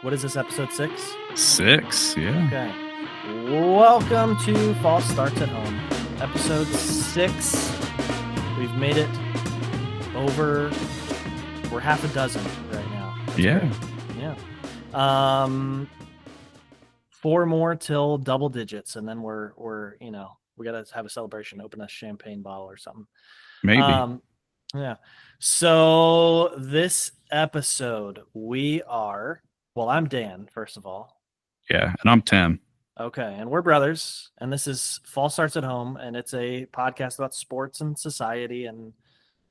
What is this, episode 6? 6, yeah. Okay. Welcome to False Starts at Home, episode 6. We've made it over. We're half a dozen right now. That's yeah. great. Yeah. 4 more till double digits, and then we're we gotta have a celebration, open a champagne bottle or something. Maybe. Yeah. So this episode, I'm Dan, first of all. Yeah, and I'm Tim. Okay, and we're brothers, and this is False Starts at Home, and it's a podcast about sports and society and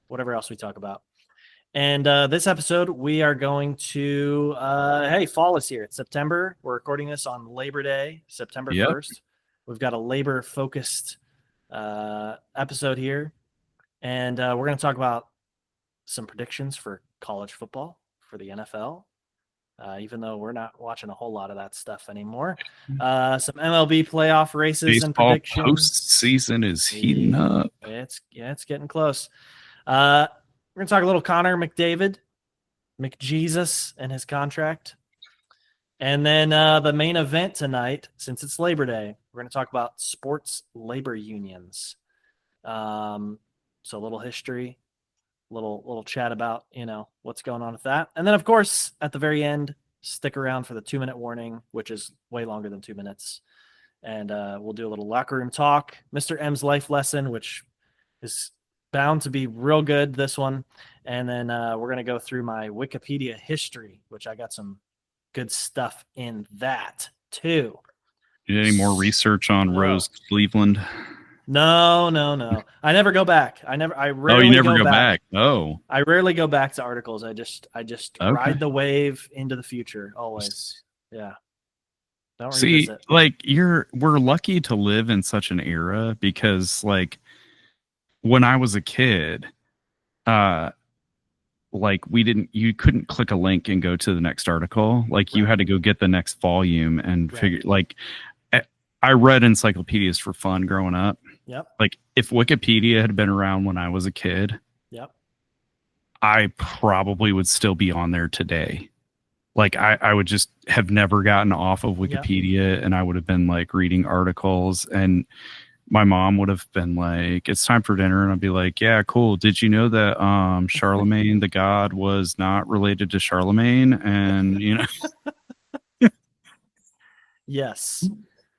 whatever else we talk about. And this episode, we are going to, fall is here. It's September. We're recording this on Labor Day, September 1st. We've got a labor-focused episode here. And we're going to talk about some predictions for college football, for the NFL, even though we're not watching a whole lot of that stuff anymore. Some MLB playoff races Baseball and predictions. Postseason is heating up. It's getting close. We're going to talk a little Connor McDavid, McJesus, and his contract. And then the main event tonight, since it's Labor Day, we're going to talk about sports labor unions. So a little history, little chat about, what's going on with that. And then, of course, at the very end, stick around for the 2-minute warning, which is way longer than 2 minutes. And we'll do a little locker room talk, Mr. M's life lesson, which is bound to be real good, this one. And then we're going to go through my Wikipedia history, which I got some good stuff in that, too. Did any more research on Rose Cleveland? No. I never go back. I rarely go back. Oh. I rarely go back to articles. I just ride the wave into the future always. Yeah. Don't revisit. We're lucky to live in such an era because when I was a kid, you couldn't click a link and go to the next article. You had to go get the next volume and figure I read encyclopedias for fun growing up. Yep. If Wikipedia had been around when I was a kid, yep, I probably would still be on there today. I would just have never gotten off of Wikipedia, and I would have been reading articles, and my mom would have been like, "It's time for dinner," and I'd be like, "Yeah, cool. Did you know that Charlemagne the God was not related to Charlemagne?" And yes.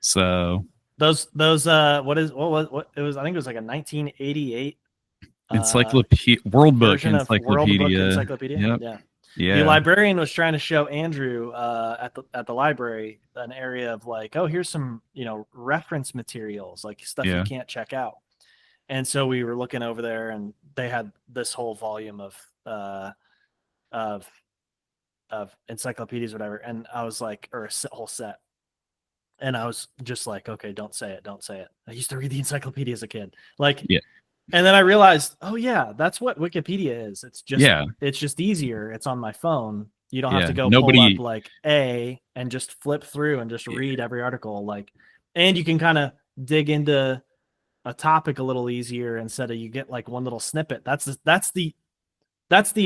So those it was, I think it was a 1988 World Book Encyclopedia. Yep. Yeah. The librarian was trying to show Andrew at the library an area of here's some reference materials, stuff you can't check out. And so we were looking over there, and they had this whole volume of encyclopedias, whatever. And I was or a whole set. And I was just okay, don't say it. I used to read the encyclopedia as a kid. And then I realized, oh yeah, that's what Wikipedia is. It's just easier. It's on my phone. You don't have to go pull up and just flip through and just read every article. And you can kind of dig into a topic a little easier instead of you get one little snippet. That's the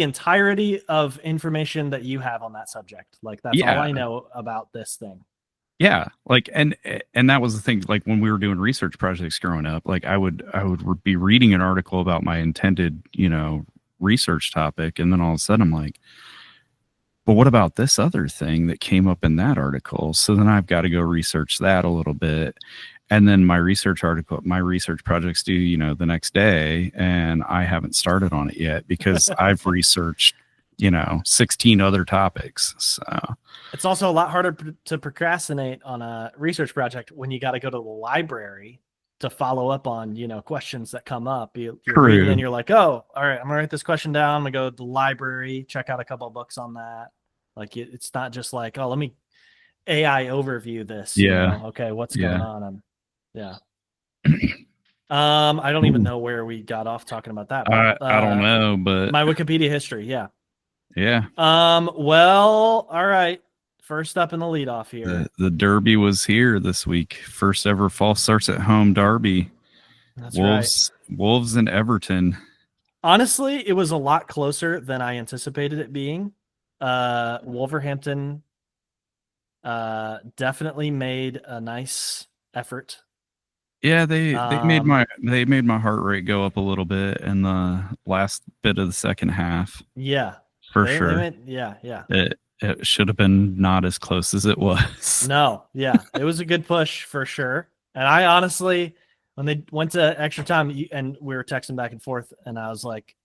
entirety of information that you have on that subject. That's all I know about this thing. Yeah, and that was the thing. When we were doing research projects growing up, I would be reading an article about my intended, research topic, and then all of a sudden I'm like, but what about this other thing that came up in that article? So then I've got to go research that a little bit, and then my research project's due, the next day, and I haven't started on it yet because I've researched 16 other topics. So it's also a lot harder to procrastinate on a research project when you got to go to the library to follow up on, questions that come up. You're reading and you're like, oh, all right, I'm gonna write this question down. I'm gonna go to the library, check out a couple of books on that. It's not just oh, let me AI overview this. Yeah. Okay. What's going on? I don't even know where we got off talking about that. But, I don't know, but my Wikipedia history. Yeah. Yeah. Well, all right. First up in the leadoff here. The Derby was here this week. First ever False Starts at Home Derby. That's right. Wolves and Everton. Honestly, it was a lot closer than I anticipated it being. Wolverhampton definitely made a nice effort. Yeah, they made Um, my heart rate go up a little bit in the last bit of the second half yeah, for they sure. went, yeah. It should have been not as close as it was. No, yeah, it was a good push for sure. And I honestly, when they went to extra time, and we were texting back and forth, and I was like,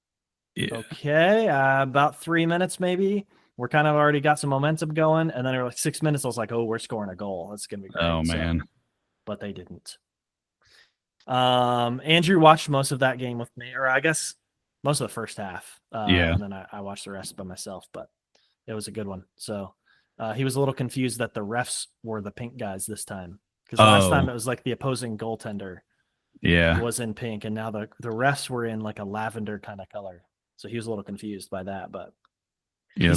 Yeah. okay, about 3 minutes maybe. We're kind of already got some momentum going, and then there were like 6 minutes. I was like, oh, we're scoring a goal. That's gonna be great. Oh So, man. but they didn't. Andrew watched most of that game with me, or I guess most of the first half. Yeah. And then I watched the rest by myself, but it was a good one. So he was a little confused that the refs were the pink guys this time, because last time Oh, it was like the opposing goaltender yeah. was in pink, and now the refs were in like a lavender kind of color. So he was a little confused by that, but Yeah, he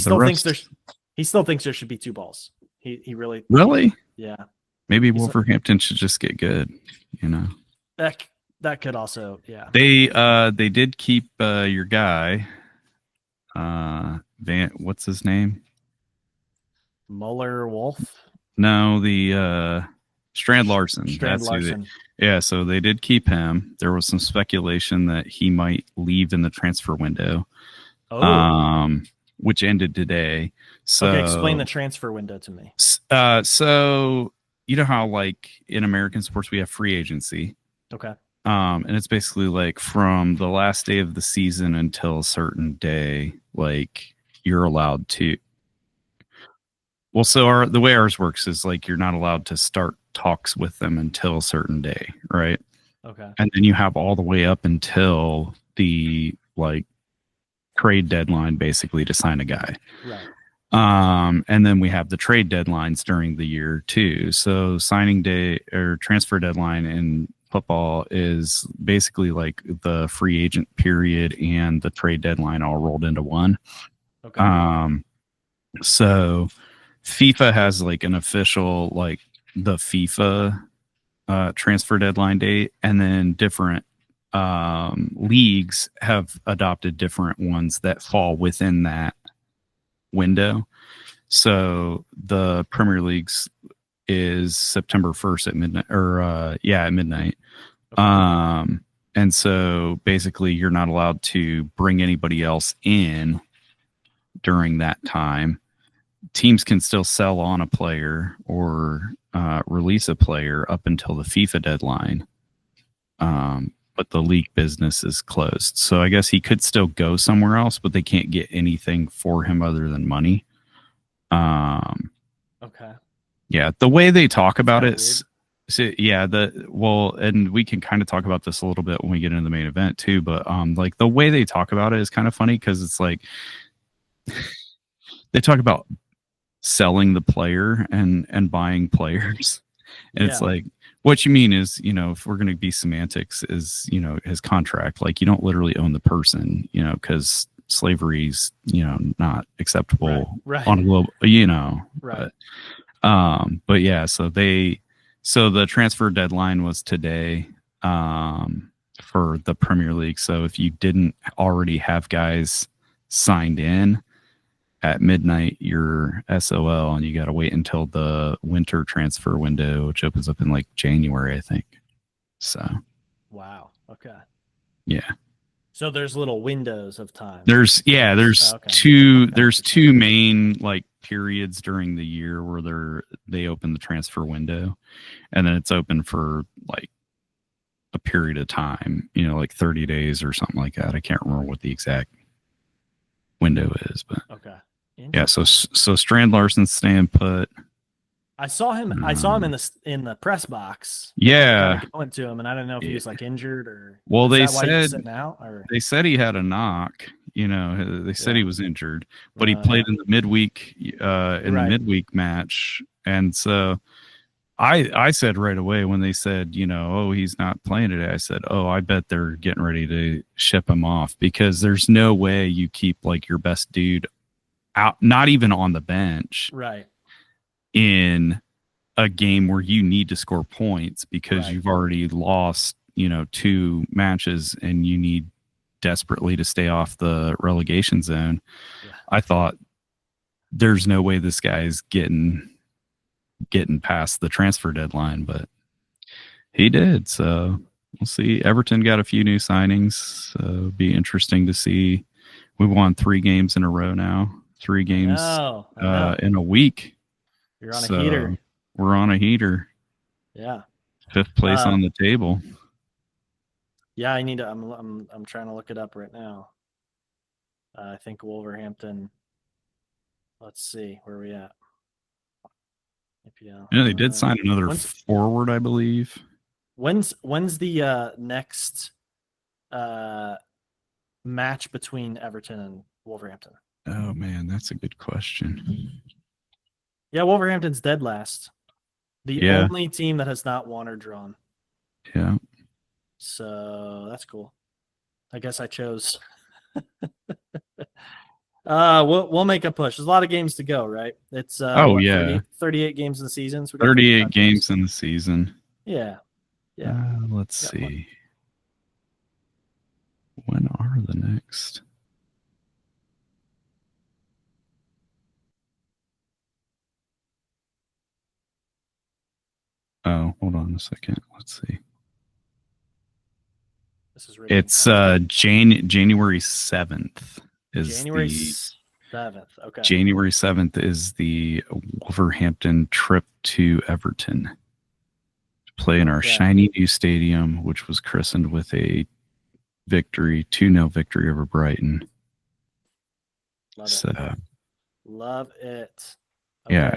still thinks there should be 2 balls. He really, really? yeah. Maybe He's- Wolverhampton should just get good, you know. That could also, yeah. They did keep your guy what's his name? Muller Wolf. No, the Strand Larson. Strand That's who Larson. yeah, so they did keep him. There was some speculation that he might leave in the transfer window. Oh. Which ended today. So Okay, explain the transfer window to me. So you know how like in American sports we have free agency. Okay. And it's basically like from the last day of the season until a certain day, like you're allowed to. Well, so the way ours works is like you're not allowed to start talks with them until a certain day, right? Okay. And then you have all the way up until the like trade deadline, basically to sign a guy. Right. And then we have the trade deadlines during the year too. So signing day or transfer deadline in football is basically like the free agent period and the trade deadline all rolled into one. Okay. So FIFA has like an official, like the FIFA transfer deadline date, and then different leagues have adopted different ones that fall within that window. So the Premier League's is September 1st at midnight, or at midnight. Okay. And so basically you're not allowed to bring anybody else in during that time. Teams can still sell on a player or release a player up until the FIFA deadline. But the league business is closed. So I guess he could still go somewhere else, but they can't get anything for him other than money. Okay. Yeah, the way they talk about it, weird. and we can kind of talk about this a little bit when we get into the main event too, but like the way they talk about it is kind of funny because it's like they talk about selling the player and buying players. And it's like, what you mean is, you know, if we're going to be semantics, is, you know, his contract, like you don't literally own the person, you know, because slavery's, you know, not acceptable on a global, you know. Right. But yeah, so the transfer deadline was today for the Premier League. So if you didn't already have guys signed in at midnight, you're SOL, and you got to wait until the winter transfer window, which opens up in like January, I think. So, wow. Okay. Yeah. So there's little windows of time. There's two main like periods during the year where they open the transfer window, and then it's open for like a period of time, you know, like 30 days or something like that. I can't remember what the exact window is, but okay. Yeah, so Strand Larson's staying put. I saw him in the press box. Yeah, Going to him, and I don't know if he was like injured or. Well, they said he had a knock. You know, they said he was injured, but he played in the midweek the midweek match, and so I said right away when they said, you know, oh, he's not playing today, I said, oh, I bet they're getting ready to ship him off, because there's no way you keep like your best dude out, not even on the bench, right, in a game where you need to score points because you've already lost, you know, 2 matches and you need desperately to stay off the relegation zone. I thought there's no way this guy is getting getting past the transfer deadline, but he did. So we'll see. Everton got a few new signings. So it'll be interesting to see. We won 3 games in a row now. 3 games I know. in a week. You're on a heater. We're on a heater. Yeah. 5th place on the table. Yeah, I need to. I'm trying to look it up right now. I think Wolverhampton. Let's see where are we at. Yeah, they did sign another forward, I believe. When's the next match between Everton and Wolverhampton? Oh man, that's a good question. Yeah, Wolverhampton's dead last. The only team that has not won or drawn. Yeah. So that's cool. I guess I chose. We'll make a push. There's a lot of games to go, right? It's 38 games in the season. So 38 games in the season. Yeah. Let's see. When are the next? Oh, hold on a second. Let's see. It's January 7th. January 7th. Okay. January 7th is the Wolverhampton trip to Everton to play in our shiny new stadium, which was christened with a 2-0 victory over Brighton. Love it. Okay, yeah,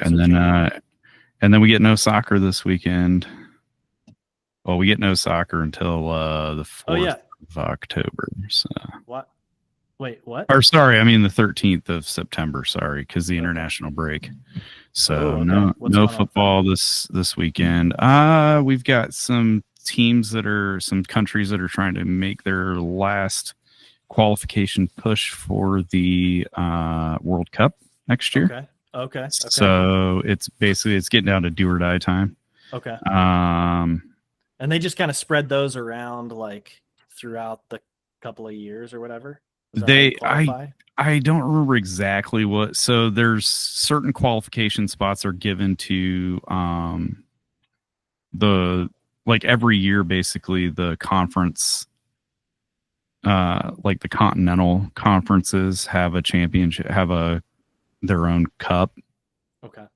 and then we get no soccer this weekend. Well, we get no soccer until the 4th of October. So. What? Wait, what? Or sorry, I mean the 13th of September. Sorry, because the international break. So no football this weekend. We've got some countries that are trying to make their last qualification push for the World Cup next year. Okay. So it's getting down to do or die time. Okay. And they just kind of spread those around like throughout the couple of years or whatever. I don't remember exactly what. So there's certain qualification spots are given to every year, basically the conference, like the continental conferences have a championship, their own cup. Okay.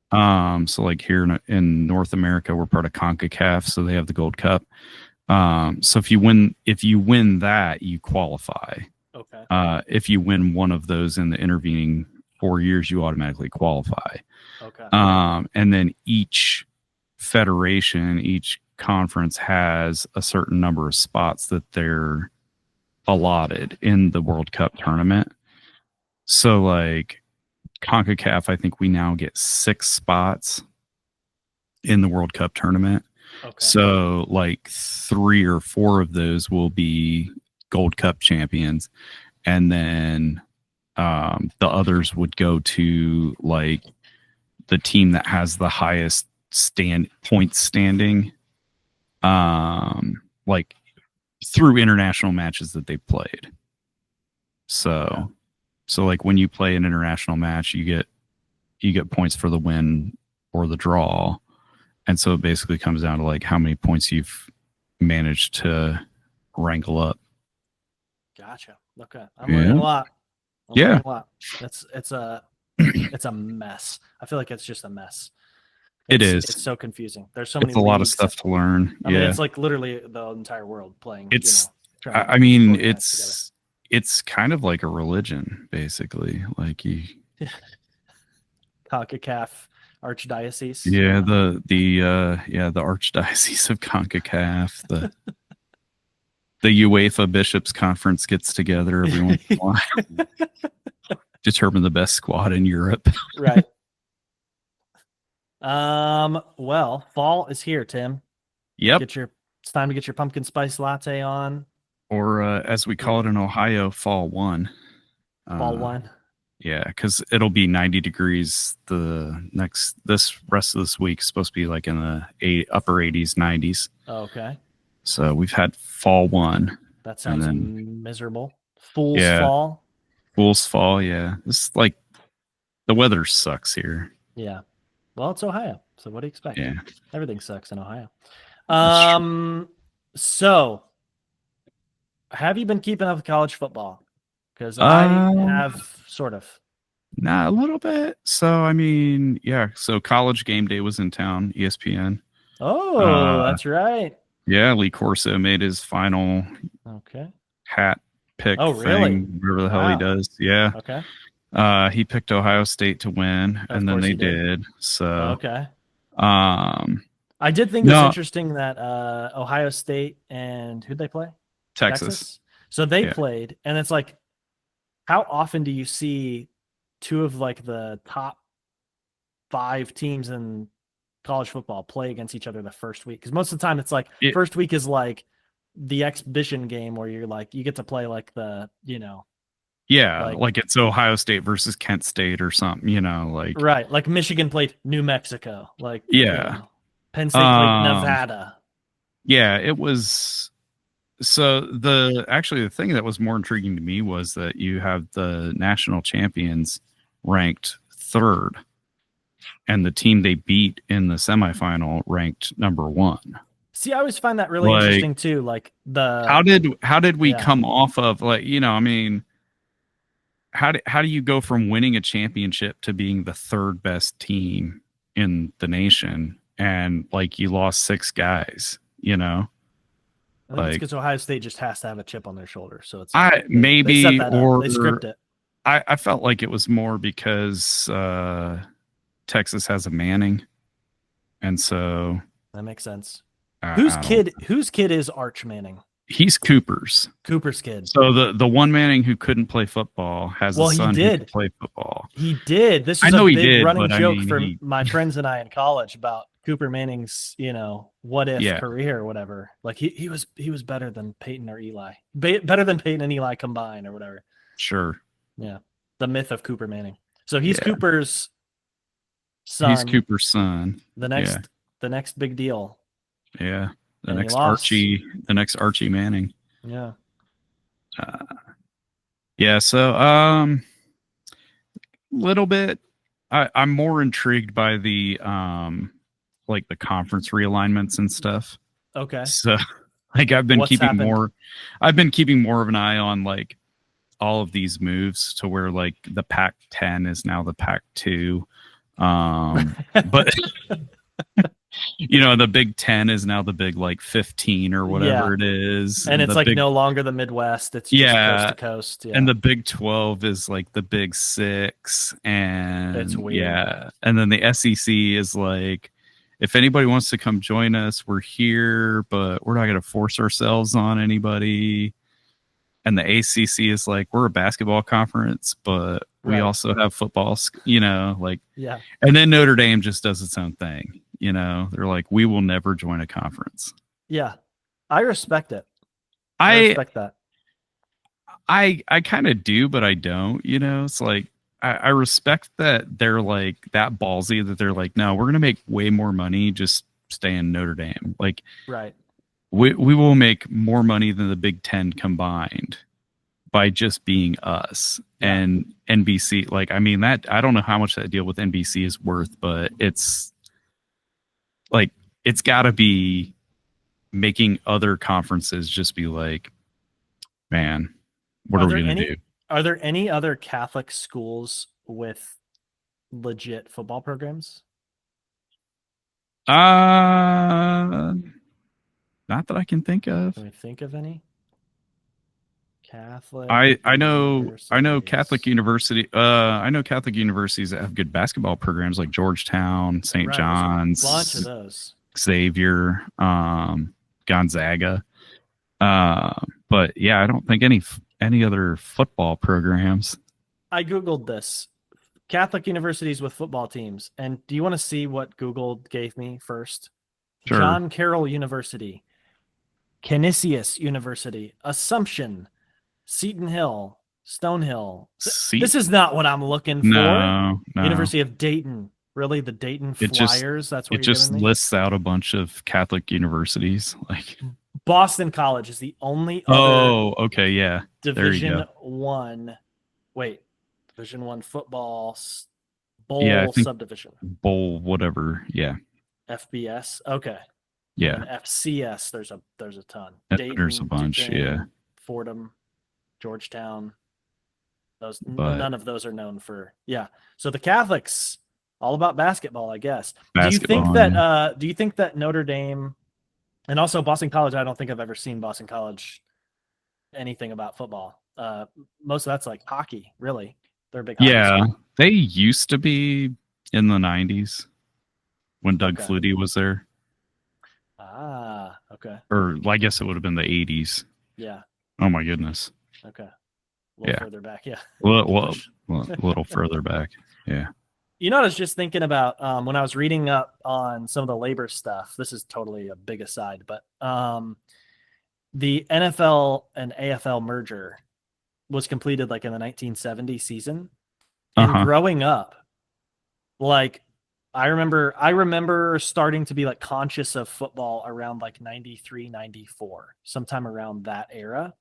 So like here in North America, we're part of CONCACAF, so they have the Gold Cup. So if you win that, you qualify. Okay. If you win one of those in the intervening 4 years, you automatically qualify. Okay. And then each federation, each conference has a certain number of spots that they're allotted in the World Cup tournament. So like CONCACAF, I think we now get 6 spots in the World Cup tournament. Okay. So like 3 or 4 of those will be Gold Cup champions, and then the others would go to like the team that has the highest point standing, like through international matches that they played. So like when you play an international match, you get points for the win or the draw, and so it basically comes down to like how many points you've managed to wrangle up. Gotcha. Okay. I'm learning a lot. Learning a lot. It's a mess. I feel like it's just a mess. It's so confusing. There's so many. It's a lot of stuff to learn. I mean, it's like literally the entire world playing. It's kind of like a religion, basically. Like you. CONCACAF Archdiocese. Yeah, the Archdiocese of CONCACAF. The UEFA Bishops Conference gets together every once in a while. Determine the best squad in Europe. Right. Well, fall is here, Tim. Yep. It's time to get your pumpkin spice latte on. Or as we call it in Ohio, fall 1. Fall 1. Yeah, because it'll be 90 degrees this rest of this week. It's supposed to be like in the upper 80s, 90s. Okay. So we've had fall 1. That sounds miserable. Fool's fall. Fool's fall, yeah. It's like the weather sucks here. Yeah. Well, it's Ohio, so what do you expect? Yeah. Everything sucks in Ohio. That's true. So have you been keeping up with college football? Because I have sort of. Nah, a little bit. So I mean, yeah. So College Game Day was in town, ESPN. Oh, that's right. Yeah, Lee Corso made his final hat pick Oh, really? thing, whatever the hell he does. Yeah. Okay. He picked Ohio State to win, and then they did. So okay. I did think it's interesting that Ohio State and who'd they play? Texas. So they played, and it's like, how often do you see two of like the top 5 teams in college football play against each other the first week? Because most of the time it's like first week is like the exhibition game where you're like, you get to play like the, like it's Ohio State versus Kent State or something, like right, like Michigan played New Mexico, like Penn State played Nevada. Yeah, it was. So the thing that was more intriguing to me was that you have the national champions ranked 3rd, and the team they beat in the semifinal ranked number 1. See, I always find that really interesting too. Like how did we come off of I mean, how do you go from winning a championship to being the 3rd best team in the nation, and like you lost 6 guys, I think it's because Ohio State just has to have a chip on their shoulder. So it's maybe they script it. I felt like it was more because Texas has a Manning, and so that makes sense. Whose kid is Arch Manning? He's Cooper's kid. So the one Manning who couldn't play football has a son who could play football. He did. This is a big running joke for my friends and I in college about Cooper Manning's, what if career or whatever. Like he was better than Peyton or Eli. Better than Peyton and Eli combined or whatever. Sure. Yeah. The myth of Cooper Manning. So he's Cooper's son. He's Cooper's son. The next big deal. Yeah. The next Archie Manning. Yeah. So little bit I'm more intrigued by the like the conference realignments and stuff. Okay. So like I've been keeping more of an eye on like all of these moves to where like the Pac-10 is now the Pac-2. But the Big 10 is now the Big like 15 or whatever it is. And it's like no longer the Midwest. It's just coast to coast. Yeah. And the Big 12 is like the Big 6. And it's weird. Yeah. And then the SEC is like, if anybody wants to come join us, we're here, but we're not going to force ourselves on anybody. And the ACC is like, we're a basketball conference, but we also have football, And then Notre Dame just does its own thing. They're like, we will never join a conference. Yeah. I respect it. I respect that. I kind of do, but I don't, it's like, I respect that they're like that ballsy that they're like, no, we're going to make way more money. Just stay in Notre Dame. Like, right. We will make more money than the Big 10 combined by just being us. And NBC, like, I mean, that I don't know how much that deal with NBC is worth, but it's like, it's got to be making other conferences just be like, man, what are we going to do? Are there any other Catholic schools with legit football programs? Not that I can think of. Can we think of any? Catholic. I know Catholic University. I know Catholic universities that have good basketball programs like Georgetown, St. John's, a bunch of those. Xavier, Gonzaga. But yeah, I don't think any other football programs. I googled this. Catholic universities with football teams. And do you want to see what Google gave me first? Sure. John Carroll University, Canisius University, Assumption, Seton Hill, Stonehill. This is not what I'm looking for. No. University of Dayton. Really? The Dayton Flyers? That's what it just lists out a bunch of Catholic universities. Like Boston College is the only other okay, yeah. Division 1. Wait. Division 1 football Bowl think subdivision. bowl, whatever. Yeah. FBS. Okay. Yeah. And FCS, there's a ton. There's a Dayton, bunch. Duquesne, Yeah. Fordham, Georgetown. But None of those are known for. Yeah. So the Catholics, all about basketball, I guess. basketball. Do you think that Notre Dame and also Boston College? I don't think I've ever seen Boston College anything about football. Most of that's like hockey. Really, they're a big. Yeah, hockey school. they used to be in the 90s when Doug Okay. Flutie was there. Ah, okay. Or I guess it would have been the 80s. Yeah. Oh my goodness. Okay. A little Yeah. further back. Yeah. Well, a little further back. Yeah. You know, I was just thinking about when I was reading up on some of the labor stuff. This is totally a big aside, but the NFL and AFL merger was completed like in the 1970 season. And growing up, like I remember starting to be like conscious of football around like 93, 94, sometime around that era.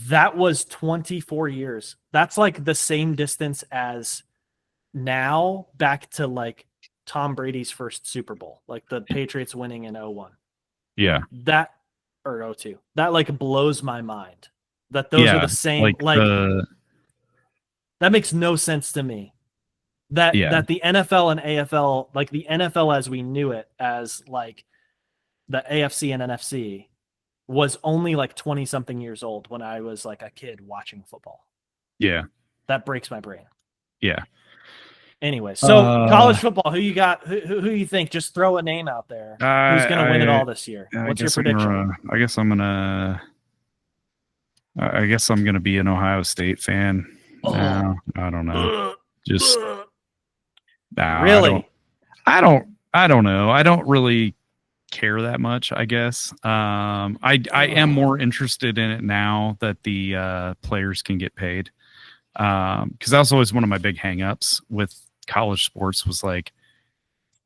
That was 24 years. That's like the same distance as now back to like Tom Brady's first Super Bowl, like the Patriots winning in 01. Yeah. That or 02. That like blows my mind that those are the same. That makes no sense to me. That the NFL and AFL, like the NFL as we knew it, as like the AFC and NFC, was only like 20 something years old when I was like a kid watching football. Yeah. That breaks my brain. Yeah. Anyway, so college football, who you got? Who you think? Just throw a name out there. Who's going to win it all this year? What's your prediction? I guess I'm gonna be an Ohio State fan. I don't know. Just really? I don't know. I don't really care that much, I guess. I am more interested in it now that the players can get paid. Because that was always one of my big hangups with college sports was like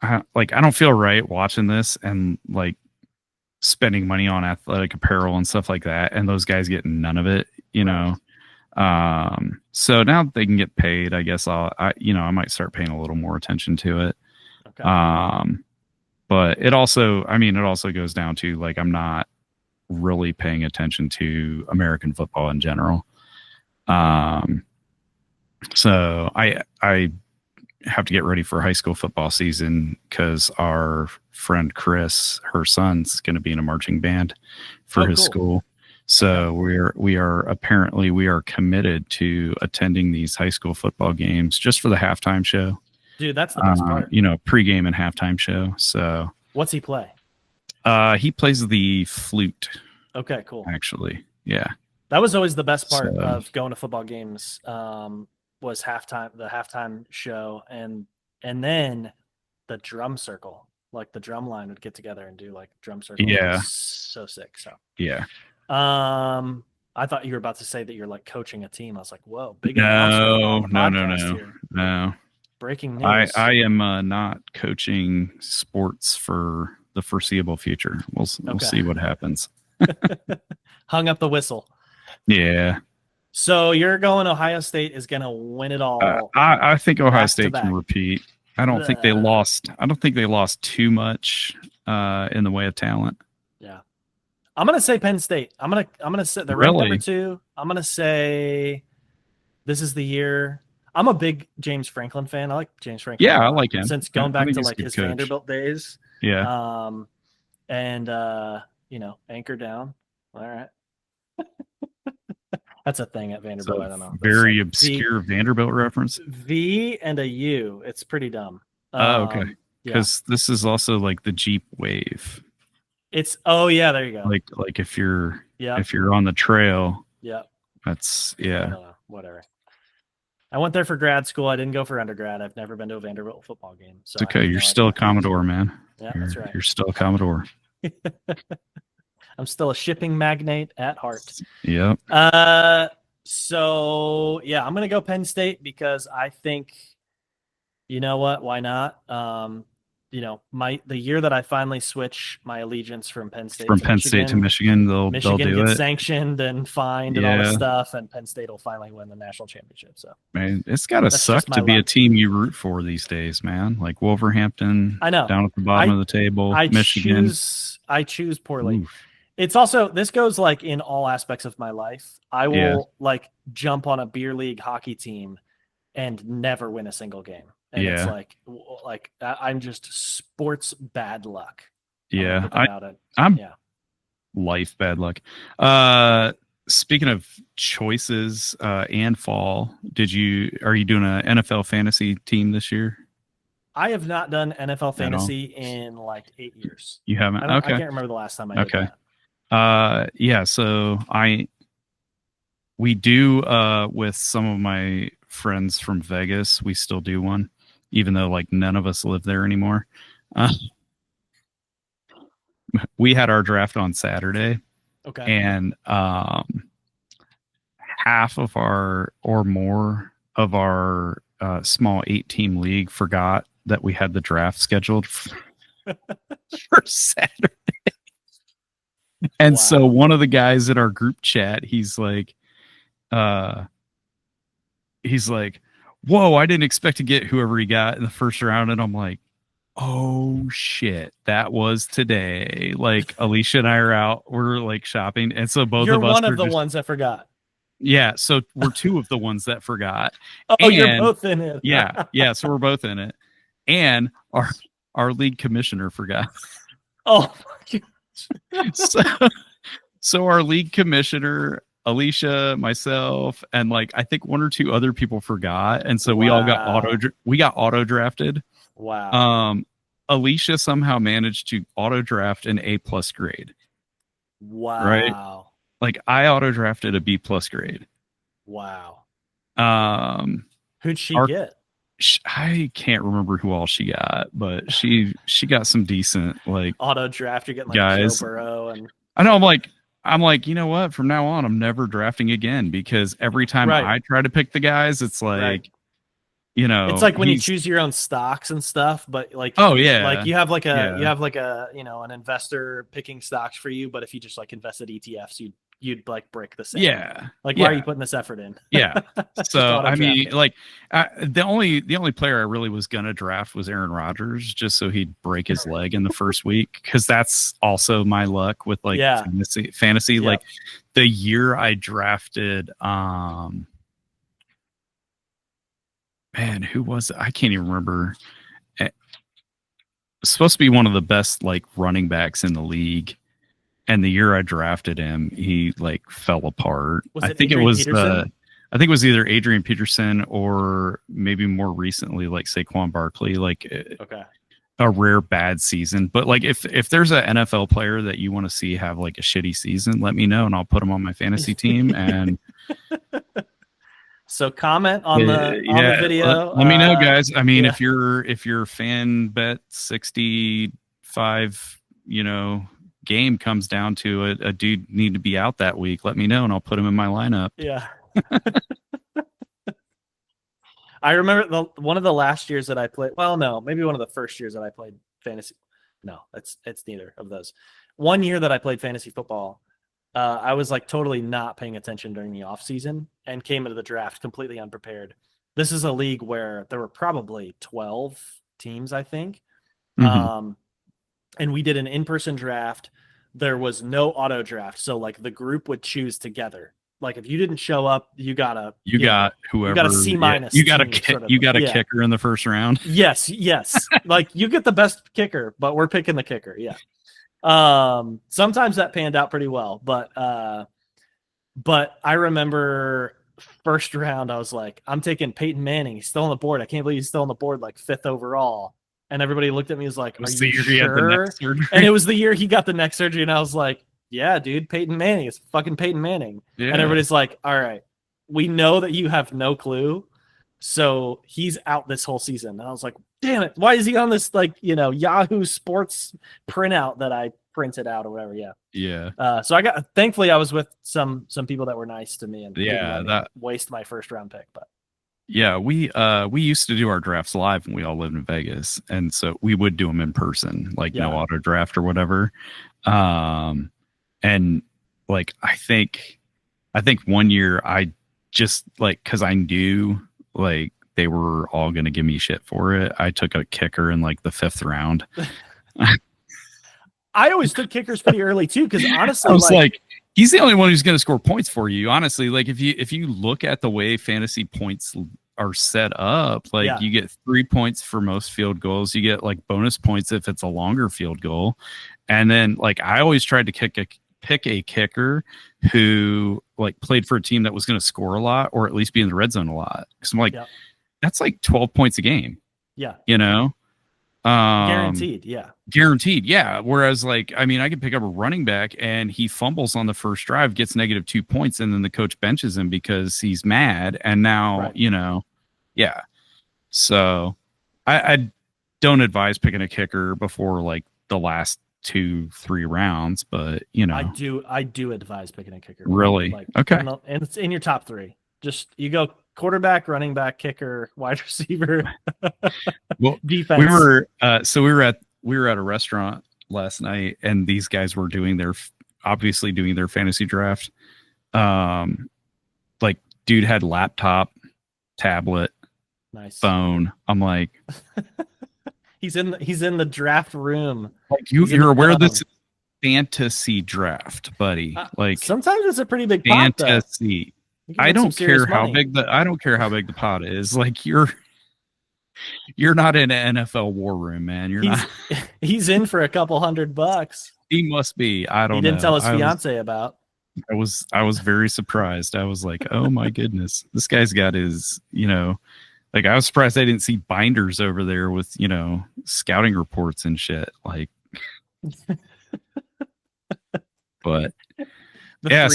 I don't feel right watching this and like spending money on athletic apparel and stuff like that, and those guys getting none of it, you know. So now that they can get paid, I guess I might start paying a little more attention to it. Okay. But it also goes down to like I'm not really paying attention to American football in general. So I have to get ready for high school football season because our friend Chris, her son's going to be in a marching band for his school. So we are committed to attending these high school football games just for the halftime show. Dude, that's the best part. Pregame and halftime show. So what's he play? He plays the flute. Okay, cool. Actually, yeah. That was always the best part of going to football games. Was the halftime show, and then the drum circle. Like the drum line would get together and do like drum circle. Yeah, so sick. So yeah. I thought you were about to say that you're like coaching a team. I was like, whoa, big No. Breaking news. I am not coaching sports for the foreseeable future. We'll see what happens. Hung up the whistle. Yeah. So you're going Ohio State is going to win it all. I think Ohio State can repeat. I don't think they lost too much in the way of talent. Yeah. I'm going to say Penn State. I'm going to say they're ranked number 2. I'm going to say this is the year. I'm a big James Franklin fan. I like James Franklin. Yeah, I like him. Since going back to like his coach. Vanderbilt days. Yeah. Anchor down. All right. That's a thing at Vanderbilt. I don't know. Very obscure Vanderbilt reference. V and a U. It's pretty dumb. Okay. Because this is also like the Jeep Wave. It's there you go. Like if you're on the trail. Yeah. That's I don't know. Whatever. I went there for grad school. I didn't go for undergrad. I've never been to a Vanderbilt football game. So it's okay. You're still a Commodore, man. Yeah, that's right. You're still a Commodore. I'm still a shipping magnate at heart. Yep. So yeah, I'm gonna go Penn State because I think, you know what? Why not? the year that I finally switch my allegiance from Penn State to Michigan, they'll do gets it. sanctioned and fined and all this stuff, and Penn State will finally win the national championship. So, man, it's gotta suck to be a team you root for these days, man. Like Wolverhampton, I know, down at the bottom of the table. Michigan, I choose poorly. Oof. It's also, this goes like in all aspects of my life. I will like jump on a beer league hockey team and never win a single game. And it's like I'm just sports bad luck. I'm life bad luck. Speaking of choices and fall, are you doing an NFL fantasy team this year? I have not done NFL fantasy in like 8 years. You haven't? I can't remember the last time I did that. So we do with some of my friends from Vegas, we still do one, even though like none of us live there anymore. We had our draft on Saturday. Okay. And half of our or more of our small 8-team league forgot that we had the draft scheduled for Saturday. And so one of the guys in our group chat, he's like, whoa, I didn't expect to get whoever he got in the first round. And I'm like, oh shit, that was today. Like Alicia and I are out, we're like shopping. And so you're of us one of the ones that forgot. Yeah. So we're two of the ones that forgot. You're both in it. Yeah. So we're both in it. And our league commissioner forgot. Oh, so our league commissioner, Alicia, myself, and like I think one or two other people forgot, and so we all got auto drafted. Wow. Alicia somehow managed to auto draft an A+ grade. Wow. Right? Like I auto drafted a B+ grade. Wow. Who'd she get? I can't remember who all she got, but she got some decent like auto draft. You're getting like guys. Joe Burrow and I know. I'm like, you know what? From now on, I'm never drafting again because every time I try to pick the guys, it's like, it's like when you choose your own stocks and stuff. But like, like you have like an investor picking stocks for you. But if you just like invested ETFs, you'd like break the same. Yeah. Like, why are you putting this effort in? Yeah. So I mean, like the only player I really was gonna draft was Aaron Rodgers, just so he'd break his leg in the first week, because that's also my luck with like fantasy. Yep. Like the year I drafted, man, who was it? I can't even remember. It's supposed to be one of the best like running backs in the league. And the year I drafted him, he like fell apart. I think it was either Adrian Peterson or maybe more recently like Saquon Barkley, like a rare bad season. But like if there's an NFL player that you want to see have like a shitty season, let me know and I'll put him on my fantasy team. And so comment on the video. Let me know, guys. I mean, if your fan bet 65, game comes down to a dude need to be out that week, let me know and I'll put him in my lineup. Yeah. I remember one of the last years that I played. Well, no, maybe one of the first years that I played fantasy. No, it's neither of those. One year that I played fantasy football, I was like totally not paying attention during the off season and came into the draft completely unprepared. This is a league where there were probably 12 teams, I think. Mm-hmm. And we did an in-person draft. There was no auto draft. So like the group would choose together. Like if you didn't show up, you got whoever. You got a C-. You got a kicker in the first round. Yes. Like you get the best kicker, but we're picking the kicker. Yeah. Sometimes that panned out pretty well, but I remember first round, I was like, I'm taking Peyton Manning. He's still on the board. I can't believe he's still on the board, like 5th overall. And everybody looked at me and was like, are you sure? And it was the year he got the neck surgery. And I was like, yeah, dude, Peyton Manning. It's fucking Peyton Manning. Yeah. And everybody's like, all right, we know that you have no clue. So he's out this whole season. And I was like, damn it. Why is he on this like, Yahoo Sports printout that I printed out or whatever? Yeah. Yeah. So thankfully I was with some people that were nice to me and didn't waste my first round pick. But Yeah, we used to do our drafts live when we all lived in Vegas, and so we would do them in person, like no auto draft or whatever. And like I think one year I just like because I knew like they were all going to give me shit for it. I took a kicker in like the 5th round. I always took kickers pretty early too, because honestly, I was like, he's the only one who's going to score points for you. Honestly, like if you look at the way fantasy points are set up, like you get 3 points for most field goals. You get like bonus points if it's a longer field goal, and then like I always tried to pick a kicker who like played for a team that was going to score a lot or at least be in the red zone a lot. Because I'm like, that's like 12 points a game. Yeah, you know. Guaranteed, yeah. Guaranteed, yeah. Whereas, like, I mean, I could pick up a running back and he fumbles on the first drive, gets -2 points, and then the coach benches him because he's mad. And now, you know, So I don't advise picking a kicker before like the last 2-3 rounds, but you know, I do advise picking a kicker. Really? Like, okay. And it's in your top 3. Just you go quarterback, running back, kicker, wide receiver. Well, defense. we were at a restaurant last night, and these guys were doing their fantasy draft. Like, dude had laptop, tablet, phone. I'm like, he's in the draft room. Like you're aware of this fantasy draft, buddy? Like sometimes it's a pretty big pot, fantasy. I don't care how big the pot is. Like you're not in an NFL war room, man. He's in for a couple $100. He must be. I don't know. He didn't tell his fiance about. I was very surprised. I was like, oh my goodness, this guy's got his, you know, like I was surprised I didn't see binders over there with, you know, scouting reports and shit. Like, but yeah.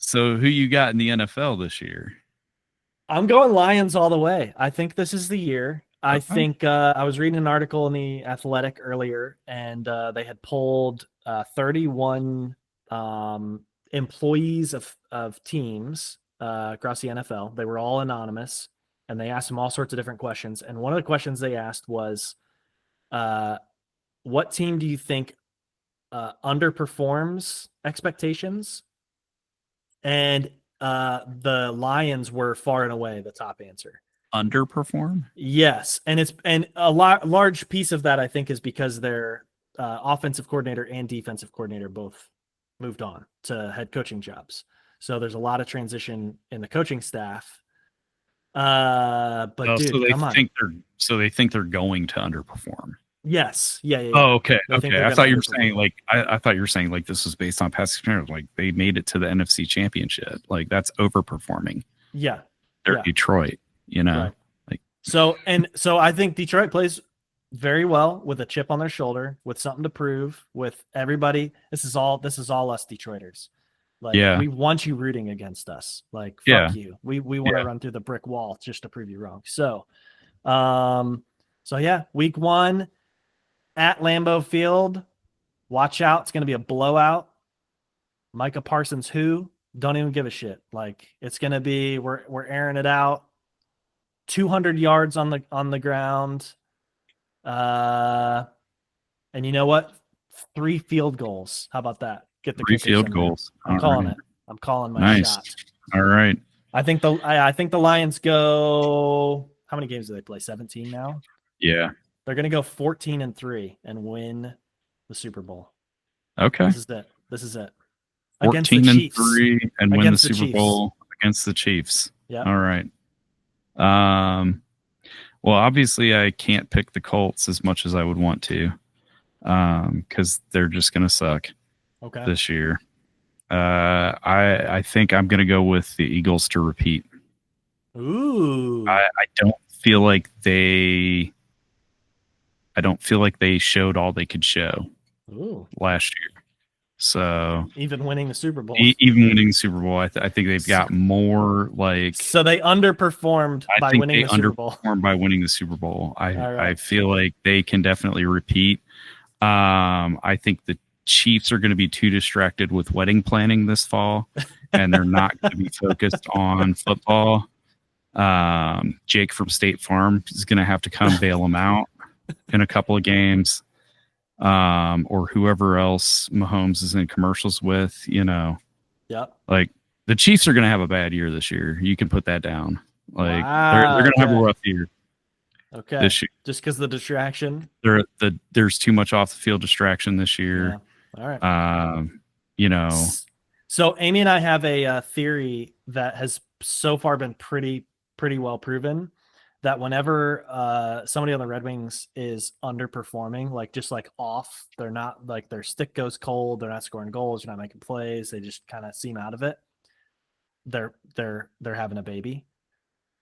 So who you got in the NFL this year? I'm going Lions all the way. I think this is the year. I think I was reading an article in the Athletic earlier, and they had polled 31 employees of teams across the NFL. They were all anonymous, and they asked them all sorts of different questions. And one of the questions they asked was, what team do you think underperforms expectations? And the Lions were far and away the top answer. Underperform? Yes, and a large piece of that I think is because their offensive coordinator and defensive coordinator both moved on to head coaching jobs. So there's a lot of transition in the coaching staff. But dude, so they think they're going to underperform. Yes. Yeah. Oh, okay. Okay. I thought you were saying like I thought you were saying like this was based on past experience. Like they made it to the NFC Championship. Like that's overperforming. Yeah. They're Detroit, you know. Right. Like so I think Detroit plays very well with a chip on their shoulder, with something to prove, with everybody. This is all us Detroiters. Like we want you rooting against us. Like fuck you. We want to run through the brick wall just to prove you wrong. So week 1 at Lambeau Field. Watch out. It's going to be a blowout. Micah Parsons, don't even give a shit. Like it's going to be, we're airing it out. 200 yards on the ground. And you know what? 3 field goals. How about that? Get the 3 field goals. I'm calling it. I'm calling my shot. All right. I think the Lions go, how many games do they play? 17 now? Yeah. They're going to go 14-3 and win the Super Bowl. Okay. This is it. 14-3 and win the Super Bowl against the Chiefs. Yeah. All right. Well, obviously I can't pick the Colts as much as I would want to, because they're just going to suck this year. I think I'm going to go with the Eagles to repeat. Ooh. I don't feel like they showed all they could show last year. So even winning the Super Bowl, I think they've got more like. So they underperformed by winning the Super Bowl. By winning the Super Bowl, I feel like they can definitely repeat. I think the Chiefs are going to be too distracted with wedding planning this fall, and they're not going to be focused on football. Jake from State Farm is going to have to come bail him out in a couple of games. Or whoever else Mahomes is in commercials with, Yep. Like the Chiefs are going to have a bad year this year. You can put that down. Like Wow, they're going to have a okay. rough year. Okay. This year. Just because of the distraction. There's too much off the field distraction this year. Yeah. All right. So Amy and I have a theory that has so far been pretty well proven, that whenever somebody on the Red Wings is underperforming, like just like off, they're not, like their stick goes cold, they're not scoring goals, they're not making plays, they just kind of seem out of it. They're having a baby.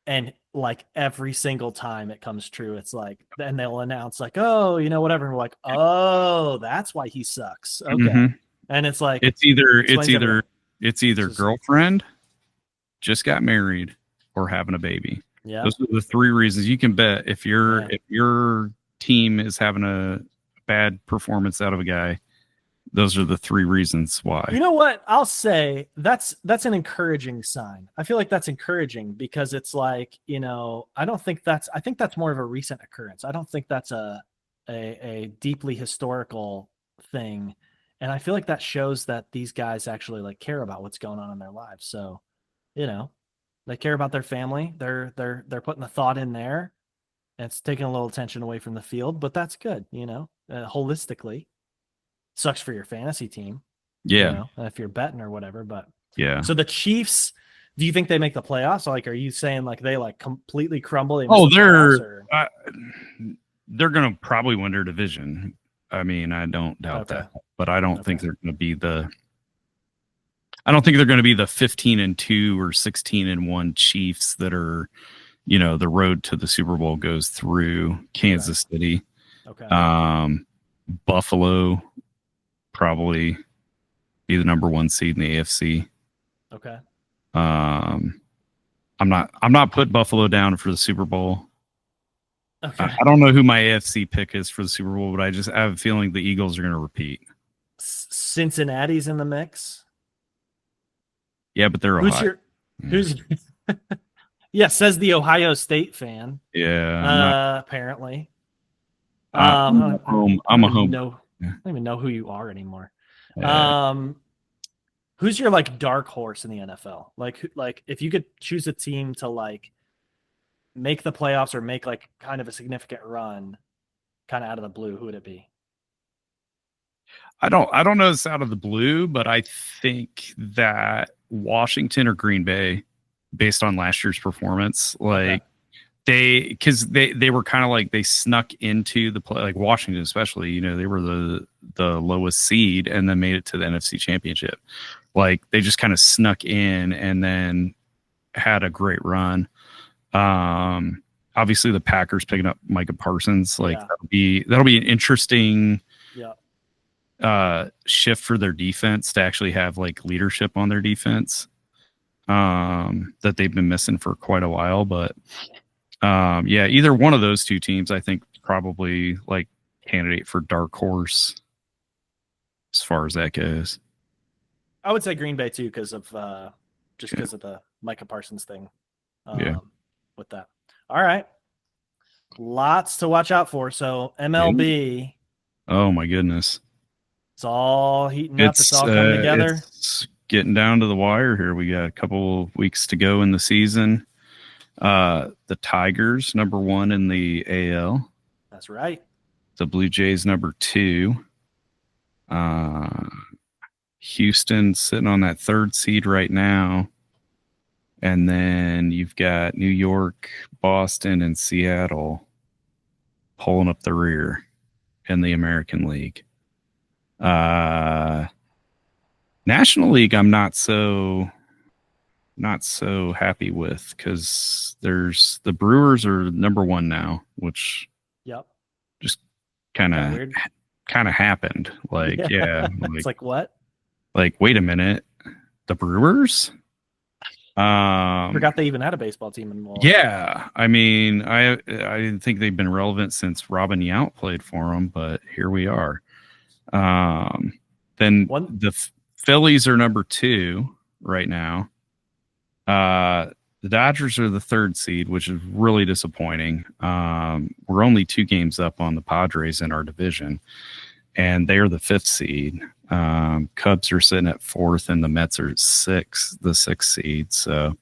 And like every single time it comes true, it's like, then they'll announce like, oh, whatever. And we're like, oh, that's why he sucks. Okay. Mm-hmm. And it's like, it's either girlfriend just got married or having a baby. Yeah. Those are the three reasons. You can bet if your team is having a bad performance out of a guy, those are the three reasons why. You know what? I'll say that's an encouraging sign. I feel like that's encouraging because it's like, I think that's more of a recent occurrence. I don't think that's a deeply historical thing. And I feel like that shows that these guys actually like care about what's going on in their lives. So, they care about their family. They're putting the thought in there. And it's taking a little attention away from the field, but that's good, holistically. Sucks for your fantasy team. Yeah. If you're betting or whatever, but yeah. So the Chiefs, do you think they make the playoffs? Like, are you saying like they like completely crumble? They're going to probably win their division. I mean, I don't doubt that, but I don't think they're going to be the 15-2 or 16-1 Chiefs that are, the road to the Super Bowl goes through Kansas City. Okay. Buffalo probably be the number 1 seed in the AFC. Okay. I'm not putting Buffalo down for the Super Bowl. Okay. I don't know who my AFC pick is for the Super Bowl, but I have a feeling the Eagles are going to repeat. Cincinnati's in the mix. Yeah, but they're Ohio. Says the Ohio State fan. Yeah. Apparently. I'm a home. I don't even know who you are anymore. Yeah. Who's your like dark horse in the NFL? Like if you could choose a team to like make the playoffs or make like kind of a significant run, kind of out of the blue, who would it be? I don't know it's out of the blue, but I think that Washington or Green Bay, based on last year's performance, like they were kind of like they snuck into the play, like Washington especially, they were the lowest seed and then made it to the NFC Championship. Like they just kind of snuck in and then had a great run. Obviously the Packers picking up Micah Parsons, like that'll be an interesting shift for their defense to actually have like leadership on their defense that they've been missing for quite a while. But either one of those two teams I think probably like candidate for dark horse as far as that goes. I would say Green Bay too because of because of the Micah Parsons thing. With that. All right. Lots to watch out for. So MLB. Oh my goodness. It's all heating up. It's all coming together. It's getting down to the wire here. We got a couple of weeks to go in the season. The Tigers, number 1 in the AL. That's right. The Blue Jays, number 2. Houston sitting on that 3rd seed right now. And then you've got New York, Boston, and Seattle pulling up the rear in the American League. National League, I'm not so happy with because there's the Brewers are number 1 now, which just kind of happened. Like it's like what? Like wait a minute, the Brewers. Forgot they even had a baseball team in Milwaukee. Yeah, I mean, I didn't think they've been relevant since Robin Yount played for them, but here we are. Then the Phillies are number 2 right now. The The Dodgers are the 3rd seed, which is really disappointing. We're only 2 games up on the Padres in our division, and they're the 5th seed. Cubs are sitting at 4th, and the Mets are the 6th seed. So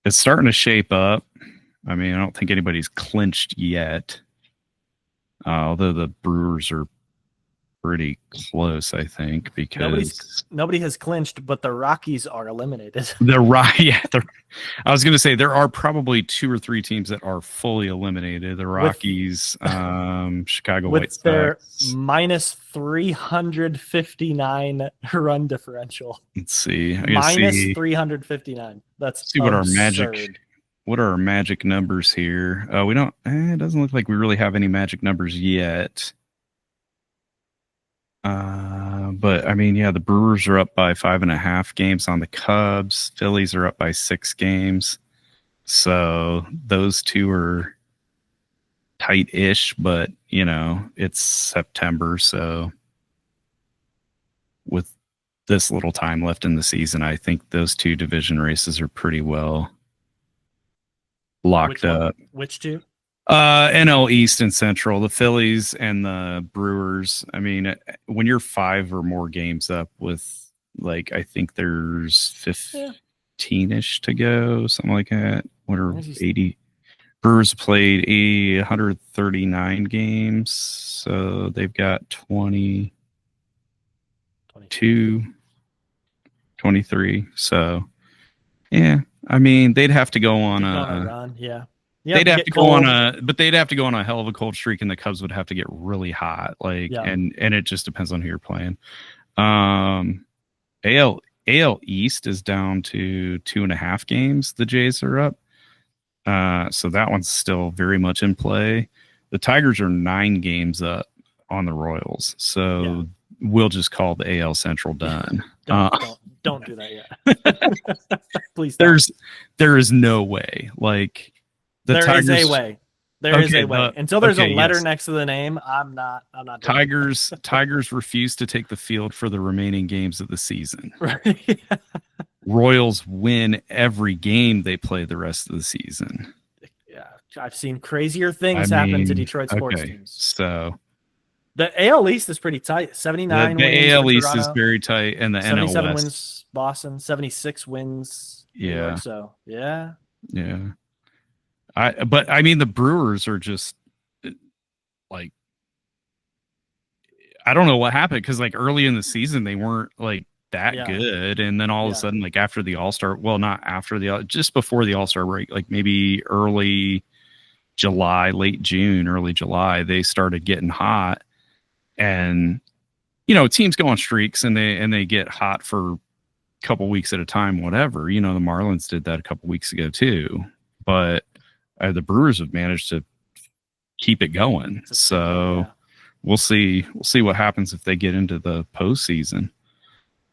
it's starting to shape up. I mean, I don't think anybody's clinched yet, although the Brewers are pretty close, I think, because nobody has clinched, but the Rockies are eliminated. I was going to say there are probably 2 or 3 teams that are fully eliminated. The Rockies, Chicago White Sox, their minus 359 run differential. Let's see, minus 359. That's see absurd. What are our magic numbers here? We don't. It doesn't look like we really have any magic numbers yet. But I mean, yeah, the Brewers are up by 5.5 games on the Cubs. Phillies are up by 6 games. So those 2 are tight-ish, but you know, it's September. So with this little time left in the season, I think those 2 division races are pretty well locked up. Which 2? NL East and Central, the Phillies and the Brewers. I mean, when you're 5 or more games up with, like, I think there's 15-ish to go, something like that. What are 80? Brewers played 139 games, so they've got 22, 23. So, yeah, I mean, they'd have to go on a run, yeah. They'd have to go on a hell of a cold streak, and the Cubs would have to get really hot. And it just depends on who you're playing. AL East is down to 2.5 games. The Jays are up. So that one's still very much in play. The Tigers are 9 games up on the Royals. So we'll just call the AL Central done. Don't do that yet. Please don't. There is no way. Like, there is a way. There is a way. Until there's a letter next to the name, I'm not Tigers refuse to take the field for the remaining games of the season. Right. Royals win every game they play the rest of the season. Yeah, I've seen crazier things happen to Detroit sports teams. So the AL East is pretty tight. 79 wins. The AL East is very tight, and the NL West. 77 wins Boston, 76 wins New York, so yeah. But I mean, the Brewers are just like, I don't know what happened, because like early in the season they weren't like that good, and then all of a sudden, like after the All-Star, well, not after just before the All-Star break, like maybe early July, late June, early July, they started getting hot, and you know, teams go on streaks and they get hot for a couple weeks at a time, whatever. You know, the Marlins did that a couple weeks ago too, but the Brewers have managed to keep it going. So we'll see what happens if they get into the postseason.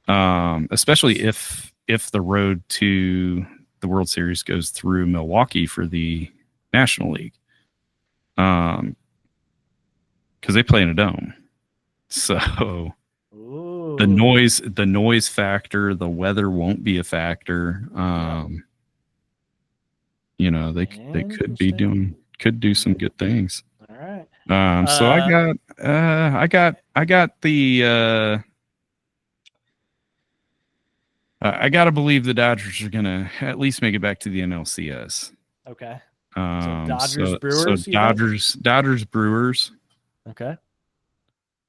Especially if the road to the World Series goes through Milwaukee for the National League. Because they play in a dome. So the noise factor, the weather won't be a factor. You know, they could do some good things. All right. So I gotta believe the Dodgers are gonna at least make it back to the NLCS. Okay. So Brewers. Dodgers Brewers. Okay.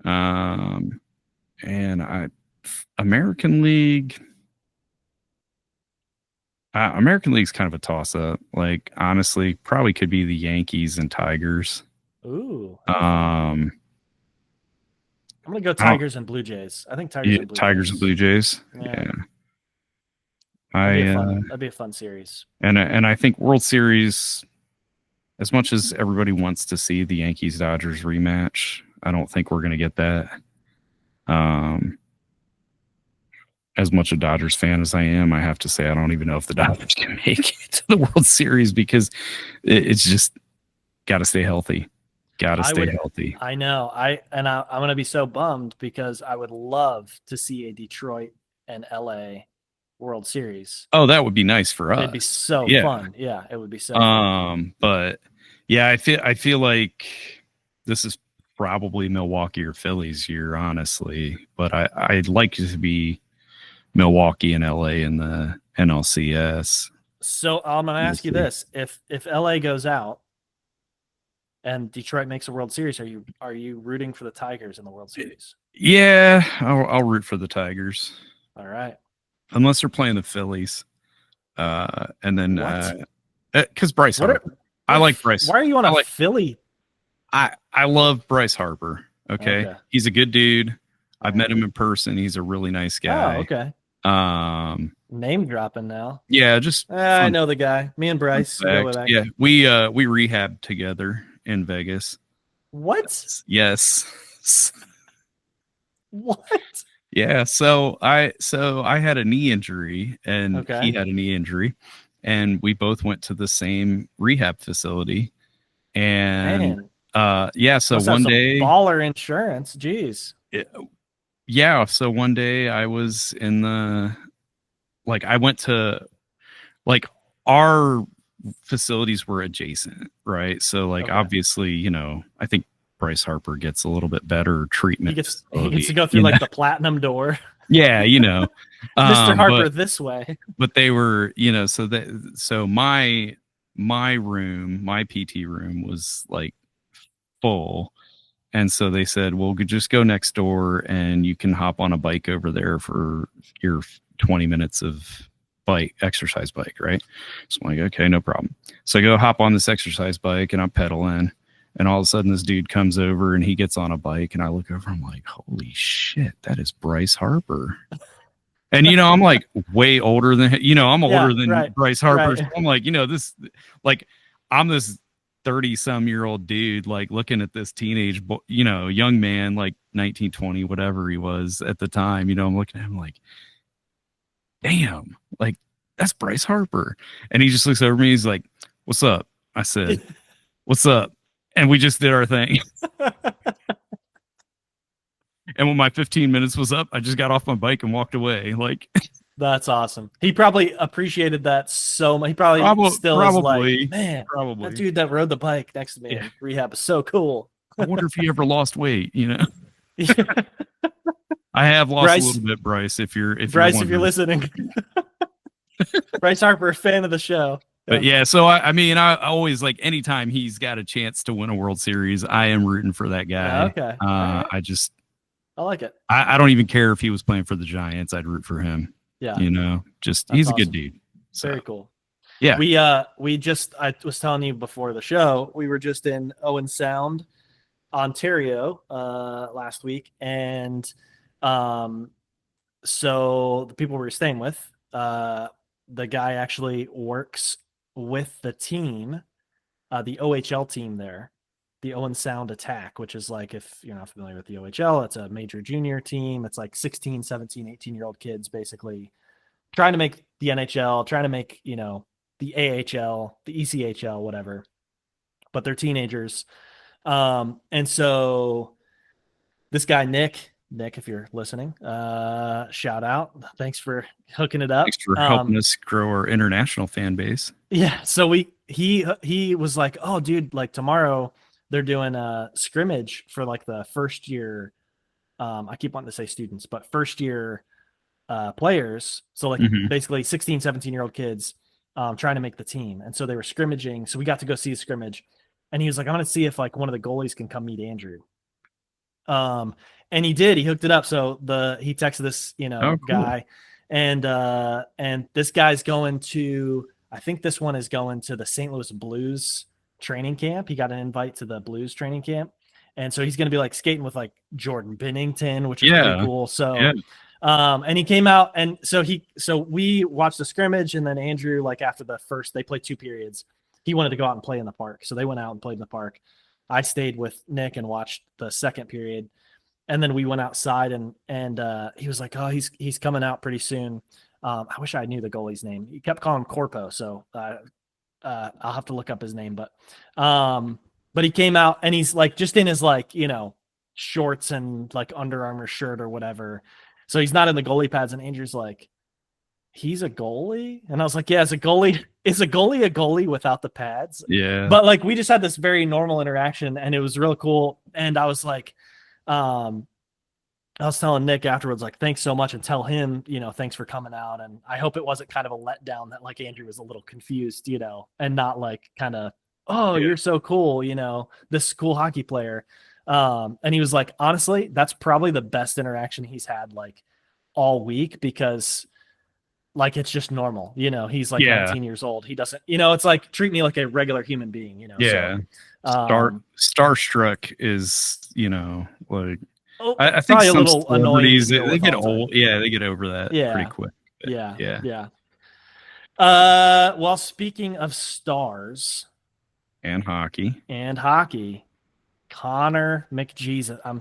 And American League. American League's kind of a toss-up. Like, honestly, probably could be the Yankees and Tigers. Ooh. I'm gonna go Tigers and Blue Jays. I think Tigers and Blue Jays. Yeah. That'd be a fun series. And I think World Series, as much as everybody wants to see the Yankees Dodgers rematch, I don't think we're gonna get that. As much a Dodgers fan as I am, I have to say I don't even know if the Dodgers can make it to the World Series, because it's just got to stay healthy. Healthy. I know. I'm going to be so bummed, because I would love to see a Detroit and LA World Series. Oh, that would be nice for us. It'd be so Yeah. fun. Yeah, it would be so fun. But yeah, I feel like this is probably Milwaukee or Philly's year, honestly. But I'd like it to be Milwaukee and LA in the NLCS. So I'm going to ask you this: if LA goes out and Detroit makes a World Series, are you rooting for the Tigers in the World Series? Yeah, I'll root for the Tigers. All right. Unless they're playing the Phillies. And then because Bryce Harper. I like Bryce. Why are you on a Philly? I love Bryce Harper. Okay. He's a good dude. I've met him in person. He's a really nice guy. Oh, okay. Name dropping now. Yeah, just I know the guy. Me and Bryce. Yeah, we rehabbed together in Vegas. What? Yes. What? Yeah, so I had a knee injury and he had a knee injury, and we both went to the same rehab facility. And so one day baller insurance. Jeez. Yeah, so one day I was in the I went to our facilities were adjacent, right? So obviously, I think Bryce Harper gets a little bit better treatment. He gets to go through the platinum door. Yeah, Mr. Harper this way. But they were, so my room, my PT room was full. And so they said, well, just go next door and you can hop on a bike over there for your 20 minutes of exercise bike, right? So I'm like, okay, no problem. So I go hop on this exercise bike and I'm pedaling, and all of a sudden this dude comes over and he gets on a bike, and I look over, I'm like, holy shit, that is Bryce Harper. And I'm way older than I'm older than Bryce Harper. So I'm I'm this 30-some-year-old dude looking at this teenage young man 19, 20, whatever he was at the time. I'm looking at him damn, that's Bryce Harper. And he just looks over me, he's like, what's up? I said, what's up? And we just did our thing. And when my 15 minutes was up, I just got off my bike and walked away. That's awesome. He probably appreciated that so much. He probably still is man, that dude that rode the bike next to me in rehab is so cool. I wonder if he ever lost weight, I have lost a little bit, Bryce, if you're listening. Bryce Harper, a fan of the show. But so I always anytime he's got a chance to win a World Series, I am rooting for that guy. Okay. I like it. I don't even care if he was playing for the Giants. I'd root for him. Yeah. He's awesome. A good dude. So. Very cool. Yeah. I was telling you before the show, we were just in Owen Sound, Ontario, last week. And so the people we were staying with, the guy actually works with the team, the OHL team there, the Owen Sound Attack, which is if you're not familiar with the OHL, it's a major junior team. It's 16, 17, 18-year-old kids basically trying to make the NHL, trying to make, the AHL, the ECHL, whatever. But they're teenagers. And so this guy, Nick, if you're listening, shout out. Thanks for hooking it up. Thanks for helping us grow our international fan base. Yeah. So he was like, oh, dude, tomorrow they're doing a scrimmage for the first year. I keep wanting to say students, but first year players. So basically 16, 17-year-old kids trying to make the team. And so they were scrimmaging. So we got to go see a scrimmage. And he was like, I'm going to see if one of the goalies can come meet Andrew. And he did. He hooked it up. So he texted this, guy, and this guy's going to. I think this one is going to the St. Louis Blues training camp. He got an invite to the Blues training camp, and so he's going to be skating with Jordan Binnington, which is pretty cool. So, and he came out, and so we watched the scrimmage, and then Andrew, after the first, they played 2 periods. He wanted to go out and play in the park, so they went out and played in the park. I stayed with Nick and watched the second period. And then we went outside and he was like, oh, he's coming out pretty soon. I wish I knew the goalie's name. He kept calling him Corpo. So I'll have to look up his name, but he came out and he's just in his shorts and Under Armour shirt or whatever. So he's not in the goalie pads. And Andrew's like, he's a goalie? And I was like, yeah, is a goalie a goalie without the pads? Yeah. But like, we just had this very normal interaction and it was real cool. And I was like, I was telling Nick afterwards, like, thanks so much, and tell him, thanks for coming out. And I hope it wasn't kind of a letdown that like Andrew was a little confused, and not like kind of, oh, Yeah. you're so cool, this cool hockey player. And he was like, honestly, that's probably the best interaction he's had like all week, because like, it's just normal, he's like 19 years old. He doesn't, it's like, treat me like a regular human being, Yeah. So, Starstruck is, like, oh, I think probably a some little annoying celebrities, to deal they with get all the time. old. Yeah, they get over that pretty quick. But Yeah. Well, speaking of stars And hockey. Connor McDavid.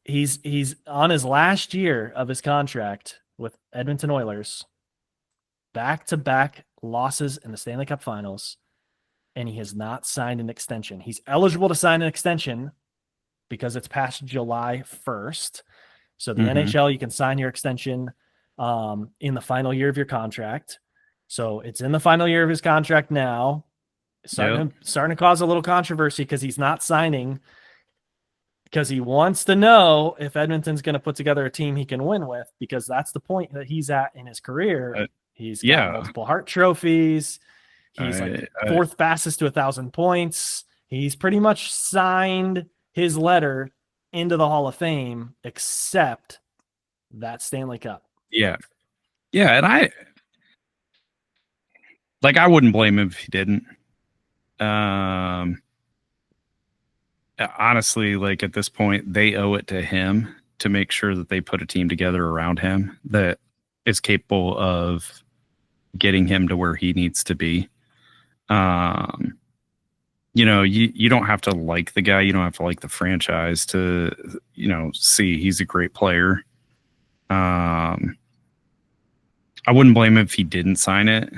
He's on his last year of his contract with Edmonton Oilers. Back-to-back losses in the Stanley Cup Finals, and he has not signed an extension. He's eligible to sign an extension because it's past July 1st. So the NHL, you can sign your extension in the final year of your contract. So it's in the final year of his contract now. Starting to cause a little controversy because he's not signing, because he wants to know if Edmonton's going to put together a team he can win with, because that's the point that he's at in his career. He's got multiple Hart trophies. He's like fourth fastest to 1,000 points. He's pretty much signed his letter into the Hall of Fame, except that Stanley Cup. Yeah. And I wouldn't blame him if he didn't. Honestly, like, at this point, they owe it to him to make sure that they put a team together around him that is capable of getting him to where he needs to be. You don't have to like the guy. You don't have to like the franchise to, see he's a great player. I wouldn't blame him if he didn't sign it.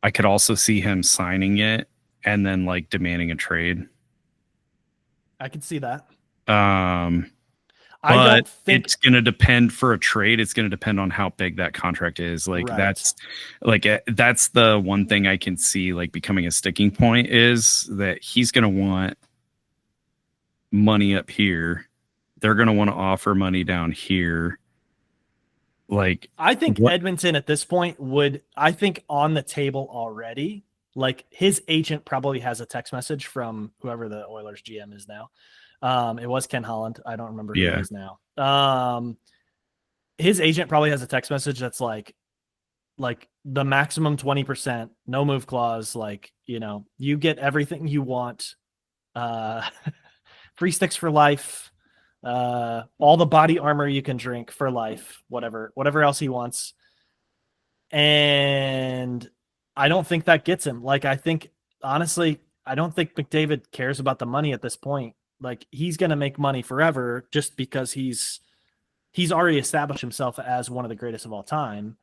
I could also see him signing it and then like demanding a trade. I can see that. I don't think it's going to depend for a trade. It's going to depend on how big that contract is. Like, that's the one thing I can see like becoming a sticking point, is that he's going to want money up here. They're going to want to offer money down here. Like, I think Edmonton at this point I think on the table already, like, his agent probably has a text message from whoever the Oilers GM is now. It was Ken Holland. I don't remember who it is now. His agent probably has a text message that's like the maximum 20%, no move clause. Like, you get everything you want. Free sticks for life. All the body armor you can drink for life, whatever else he wants. And I don't think that gets him. Like, honestly, I don't think McDavid cares about the money at this point. Like, he's going to make money forever just because he's already established himself as one of the greatest of all time.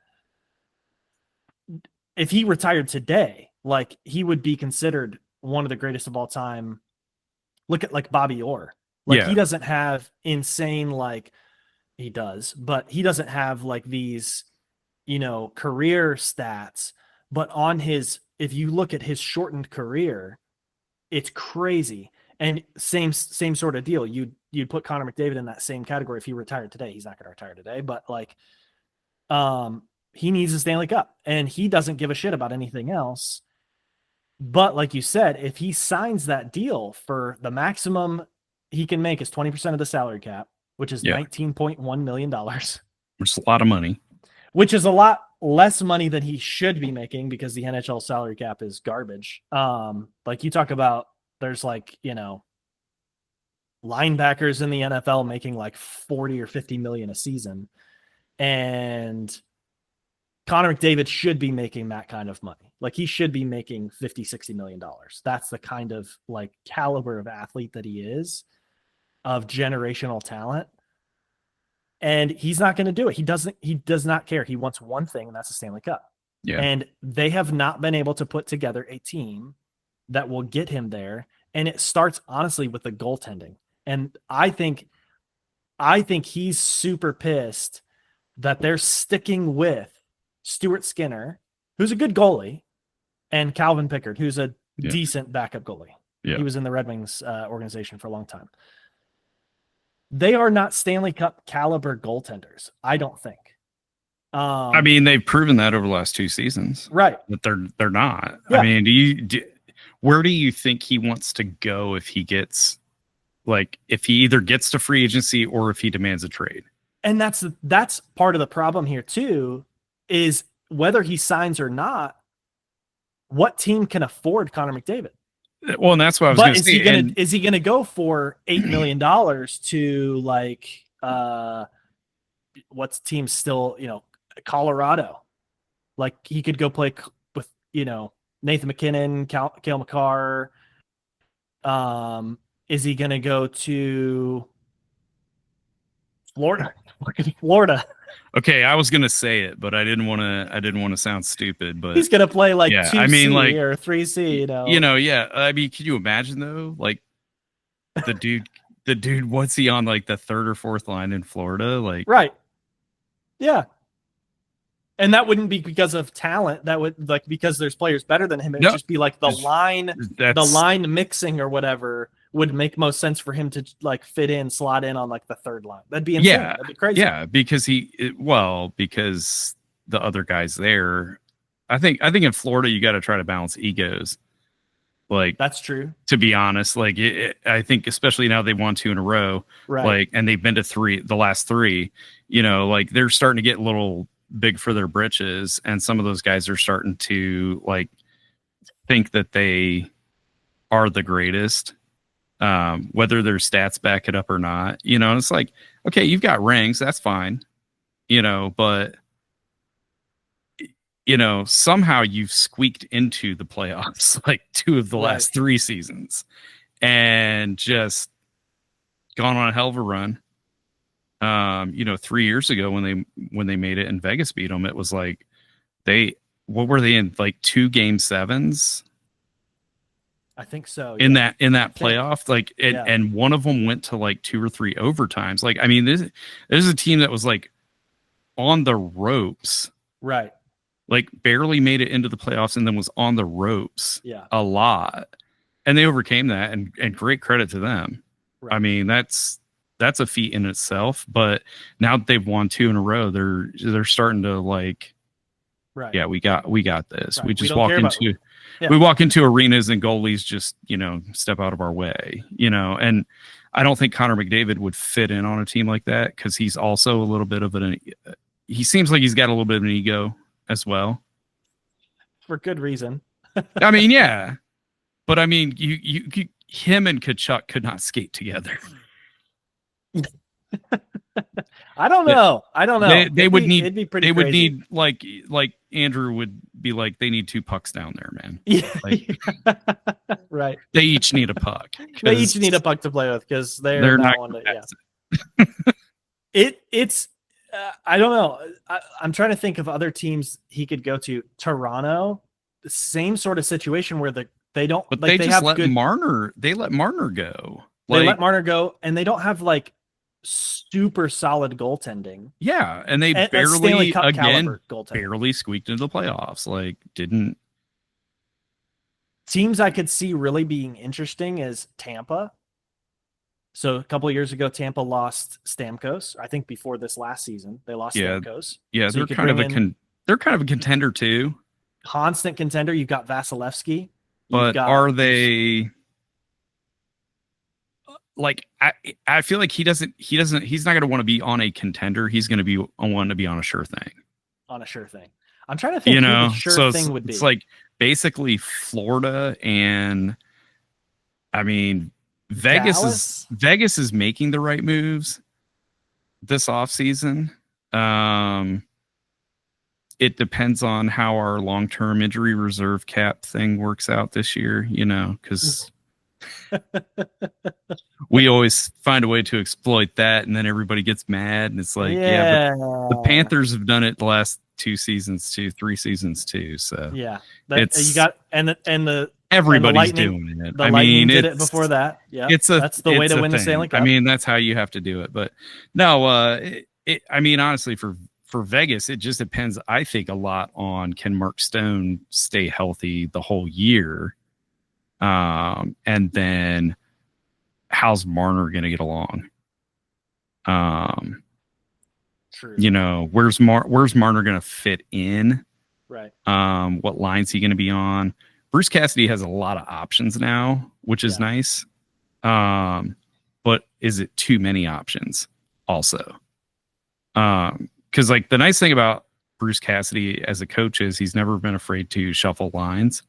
If he retired today, like, he would be considered one of the greatest of all time. Look at like Bobby Orr. Like, he doesn't have insane, like, he does, but he doesn't have like these, career stats. But if you look at his shortened career, it's crazy. And same sort of deal. You'd put Connor McDavid in that same category if he retired today. He's not going to retire today, but like, he needs a Stanley Cup, and he doesn't give a shit about anything else. But like you said, if he signs that deal for the maximum he can make is 20% of the salary cap, which is $19.1 million, which is a lot of money, which is a lot less money than he should be making, because the NHL salary cap is garbage. Like, you talk about, there's like, linebackers in the NFL making like 40 or 50 million a season. And Connor McDavid should be making that kind of money. Like, he should be making $50-60 million. That's the kind of like caliber of athlete that he is, of generational talent. And he's not going to do it. He does not care. He wants one thing, and that's a Stanley Cup. Yeah. And they have not been able to put together a team that will get him there. And it starts honestly with the goaltending. And I think I think he's super pissed that they're sticking with Stuart Skinner, who's a good goalie, and Calvin Pickard, who's a decent backup goalie. Yeah. He was in the Red Wings organization for a long time. They are not Stanley Cup caliber goaltenders, I don't think. I mean, they've proven that over the last 2 seasons, right? That they're not. Yeah. I mean, where do you think he wants to go if he gets, like, if he either gets to free agency or if he demands a trade? And that's part of the problem here too, is whether he signs or not, what team can afford Connor McDavid? Well, and that's what I was going to say. Is he going to go for $8 million to like what's team still, Colorado? Like he could go play with, Nathan McKinnon, Cale Makar. Is he going to go to Florida? Florida. Okay, I was gonna say it, but I didn't want to sound stupid. But he's gonna play like 2C or 3C, Yeah. I mean, can you imagine though? Like the dude, what's he on, like the 3rd or 4th line in Florida? Like, right? Yeah. And that wouldn't be because of talent. That would because there's players better than him. It'd just be like the line mixing or whatever would make most sense for him to like slot in on like the 3rd line. That'd be insane. Yeah, that'd be crazy. Yeah, because because the other guys there, I think in Florida you got to try to balance egos. Like that's true. To be honest, like I think especially now they won 2 in a row, right? Like, and they've been to the last 3. Like they're starting to get a little big for their britches, and some of those guys are starting to like think that they are the greatest, whether their stats back it up or not. And it's like, okay, you've got rings, that's fine, but somehow you've squeaked into the playoffs like 2 of the last 3 seasons and just gone on a hell of a run. 3 years ago when they made it and Vegas beat them, it was like what were they in, like 2 game 7s? I think so. In that playoff, like and one of them went to like 2 or 3 overtimes. Like, I mean, this is a team that was like on the ropes, right? Like barely made it into the playoffs and then was on the ropes a lot, and they overcame that, and great credit to them. Right. I mean, that's a feat in itself, but now that they've won 2 in a row, they're starting to like, right? Yeah, we got this. Right. We just we walk into arenas and goalies just step out of our way, and I don't think Connor McDavid would fit in on a team like that because he's also a little bit of he seems like he's got a little bit of an ego as well, for good reason. I mean, yeah, but I mean, you him and Kachuk could not skate together. I don't know. They would need. It'd be pretty. They would need like Andrew would be like. They need 2 pucks down there, man. Yeah. Like, right. They each need a puck. They each need a puck to play with because they're not one. It's. I don't know. I'm trying to think of other teams he could go to. Toronto, the same sort of situation where they don't. But like, they just let Marner. They let Marner go. They let Marner go, and they don't have like super solid goaltending. Yeah, and they barely squeaked into the playoffs. Like, didn't. Teams I could see really being interesting is Tampa. So a couple of years ago, Tampa lost Stamkos. I think before this last season, they lost Stamkos. Yeah, so they're kind of a contender too. Constant contender. You've got Vasilevsky. But are they? Like, I feel like he's not going to want to be on a contender. He's going to want to be on a sure thing. On a sure thing. I'm trying to think who the sure thing would be. It's like basically Florida, and I mean Vegas is making the right moves this offseason. It depends on how our long-term injury reserve cap thing works out this year, because we always find a way to exploit that, and then everybody gets mad, and it's like, but the Panthers have done it the last 2 seasons too, 3 seasons too. So you got and everybody's Lightning- doing it. The I Lightning mean, did it before that. Yeah, that's the way to win the Stanley Cup. I mean, that's how you have to do it. But no, I mean, honestly, for Vegas, it just depends. I think a lot on can Mark Stone stay healthy the whole year, and then how's Marner going to get along? True. You know, where's Marner going to fit in? Right. What line's he going to be on? Bruce Cassidy has a lot of options now, which is nice. But is it too many options also? Because like the nice thing about Bruce Cassidy as a coach is he's never been afraid to shuffle lines.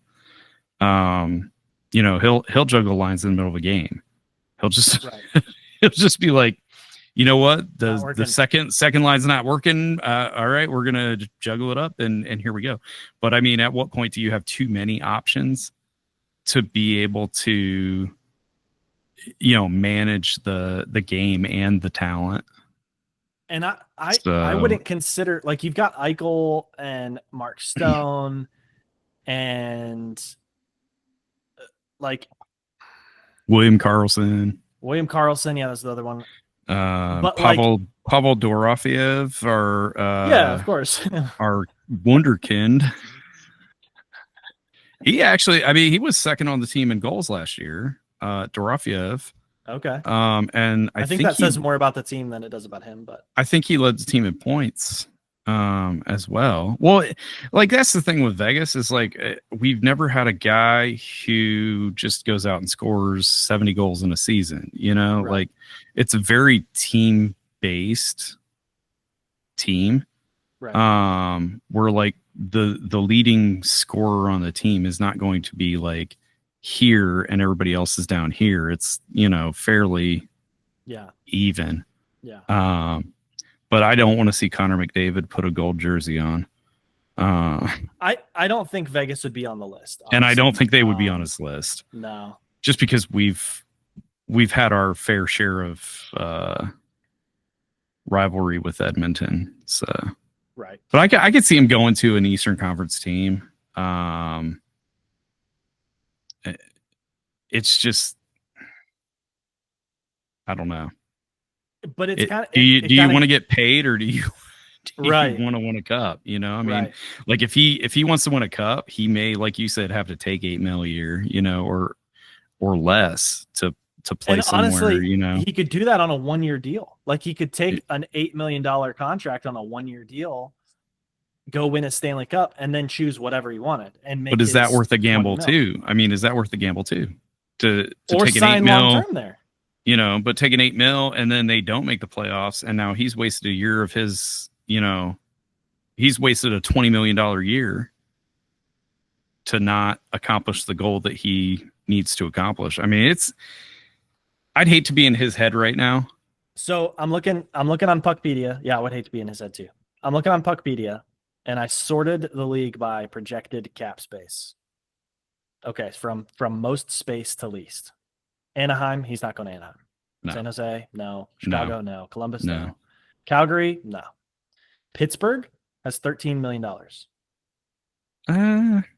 You know, he'll juggle lines in the middle of a game. He'll just he'll just be like, you know what, the second line's not working. All right, we're gonna juggle it up and here we go. But I mean, at what point do you have too many options to be able to, you know, manage the game and the talent? And I wouldn't consider, like, you've got Eichel and Mark Stone and like William Karlsson. Yeah, that's the other one. But Pavel Dorofeyev, yeah, of course, our wunderkind. He actually, I mean, he was second on the team in goals last year. Dorofeyev. Okay. And I think that says more about the team than it does about him, but I think he led the team in points as well. Well, like that's the thing with Vegas is like we've never had a guy who just goes out and scores 70 goals in a season, you know? Right. Like it's a very team-based team. Right. Where like the leading scorer on the team is not going to be like here and everybody else is down here. It's, you know, fairly even. Yeah. But I don't want to see Connor McDavid put a gold jersey on. I don't think Vegas would be on the list. Honestly. And I don't think they would be on his list. No. Just because we've had our fair share of rivalry with Edmonton. So right. But I could see him going to an Eastern Conference team. It's just, I don't know. But it's kind of. Do you want to get paid or do you want to win a cup? You know, I mean, like if he wants to win a cup, he may, like you said, have to take $8 million a year, you know, or less to play and somewhere. Honestly, you know, he could do that on a 1-year deal. Like he could take an $8 million contract on a 1-year deal, go win a Stanley Cup, and then choose whatever he wanted. And make. But is that worth a gamble too? I mean, is that worth the gamble too? To or take an sign $8 million long term there. You know, but take an $8 million and then they don't make the playoffs, and now he's wasted a year of his. You know, he's wasted a $20 million year to not accomplish the goal that he needs to accomplish. I mean, I'd hate to be in his head right now. So I'm looking on Puckpedia. Yeah, I would hate to be in his head too. I'm looking on Puckpedia, and I sorted the league by projected cap space. Okay, from most space to least. Anaheim, he's not going to Anaheim. No. San Jose, no. Chicago, no. Columbus, no. Calgary, no. Pittsburgh has $13 million.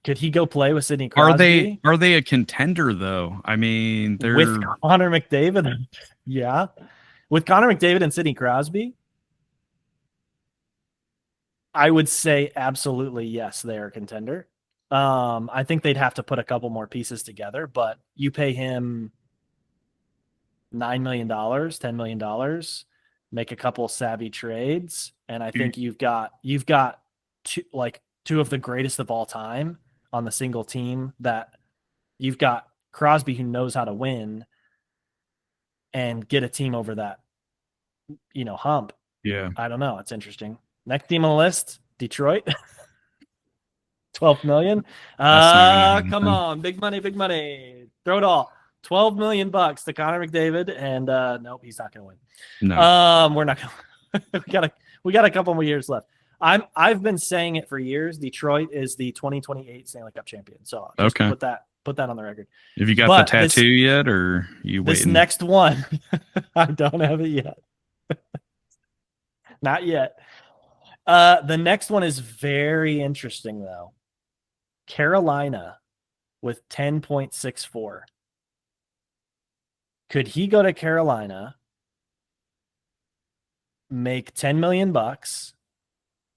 Could he go play with Sidney Crosby? Are they a contender though? I mean, they're with Connor McDavid. Yeah, with Connor McDavid and Sidney Crosby, I would say absolutely yes, they are a contender. I think they'd have to put a couple more pieces together, but you pay him $9 million, $10 million, make a couple savvy trades, and I think you've got two of the greatest of all time on the single team. That you've got Crosby, who knows how to win and get a team over that, you know, hump. Yeah, I don't know. It's interesting. Next team on the list, Detroit. 12 million. Come on, big money. Throw it all. $12 million to Connor McDavid, and nope, he's not going to win. No, we're not going. We got a couple more years left. I've been saying it for years. Detroit is the 2028 Stanley Cup champion. So okay, put that on the record. Have you got the tattoo yet, or you waiting? This next one, I don't have it yet. Not yet. The next one is very interesting though. Carolina with 10.64. Could he go to Carolina, make $10 million,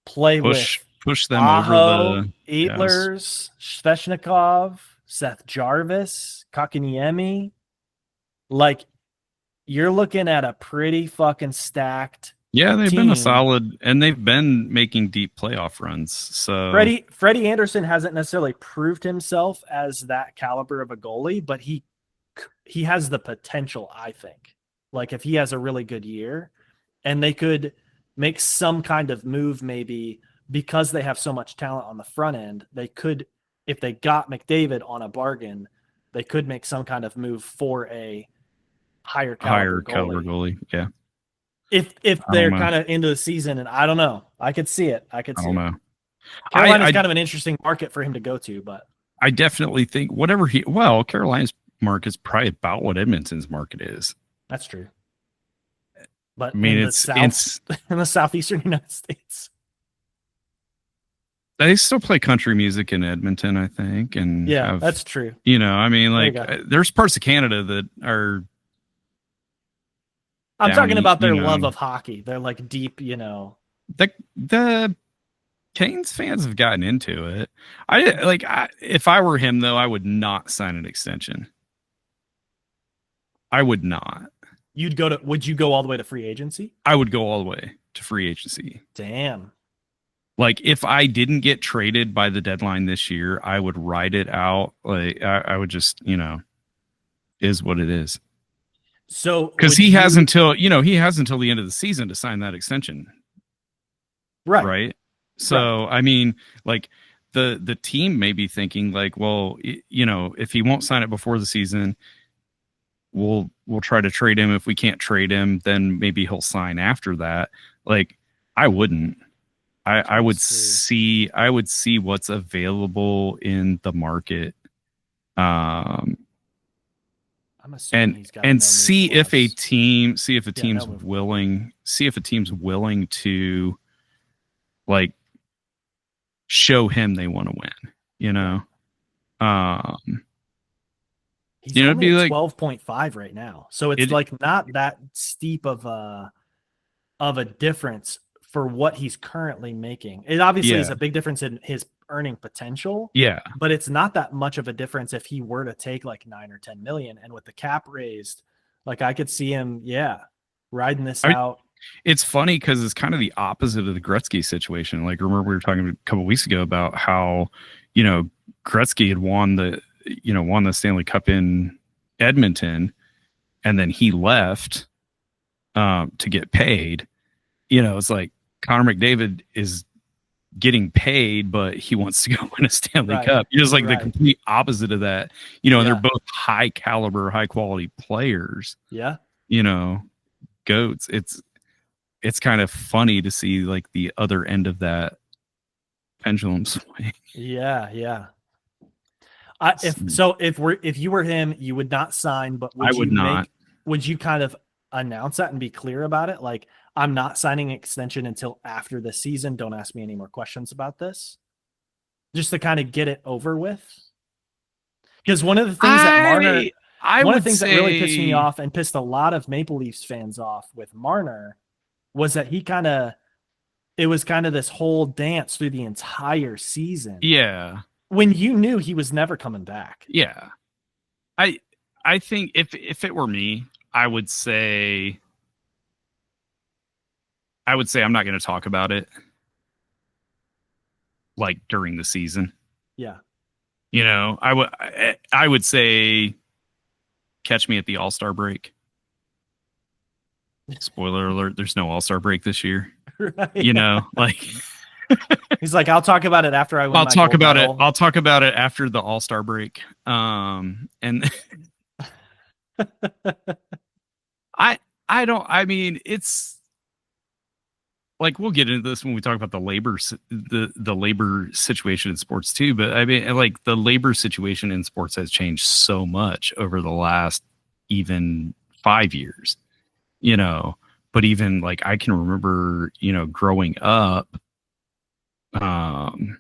play with push them Aho, over the Eatlers, Svechnikov, Seth Jarvis, Kakaniemi? Like, you're looking at a pretty fucking stacked they've team. been a solid, and they've been making deep playoff runs. So Freddie Anderson hasn't necessarily proved himself as that caliber of a goalie, but he has the potential, I think. Like, if he has a really good year, and they could make some kind of move, maybe because they have so much talent on the front end, they could, if they got McDavid on a bargain, they could make some kind of move for a higher caliber goalie. Yeah. If they're kind of into the season, and I don't know, I could see it. I don't know. Carolina's kind of an interesting market for him to go to, but I definitely think Carolina's market is probably about what Edmonton's market is. That's true. But I mean, in it's in the southeastern United States. They still play country music in Edmonton, I think, and that's true. You know, I mean, like there's parts of Canada that are. I'm talking about their love of hockey. They're like deep, you know. The Canes fans have gotten into it. If I were him, though, I would not sign an extension. I would not. Would you go all the way to free agency? I would go all the way to free agency. Damn. Like, if I didn't get traded by the deadline this year, I would ride it out. Like, I would just, is what it is. So, because he has until the end of the season to sign that extension. Right. So, I mean, like, the team may be thinking like, well, if he won't sign it before the season, we'll try to trade him. If we can't trade him, then maybe he'll sign after that. Like, I wouldn't. I would see what's available in the market. I'm assuming he's got see if a team's willing to like show him they want to win, He's only at 12.5 right now. So it's like not that steep of a difference for what he's currently making. It obviously is a big difference in his earning potential. Yeah. But it's not that much of a difference if he were to take like 9 or 10 million. And with the cap raised, like, I could see him, riding this out. It's funny because it's kind of the opposite of the Gretzky situation. Like, remember we were talking a couple of weeks ago about how, Gretzky had won the Stanley Cup in Edmonton, and then he left to get paid. It's like Connor McDavid is getting paid, but he wants to go win a Stanley Cup. It's like the complete opposite of that. And they're both high caliber, high quality players. Yeah. Goats. It's kind of funny to see like the other end of that pendulum swing. Yeah. If you were him, you would not sign, but would you kind of announce that and be clear about it? Like, I'm not signing an extension until after the season. Don't ask me any more questions about this. Just to kind of get it over with. Because one of the things that really pissed me off and pissed a lot of Maple Leafs fans off with Marner was that it was kind of this whole dance through the entire season. Yeah. When you knew he was never coming back. Yeah. I think if it were me, I would say I'm not going to talk about it like during the season. Yeah. I would say catch me at the All-Star break. Spoiler alert, there's no All-Star break this year. Right. Like he's like, I'll talk about it after I win. I'll talk about it after the All-Star break. And it's like, we'll get into this when we talk about the labor situation in sports too. But I mean, like, the labor situation in sports has changed so much over the last even 5 years, but even like, I can remember, growing up, and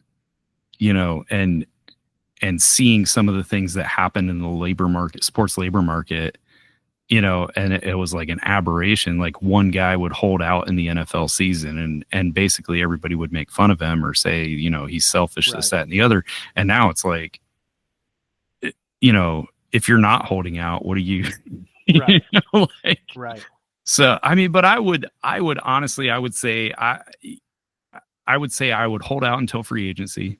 and seeing some of the things that happen in the labor market, sports labor market, and it was like an aberration. Like one guy would hold out in the NFL season and basically everybody would make fun of him or say, he's selfish, this, that, and the other. And now it's like, if you're not holding out, what are you, Right. like, Right. So, I mean, but I would honestly, I would say I would hold out until free agency.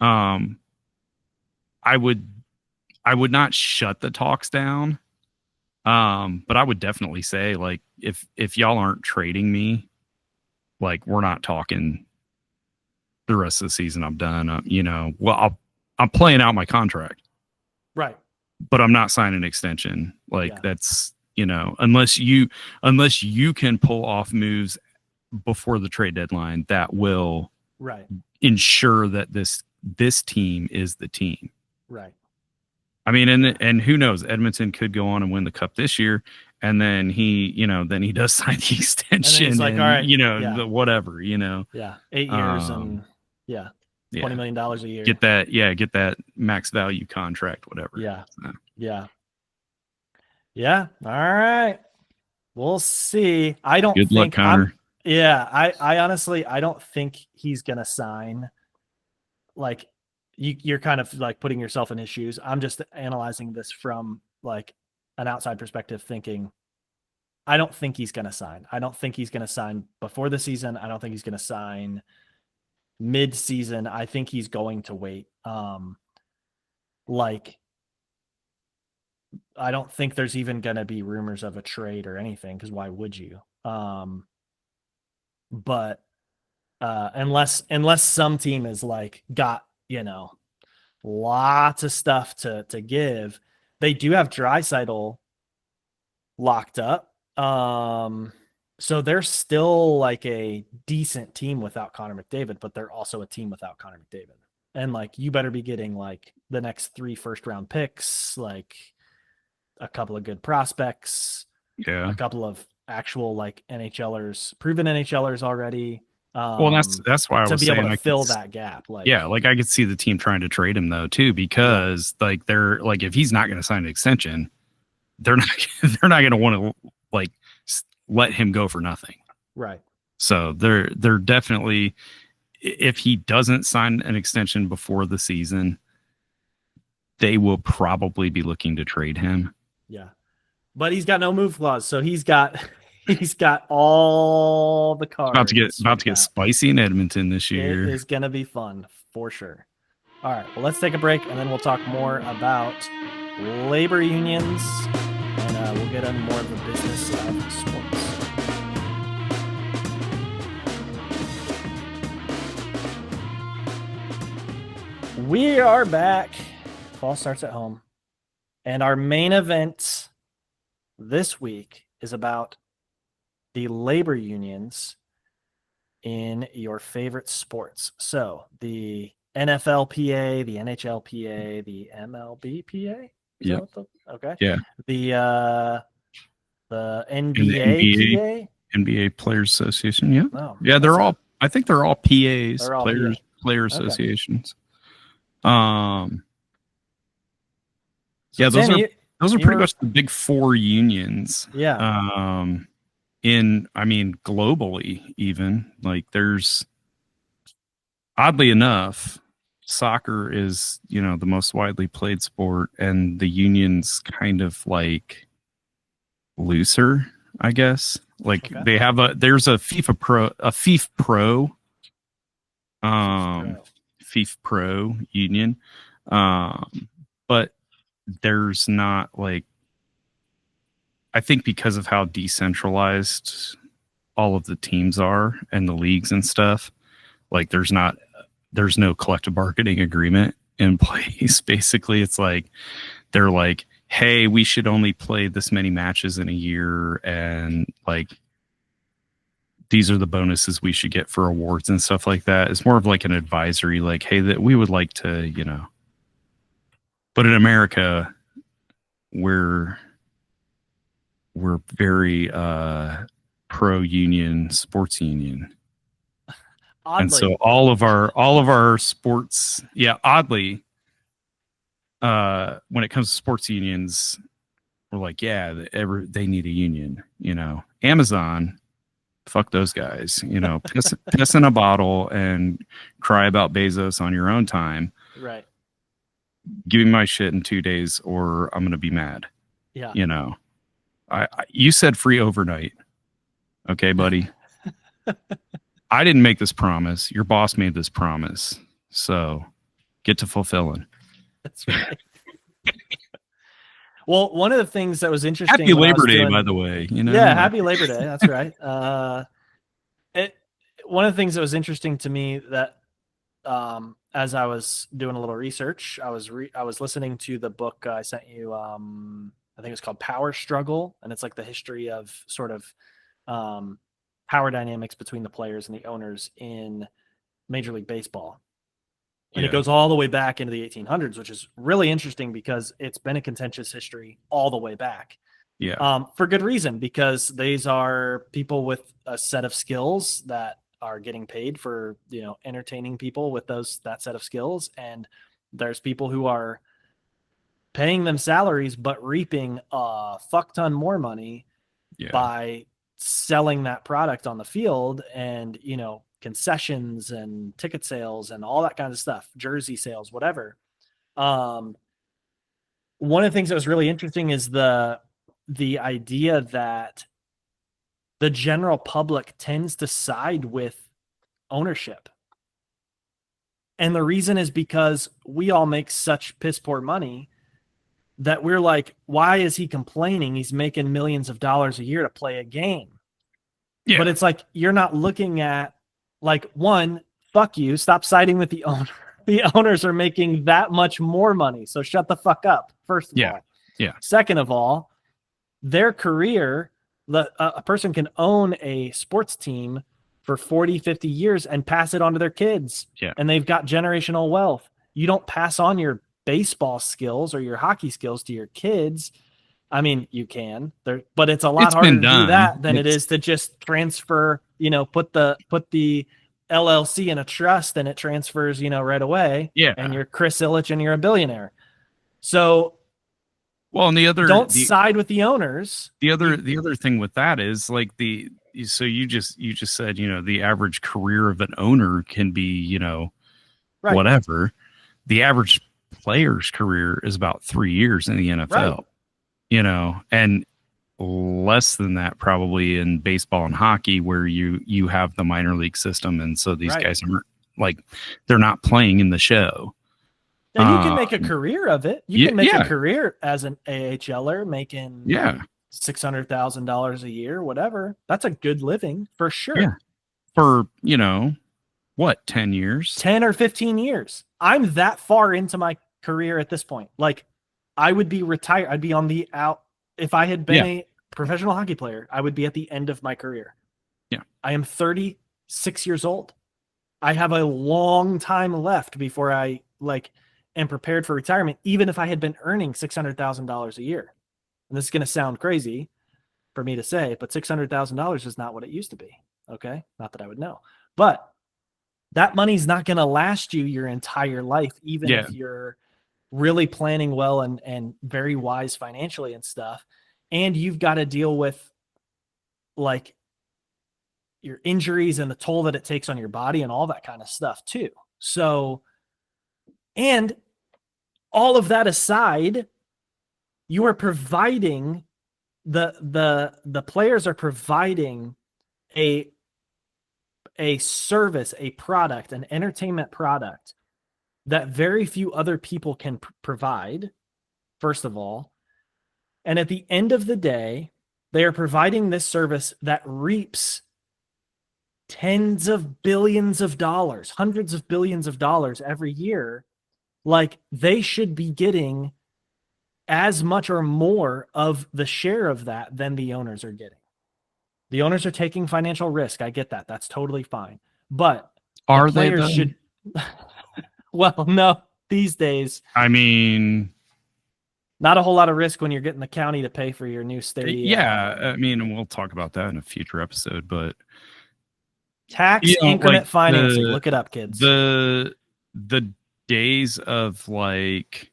I would not shut the talks down. But I would definitely say, like, if y'all aren't trading me, like, we're not talking the rest of the season. I'm done. I'm playing out my contract, Right. but I'm not signing an extension. Like, that's, unless you can pull off moves before the trade deadline that will ensure that this team is the team. Right. I mean, and who knows? Edmonton could go on and win the cup this year, and then he does sign the extension. And he's like, all right, the whatever, Yeah, 8 years and $20 million a year. Get that max value contract, whatever. Yeah, so. Yeah. All right, we'll see. I don't Good think luck, Connor. I honestly, I don't think he's gonna sign. Like, you're kind of like putting yourself in his shoes. I'm just analyzing this from like an outside perspective, thinking, I don't think he's going to sign. I don't think he's going to sign before the season. I don't think he's going to sign mid-season. I think he's going to wait. Like, I don't think there's even going to be rumors of a trade or anything, because why would you? But unless some team is like got, lots of stuff to give. They do have Draisaitl locked up. So they're still like a decent team without Connor McDavid, but they're also a team without Connor McDavid. And like, you better be getting like the next 3 first-round picks, like a couple of good prospects, a couple of actual like NHLers, proven NHLers already. Well, that's why I was saying able to fill that gap. Like, like I could see the team trying to trade him though too, because like they're like, if he's not going to sign an extension, they're not going to want to like let him go for nothing. Right. So they're definitely, if he doesn't sign an extension before the season, they will probably be looking to trade him. Yeah, but he's got no move clause, so he's got all the cards. About to get spicy in Edmonton this year. It is going to be fun for sure. All right, well, let's take a break, and then we'll talk more about labor unions, and we'll get into more of the business of sports. We are back. Fall starts at home, and our main event this week is about the labor unions in your favorite sports. So the NFLPA, the NHLPA, the MLBPA. Yeah. Okay. Yeah. The NBA, NBA Players Association. Yeah. Oh, yeah. I think they're all PAs. They're all player associations. So yeah. Those are pretty much the big 4 unions. Yeah. Globally, even like there's, oddly enough, soccer is, the most widely played sport, and the union's kind of like looser, I guess. Like they have there's a FIFA Pro union. But there's not like, I think because of how decentralized all of the teams are and the leagues and stuff, like there's no collective bargaining agreement in place. Basically, it's like they're like, hey, we should only play this many matches in a year, and like these are the bonuses we should get for awards and stuff like that. It's more of like an advisory, like, hey, that we would like to, but in America, we're very pro union, sports union. Oddly. And so all of our sports, oddly, when it comes to sports unions, we're like, yeah, they need a union. Amazon, fuck those guys. Piss in a bottle and cry about Bezos on your own time. Right. Give me my shit in 2 days, or I'm gonna be mad. Yeah. You said free overnight. Okay, buddy. I didn't make this promise. Your boss made this promise. So get to fulfilling. That's right. Well, one of the things that was interesting. Happy Labor Day, by the way. Yeah, happy Labor Day. That's right. One of the things that was interesting to me that as I was doing a little research, I was listening to the book I sent you. I think it's called Power Struggle, and it's like the history of sort of power dynamics between the players and the owners in Major League Baseball. And it goes all the way back into the 1800s, which is really interesting because it's been a contentious history all the way back. Yeah. For good reason, because these are people with a set of skills that are getting paid for, entertaining people with that set of skills. And there's people who are paying them salaries, but reaping a fuck ton more money by selling that product on the field and, concessions and ticket sales and all that kind of stuff, jersey sales, whatever. One of the things that was really interesting is the idea that the general public tends to side with ownership. And the reason is because we all make such piss poor money that we're like, why is he complaining? He's making millions of dollars a year to play a game. Yeah. But it's like, you're not looking at, like, one, fuck you, stop siding with the owner. The owners are making that much more money, so shut the fuck up, first of all. Yeah. Second of all, their career, a person can own a sports team for 40, 50 years and pass it on to their kids. Yeah. And they've got generational wealth. You don't pass on your baseball skills or your hocky skills to your kids. I mean, you can, but it's a lot harder to do that than it is to just transfer, put the LLC in a trust and it transfers, right away. Yeah. And you're Chris Ilitch and you're a billionaire. So, well, and don't side with the owners. The other thing with that is like so you just said, the average career of an owner can be, right. whatever. The average player's career is about 3 years in the NFL. Right. And less than that probably in baseball and hockey where you have the minor league system. And so these guys are like, they're not playing in the show. And you can make a career of it. You can make a career as an AHLer making $600,000 a year, whatever. That's a good living for sure. Yeah. For, 10 years? 10 or 15 years. I'm that far into my career at this point. Like, I would be retired. I'd be on the out. If I had been a professional hockey player, I would be at the end of my career. Yeah. I am 36 years old. I have a long time left before I am prepared for retirement, even if I had been earning $600,000 a year. And this is going to sound crazy for me to say, but $600,000 is not what it used to be. Okay. Not that I would know, but that money's not going to last you your entire life, even if you're really planning well and very wise financially and stuff. And you've got to deal with like your injuries and the toll that it takes on your body and all that kind of stuff too. So, and all of that aside, you are providing the players are providing a service, a product, an entertainment product that very few other people can provide, first of all. And at the end of the day, they are providing this service that reaps tens of billions of dollars, hundreds of billions of dollars every year. Like, they should be getting as much or more of the share of that than the owners are getting. The owners are taking financial risk. I get that. That's totally fine. But are they should well, no, these days. I mean, not a whole lot of risk when you're getting the county to pay for your new stadium. Yeah, I mean, we'll talk about that in a future episode, but tax increment financing. Look it up, kids. The days of like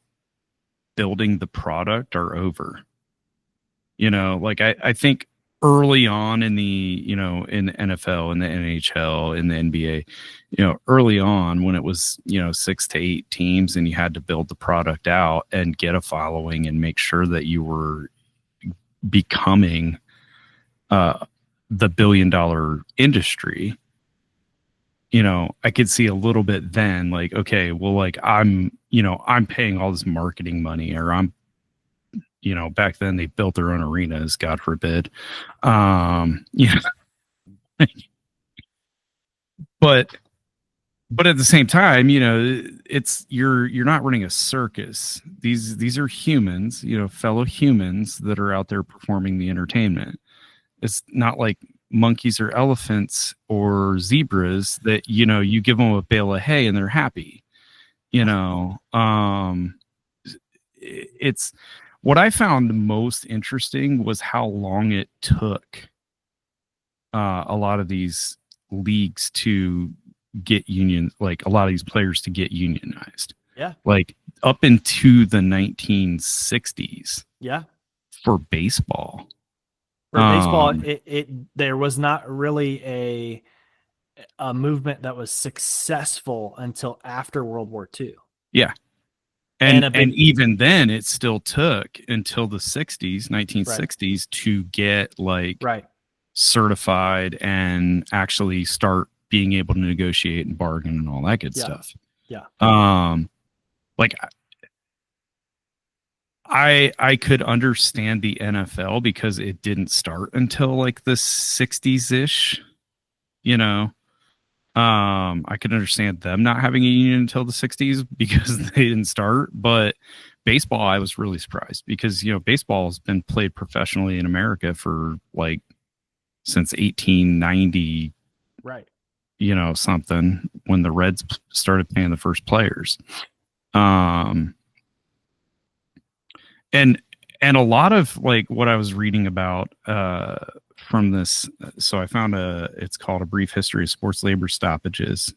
building the product are over. Like I think early on in the, in the NFL, in the NHL, in the NBA, early on when it was, 6 to 8 teams and you had to build the product out and get a following and make sure that you were becoming the billion-dollar industry, I could see a little bit then like, okay, well, like I'm paying all this marketing money, or I'm, back then they built their own arenas, God forbid. Yeah. but at the same time, it's you're not running a circus. These are humans, fellow humans that are out there performing the entertainment. It's not like monkeys or elephants or zebras that, you give them a bale of hay and they're happy. It's what I found most interesting was how long it took a lot of these leagues to get union, like a lot of these players to get unionized. Yeah. Like up into the 1960s. Yeah. For baseball. For baseball, there was not really a movement that was successful until after World War II. Yeah. And even then it still took until the 60s, 1960s, right, to get like certified and actually start being able to negotiate and bargain and all that good stuff. Yeah. Like I could understand the NFL because it didn't start until like the 60s ish, I could understand them not having a union until the 60s because they didn't start. But baseball, I was really surprised because, baseball has been played professionally in America for like since 1890. Right. Something when the Reds started paying the first players. And a lot of like what I was reading about from this, so I found it's called A Brief History of Sports Labor Stoppages.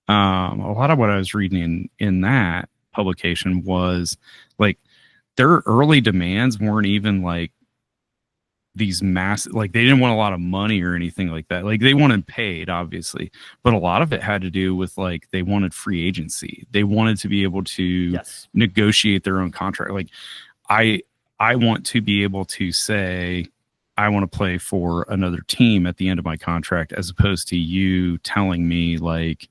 A lot of what I was reading in that publication was like their early demands weren't even like these massive, like they didn't want a lot of money or anything like that. Like they wanted paid, obviously, but a lot of it had to do with like they wanted free agency. They wanted to be able to negotiate their own contract. Like I want to be able to say I want to play for another team at the end of my contract, as opposed to you telling me like,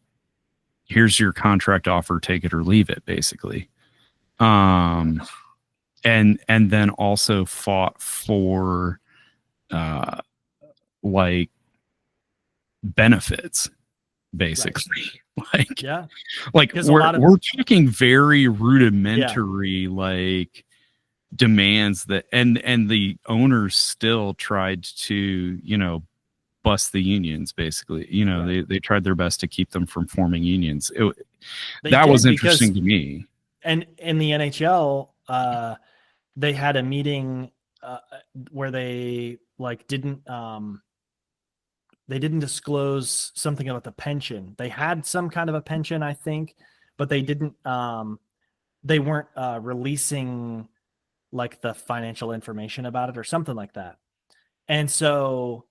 here's your contract offer, take it or leave it, basically. And then also fought for like benefits, basically. Like, like we're talking very rudimentary, like demands that, and the owners still tried to, bust the unions, basically. They tried their best to keep them from forming unions. That was interesting to me. And in the NHL, they had a meeting where they like didn't disclose something about the pension. They had some kind of a pension, I think, but they didn't they weren't releasing like the financial information about it or something like that. And so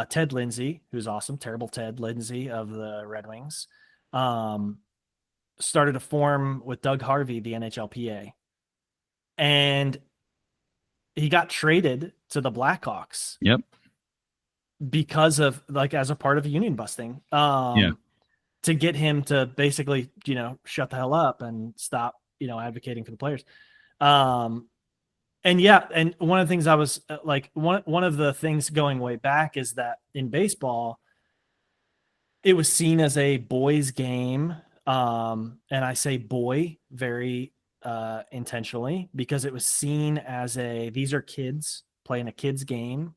Ted Lindsay, who's awesome, terrible Ted Lindsay of the Red Wings, started to form with Doug Harvey, the NHLPA. And he got traded to the Blackhawks. Yep. Because of like, as a part of union busting, to get him to basically, shut the hell up and stop, advocating for the players. And one of the things I was like, one of the things going way back is that in baseball, it was seen as a boys' game. And I say boy very intentionally because it was seen as these are kids playing a kid's game.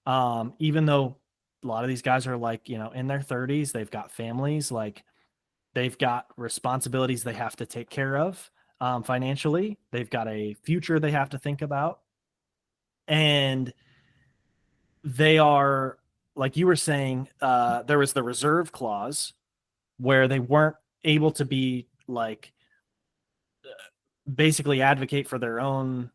Even though a lot of these guys are like, in their 30s, they've got families, like they've got responsibilities they have to take care of. Financially, they've got a future they have to think about. And they are, like you were saying, there was the reserve clause where they weren't able to be like, basically advocate for their own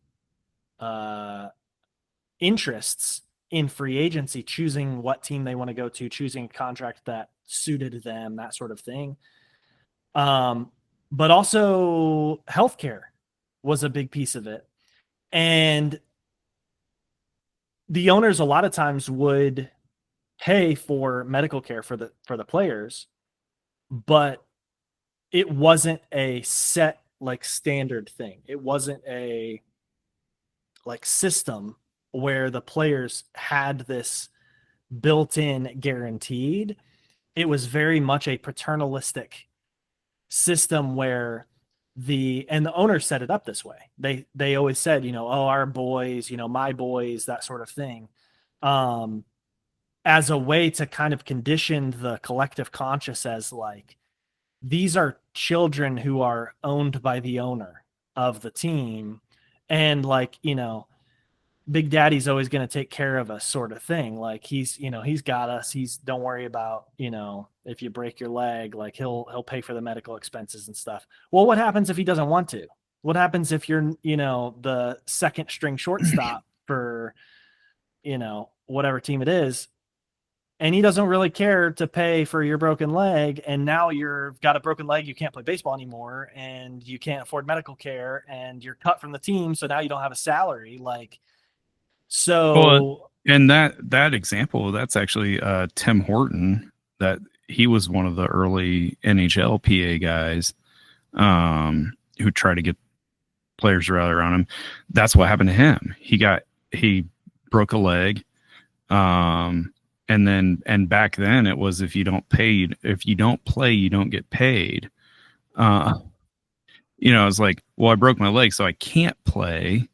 interests in free agency, choosing what team they want to go to, choosing a contract that suited them, that sort of thing. But also healthcare was a big piece of it. And the owners a lot of times would pay for medical care for the players, but it wasn't a set like standard thing. It wasn't a like system where the players had this built-in guaranteed. It was very much a paternalistic system where the owners set it up this way. They always said, oh, our boys, my boys, that sort of thing, as a way to kind of condition the collective conscious as like, these are children who are owned by the owner of the team, and like, Big Daddy's always going to take care of us, sort of thing. Like he's got us. Don't worry about, if you break your leg, like he'll pay for the medical expenses and stuff. Well, what happens if he doesn't want to? What happens if you're, the second string shortstop for, whatever team it is, and he doesn't really care to pay for your broken leg, and now you've got a broken leg, you can't play baseball anymore, and you can't afford medical care, and you're cut from the team, so now you don't have a salary. Like, so, well, and that example, that's actually Tim Horton. That he was one of the early NHL PA guys who tried to get players to rally around him. That's what happened to him. He broke a leg, and back then it was, if you don't play, you don't get paid. It's like, well, I broke my leg, so I can't play,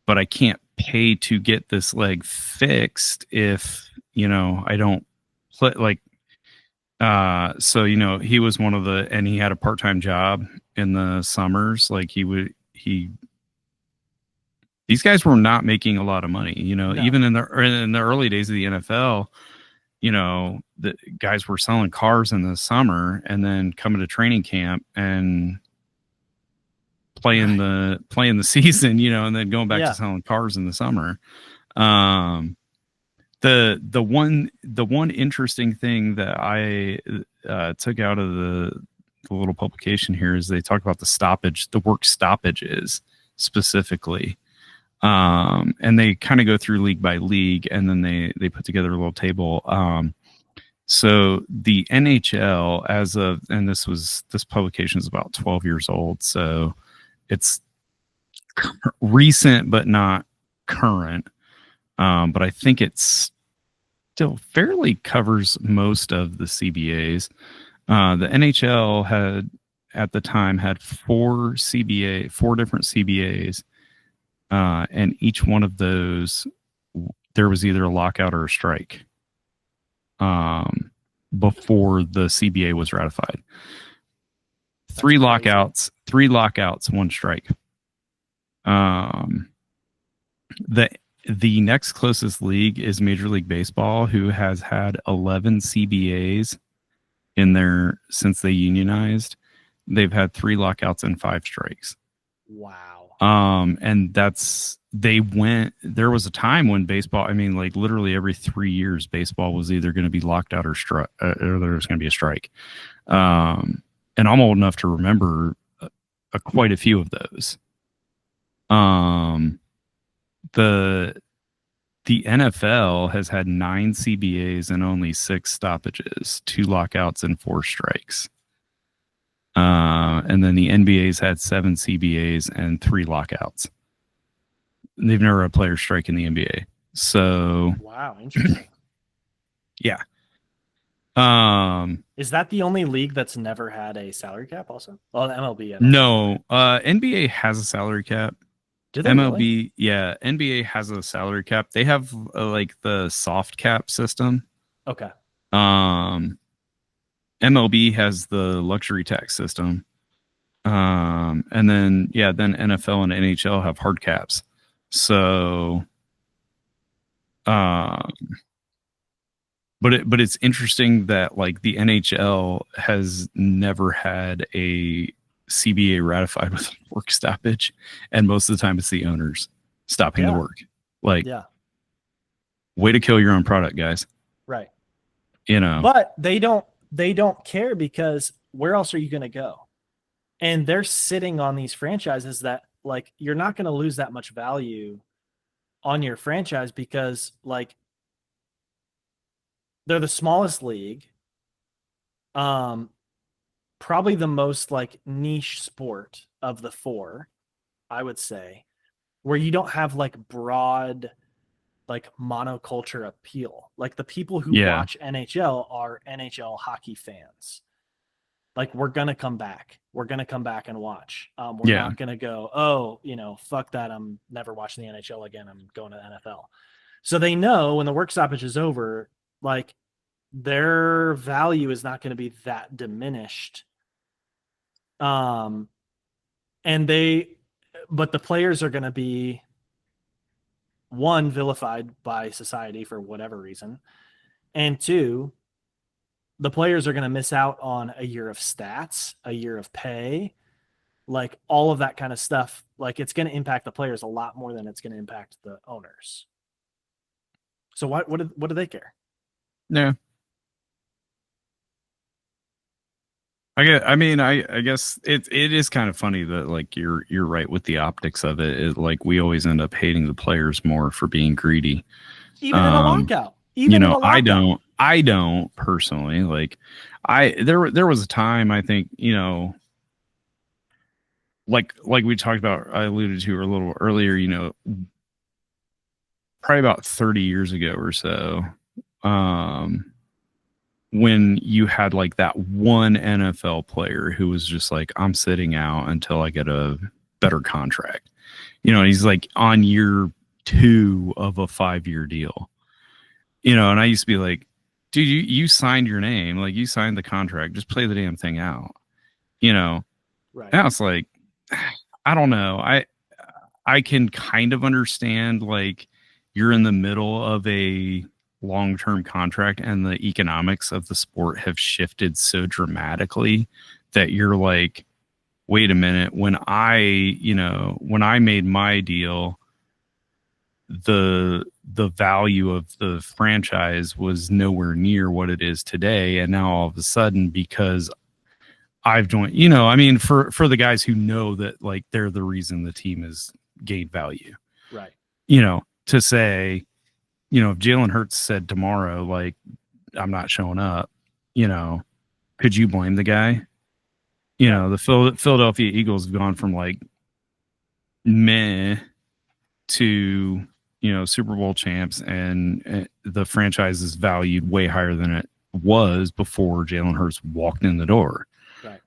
but I can't pay to get this leg fixed if I don't play. Like so he was one of the, and he had a part-time job in the summers. Like these guys were not making a lot of money, no. Even in the early days of the NFL, the guys were selling cars in the summer and then coming to training camp and playing the season, and then going back to selling cars in the summer. The one interesting thing that I took out of the little publication here is they talk about the work stoppages specifically. And they kind of go through league by league, and then they put together a little table. So the NHL and this publication is about 12 years old. So it's recent, but not current. But I think it's still fairly covers most of the CBAs. The NHL at the time had four different CBAs. And each one of those, there was either a lockout or a strike before the CBA was ratified. Three lockouts, one strike. The next closest league is Major League Baseball, who has had 11 CBAs in there since they unionized. They've had 3 lockouts and 5 strikes. Wow. And there was a time when baseball, I mean, like literally every 3 years, baseball was either going to be locked out or there was going to be a strike. And I'm old enough to remember quite a few of those. The NFL has had 9 CBAs and only 6 stoppages, 2 lockouts and 4 strikes. And then the NBA's had 7 CBAs and 3 lockouts. They've never had a player strike in the NBA. So wow, interesting. Yeah. Is that the only league that's never had a salary cap also? Oh, the MLB. No. NBA has a salary cap. Do they MLB, really? Yeah, NBA has a salary cap. They have like the soft cap system. Okay. MLB has the luxury tax system. And then NFL and NHL have hard caps. So, but it's interesting that like the NHL has never had a CBA ratified with work stoppage, and most of the time it's the owners stopping the work. Like, way to kill your own product, guys. Right. You know, but they don't care, because where else are you going to go? And they're sitting on these franchises that, like, you're not going to lose that much value on your franchise, because, like, they're the smallest league, probably the most, like, niche sport of the four, I would say, where you don't have, like, broad, like, monoculture appeal. Like, the people who watch NHL are NHL hockey fans. Like, we're going to come back. We're going to come back and watch. We're not going to go, oh, you know, fuck that. I'm never watching the NHL again. I'm going to the NFL. So they know when the work stoppage is over, like, their value is not going to be that diminished. But the players are going to be, one, vilified by society for whatever reason. And two, the players are going to miss out on a year of stats, a year of pay, like all of that kind of stuff. Like, it's going to impact the players a lot more than it's going to impact the owners. So what do they care? Yeah. I guess it is kind of funny that, like, you're right with the optics of it. Like, we always end up hating the players more for being greedy. Even in a lockout. I don't personally. Like, there was a time, I think, you know, like we talked about, I alluded to a little earlier, you know, probably about 30 years ago or so, when you had, like, that one NFL player who was just like, I'm sitting out until I get a better contract. You know, he's like on year 2 of a 5-year deal. You know, and I used to be like, dude, you signed your name, like, you signed the contract, just play the damn thing out. You know, right. Now it's like, I don't know. I can kind of understand, like, you're in the middle of a long-term contract and the economics of the sport have shifted so dramatically that you're like, wait a minute, when I made my deal, the value of the franchise was nowhere near what it is today, and now all of a sudden, because I've joined, you know, I mean, for the guys who know that, like, they're the reason the team has gained value, right? You know, to say, you know, if Jalen Hurts said tomorrow, like, I'm not showing up, you know, could you blame the guy? You know, the Philadelphia Eagles have gone from, like, meh to, you know, Super Bowl champs, and the franchise is valued way higher than it was before Jalen Hurts walked in the door. Right.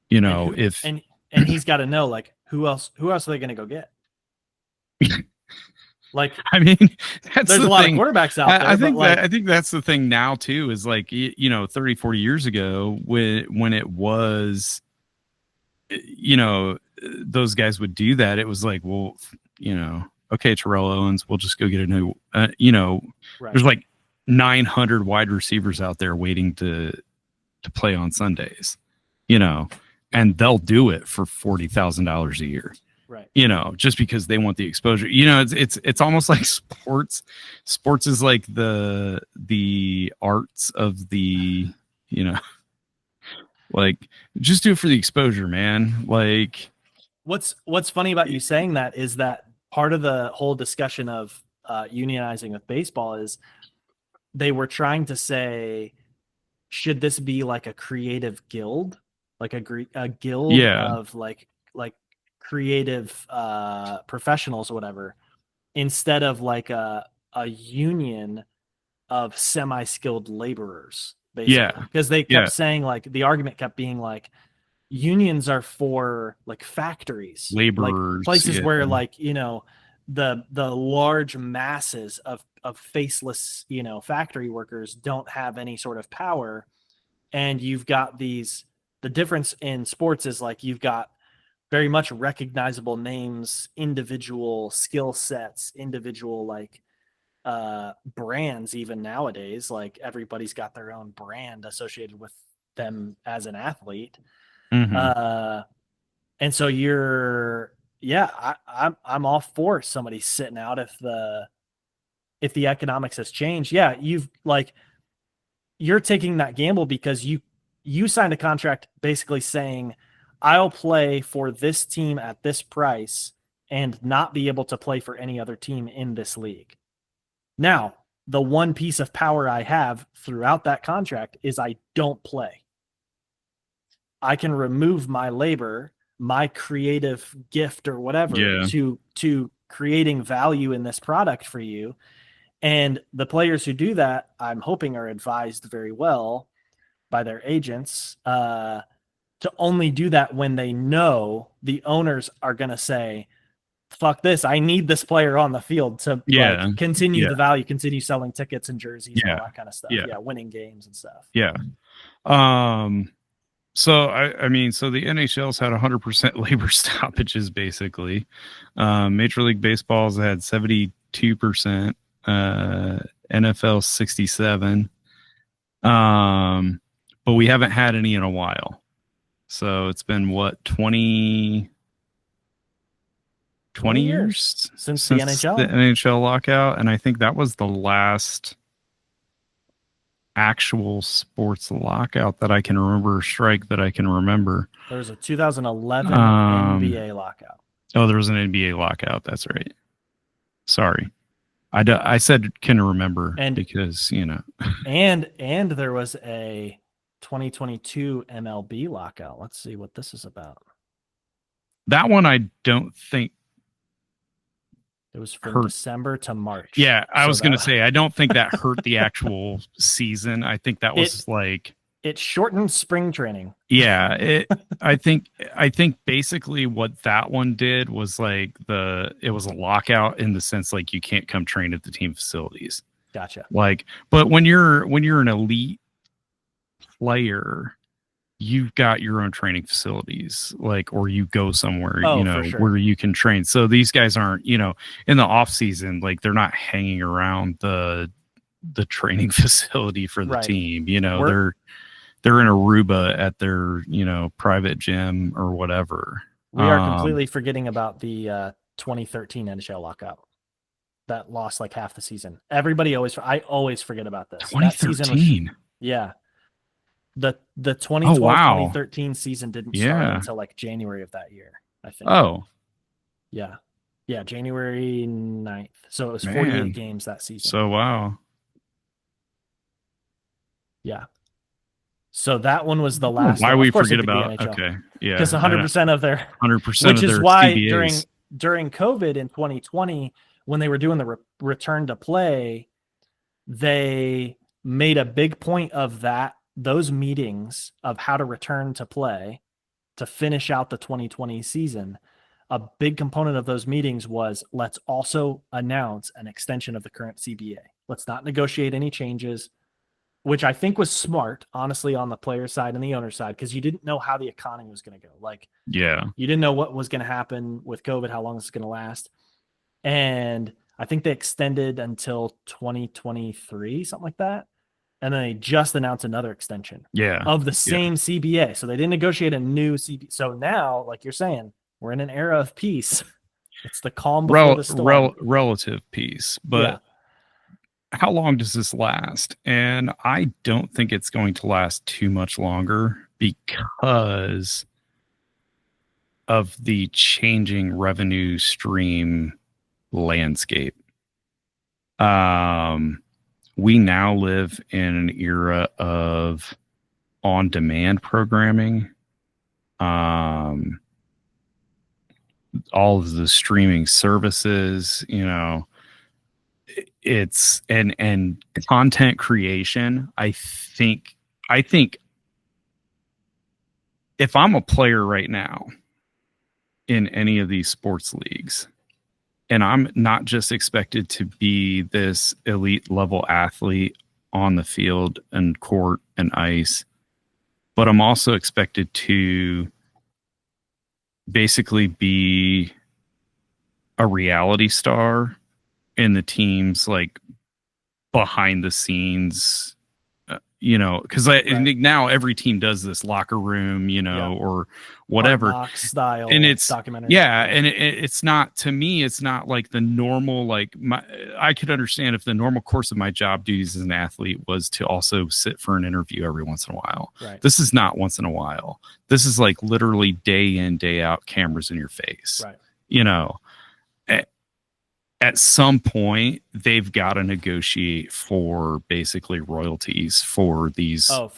You know, and he's got to know, like, who else are they going to go get? Like, I mean, there's a lot of quarterbacks out there. I think that's the thing now too, is like, you know, 30, 40 years ago when it was, you know, those guys would do that. It was like, well, you know, okay, Terrell Owens, we'll just go get a new, you know, there's like 900 wide receivers out there waiting to play on Sundays, you know, and they'll do it for $40,000 a year. Right. You know, just because they want the exposure. You know, it's almost like sports. Sports is like the arts of the, you know, like, just do it for the exposure, man. Like, what's funny about you saying that is that part of the whole discussion of unionizing with baseball is they were trying to say, should this be like a creative guild, like a guild of like creative professionals or whatever, instead of like a union of semi-skilled laborers, basically. Because they kept saying, like, the argument kept being like, unions are for like factories, laborers, like places where, like, you know, the large masses of faceless, you know, factory workers don't have any sort of power. And you've got the difference in sports is, like, you've got very much recognizable names, individual skill sets, individual, like, brands. Even nowadays, like, everybody's got their own brand associated with them as an athlete. Mhm. And so I'm all for somebody sitting out if the economics has changed. Yeah, you're taking that gamble because you signed a contract basically saying I'll play for this team at this price and not be able to play for any other team in this league. Now, the one piece of power I have throughout that contract is I don't play. I can remove my labor, my creative gift or whatever Yeah. to creating value in this product for you. And the players who do that, I'm hoping are advised very well by their agents to only do that when they know the owners are going to say, fuck this, I need this player on the field to Yeah. continue Yeah. the value, continue selling tickets and jerseys and Yeah. all that kind of stuff. Yeah. Yeah, winning games and stuff. Yeah. So I mean, so the NHL's had 100% labor stoppages basically. Major League Baseball's had 72%, NFL 67. But we haven't had any in a while. So it's been what, 20 years since the NHL. The NHL lockout, and I think that was the last actual sports lockout that I can remember, strike that I can remember. There was a 2011 NBA lockout. Oh, there was an NBA lockout. That's right. Sorry. I said can remember because, you know. And there was a 2022 MLB lockout. Let's see what this is about. That one I don't think. It was from December to March. Yeah, I was going to say, I don't think that hurt the actual season. I think that was it shortened spring training. Yeah, I think basically what that one did was it was a lockout in the sense like you can't come train at the team facilities. Gotcha. But when you're an elite player, you've got your own training facilities, or you go somewhere, sure. where you can train. So these guys aren't, in the off season, they're not hanging around the training facility for the team. They're in Aruba at their, private gym or whatever. We are completely forgetting about the 2013 NHL lockout that lost like half the season. I always forget about this. 2013. Yeah. The 2012-2013 season didn't start until like January of that year, I think. Oh. Yeah. Yeah, January 9th. So it was 48 games that season. So, wow. Yeah. So that one was the last. Why we forget about? Okay, yeah, because 100% of their 100%, which is why CBAs. during COVID in 2020, when they were doing the return to play, they made a big point of those meetings of how to return to play to finish out the 2020 season. A big component of those meetings was let's also announce an extension of the current CBA. Let's not negotiate any changes, which I think was smart, honestly, on the player side and the owner side, because you didn't know how the economy was going to go. You didn't know what was going to happen with COVID, how long this is going to last. And I think they extended until 2023, something like that. And then they just announced another extension of the same CBA. So they didn't negotiate a new CBA. So now, like you're saying, we're in an era of peace. It's the calm before the storm. Relative peace. But how long does this last? And I don't think it's going to last too much longer because of the changing revenue stream landscape. We now live in an era of on-demand programming. All of the streaming services, it's and content creation. I think if I'm a player right now in any of these sports leagues, and I'm not just expected to be this elite level athlete on the field and court and ice, but I'm also expected to basically be a reality star in the team's behind the scenes because now every team does this locker room, or whatever style, and it's documentary. and it's not, to me, it's not like the normal, I could understand if the normal course of my job duties as an athlete was to also sit for an interview every once in a while. Right. This is not once in a while. This is like literally day in, day out, cameras in your face. Right. At some point they've got to negotiate for basically royalties for these, sure.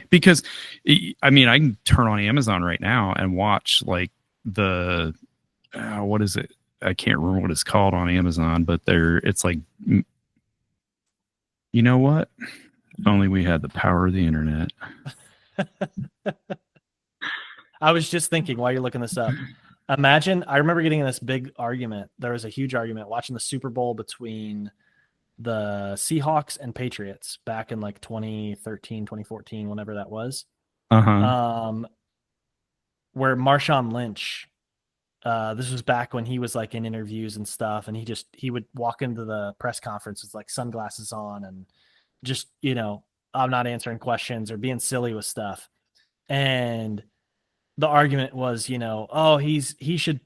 Because I can turn on Amazon right now and watch the, what is it? I can't remember what it's called on Amazon, but it's like, you know what? If only we had the power of the internet. I was just thinking while you're looking this up. Imagine, I remember getting in this big argument. There was a huge argument watching the Super Bowl between the Seahawks and Patriots back in 2013, 2014, whenever that was. Uh-huh. Where Marshawn Lynch, this was back when he was in interviews and stuff, and he would walk into the press conference with sunglasses on and just, I'm not answering questions or being silly with stuff. And the argument was, he shouldn't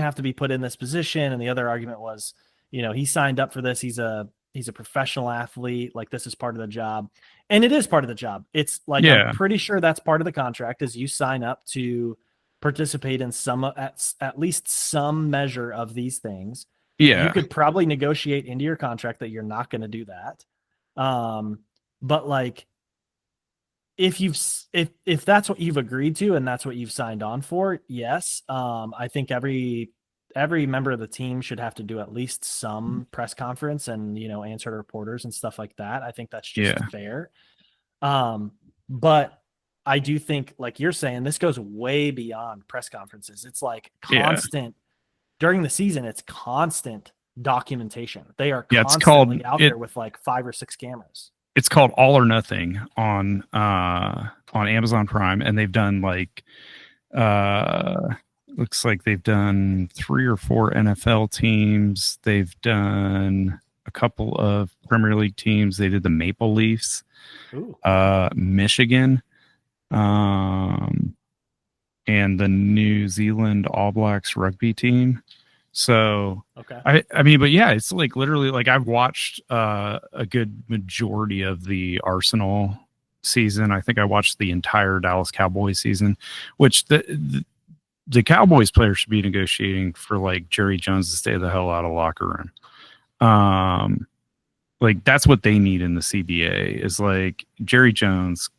have to be put in this position. And the other argument was, he signed up for this. He's a professional athlete. This is part of the job. And it is part of the job. It's I'm pretty sure that's part of the contract is you sign up to participate in at least some measure of these things. Yeah. You could probably negotiate into your contract that you're not going to do that. But if that's what you've agreed to and that's what you've signed on for, yes. I think every member of the team should have to do at least some press conference and, answer to reporters and stuff like that. I think that's just fair. But I do think, like you're saying, this goes way beyond press conferences. It's constant during the season. It's constant documentation. They are constantly out there with 5 or 6 cameras. It's called All or Nothing on Amazon Prime, and they've done looks like they've done 3 or 4 NFL teams. They've done a couple of Premier League teams. They did the Maple Leafs, Michigan, and the New Zealand All Blacks rugby team. So, okay. But yeah, it's literally I've watched a good majority of the Arsenal season. I think I watched the entire Dallas Cowboys season, which the Cowboys players should be negotiating for Jerry Jones to stay the hell out of the locker room. That's what they need in the CBA is Jerry Jones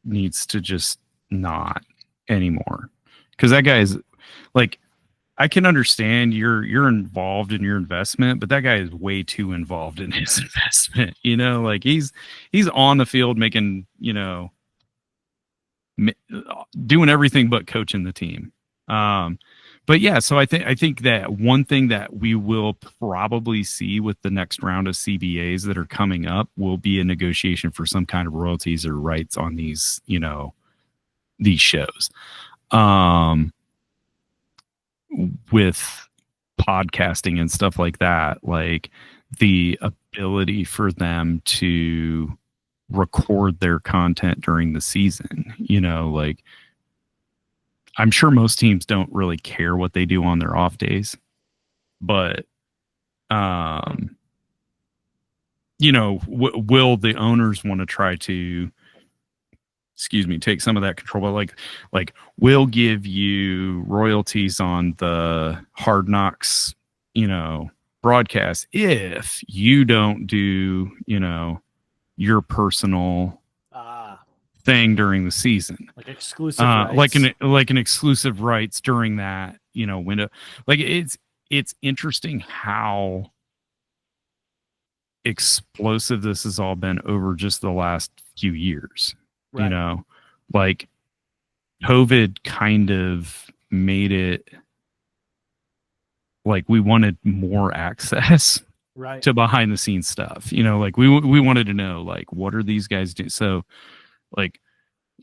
needs to just not anymore. Because that guy is I can understand you're involved in your investment, but that guy is way too involved in his investment. He's on the field making, doing everything but coaching the team. But yeah, so I think that one thing that we will probably see with the next round of CBAs that are coming up will be a negotiation for some kind of royalties or rights on these, these shows. With podcasting and stuff like that, the ability for them to record their content during the season, I'm sure most teams don't really care what they do on their off days, but, will the owners want to try to, take some of that control? But we'll give you royalties on the Hard Knocks, broadcast if you don't do, your personal thing during the season, exclusive rights. an exclusive rights during that, window. It's interesting how explosive this has all been over just the last few years. Right. COVID kind of made it we wanted more access to behind the scenes stuff. We wanted to know what are these guys doing? So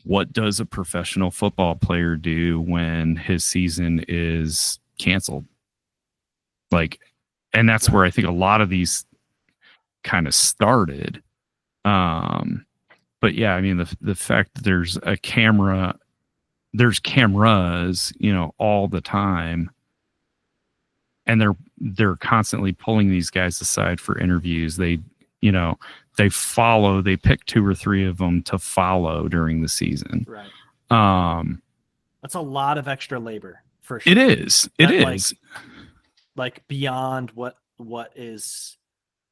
what does a professional football player do when his season is canceled? And that's where I think a lot of these kind of started. But yeah, I mean, the fact that there's cameras, all the time, and they're constantly pulling these guys aside for interviews. They pick 2 or 3 of them to follow during the season. Right. That's a lot of extra labor for sure. It is. Like beyond what is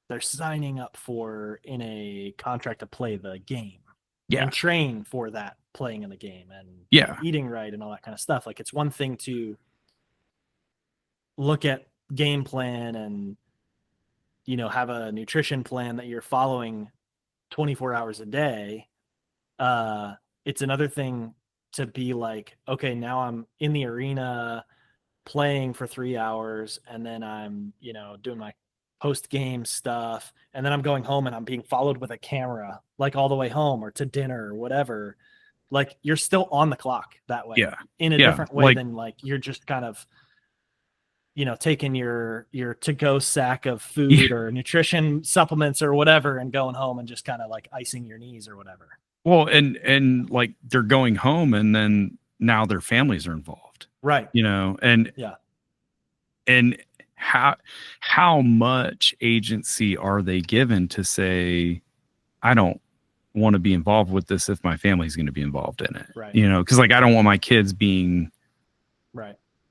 they're signing up for in a contract to play the game. Yeah. And train for that playing in the game and eating right and all that kind of stuff. Like, it's one thing to look at game plan and, have a nutrition plan that you're following 24 hours a day. It's another thing to be like, okay, now I'm in the arena playing for 3 hours, and then I'm, doing my post-game stuff, and then I'm going home and I'm being followed with a camera, like all the way home or to dinner or whatever. Like, you're still on the clock that way, in a different way than like you're just kind of, taking your to-go sack of food or nutrition supplements or whatever and going home and just kind of like icing your knees or whatever. Well, and like they're going home and then now their families are involved. Right. And how much agency are they given to say, I don't want to be involved with this if my family's going to be involved in it. Right. Because like I don't want my kids being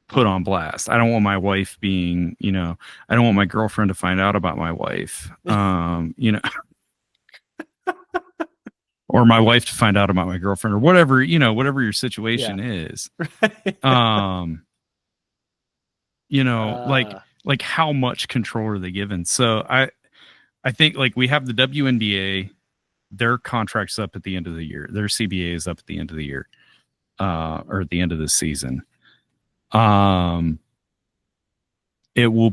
put on blast. I don't want my wife being, I don't want my girlfriend to find out about my wife. Or my wife to find out about my girlfriend or whatever, whatever your situation is. Like how much control are they given? So I think like we have the WNBA, their contract's up at the end of the year. Their CBA is up at the end of the year, or at the end of the season. It will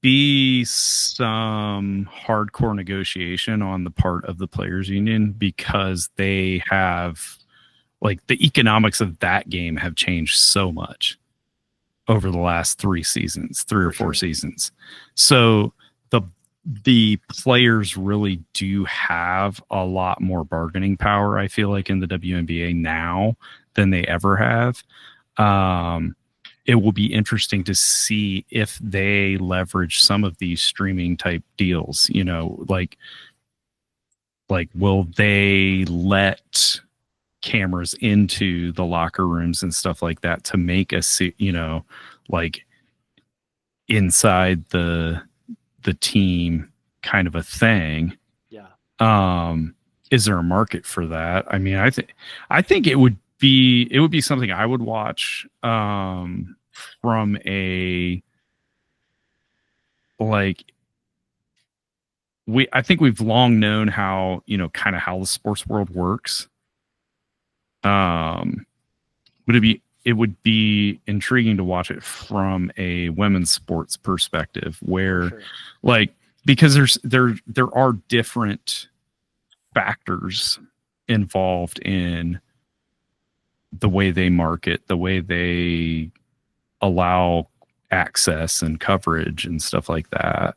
be some hardcore negotiation on the part of the players union because they have like the economics of that game have changed so much over the last 3 or 4 seasons. So the players really do have a lot more bargaining power, I feel like, in the WNBA now than they ever have. It will be interesting to see if they leverage some of these streaming type deals, like will they let cameras into the locker rooms and stuff like that to make a, like inside the team kind of a thing. Yeah. Is there a market for that? I mean, I think it would be something I would watch, from a, like, I think we've long known how, kind of how the sports world works. It would be intriguing to watch it from a women's sports perspective where like, because there are different factors involved in the way they market, the way they allow access and coverage and stuff like that.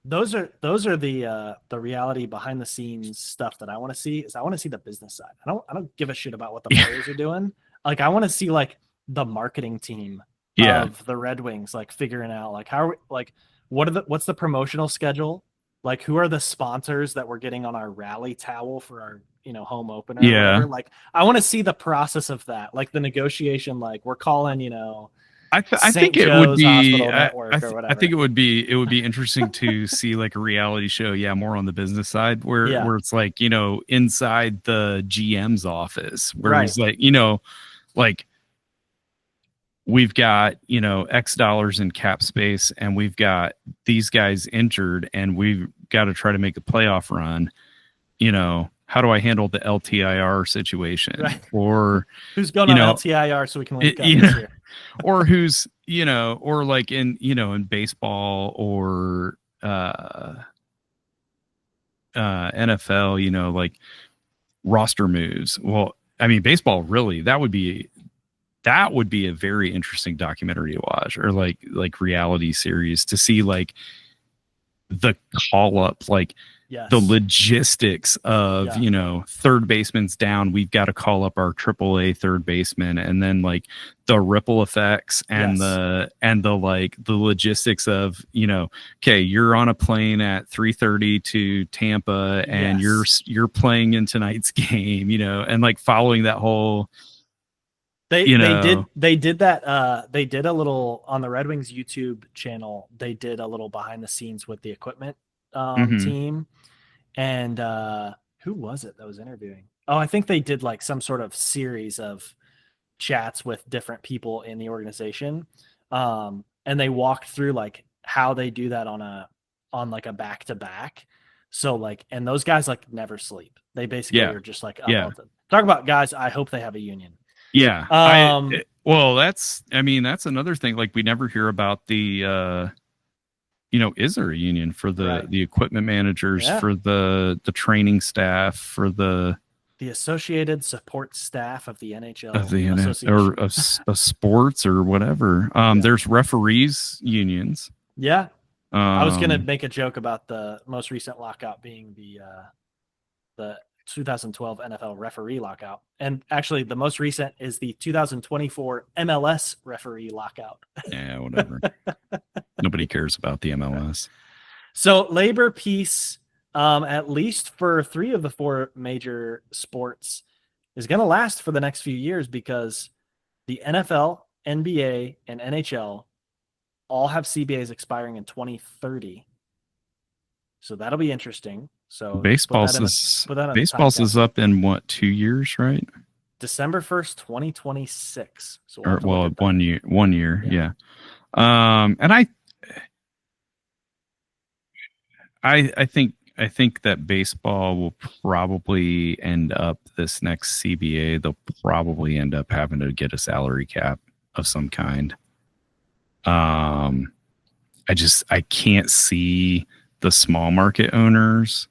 Those are the reality behind the scenes stuff that I want to see. Is I want to see the business side. I don't give a shit about what the players are doing. Like, I want to see like the marketing team of the Red Wings, like figuring out like how, like, what's the promotional schedule? Like, who are the sponsors that we're getting on our rally towel for our, home opener? Yeah. Or whatever? Like, I want to see the process of that, like the negotiation, like we're calling, I think it would be. I think it would be interesting to see like a reality show. Yeah, more on the business side, where it's like, inside the GM's office, where he's like, like we've got X dollars in cap space, and we've got these guys injured, and we've got to try to make a playoff run. How do I handle the LTIR situation? Right. Or who's going on LTIR so we can link up this year? Or who's, or like in baseball or NFL, like roster moves. Well, I mean, baseball, really, that would be a very interesting documentary to watch, or like reality series to see, like, the call up, like Yes. the logistics of, third baseman's down. We've got to call up our AAA third baseman, and then like the ripple effects and the logistics of, okay, you're on a plane at 3:30 to Tampa and you're playing in tonight's game, and like following that whole, They did that. They did a little on the Red Wings YouTube channel. They did a little behind the scenes with the equipment team. And who was it that was interviewing? Oh, I think they did like some sort of series of chats with different people in the organization. And they walked through like how they do that on like a back-to-back. So like, and those guys like never sleep. They basically are just like, talk about guys. I hope they have a union. Yeah. That's another thing. Like we never hear about the, is there a union for the equipment managers, for the training staff, for the associated support staff of the NHL, of the or of sports or whatever. There's referees unions. Yeah. I was going to make a joke about the most recent lockout being the 2012 NFL referee lockout. And actually the most recent is the 2024 MLS referee lockout. Yeah, whatever. Nobody cares about the MLS. So labor peace, at least for 3 of the 4 major sports, is going to last for the next few years because the NFL, NBA, and NHL all have CBAs expiring in 2030. So that'll be interesting. So baseball's is up in what, 2 years, right? December 1st, 2026. So 1 year. Yeah. And I think that baseball will probably end up this next CBA. They'll probably end up having to get a salary cap of some kind. I can't see the small market owners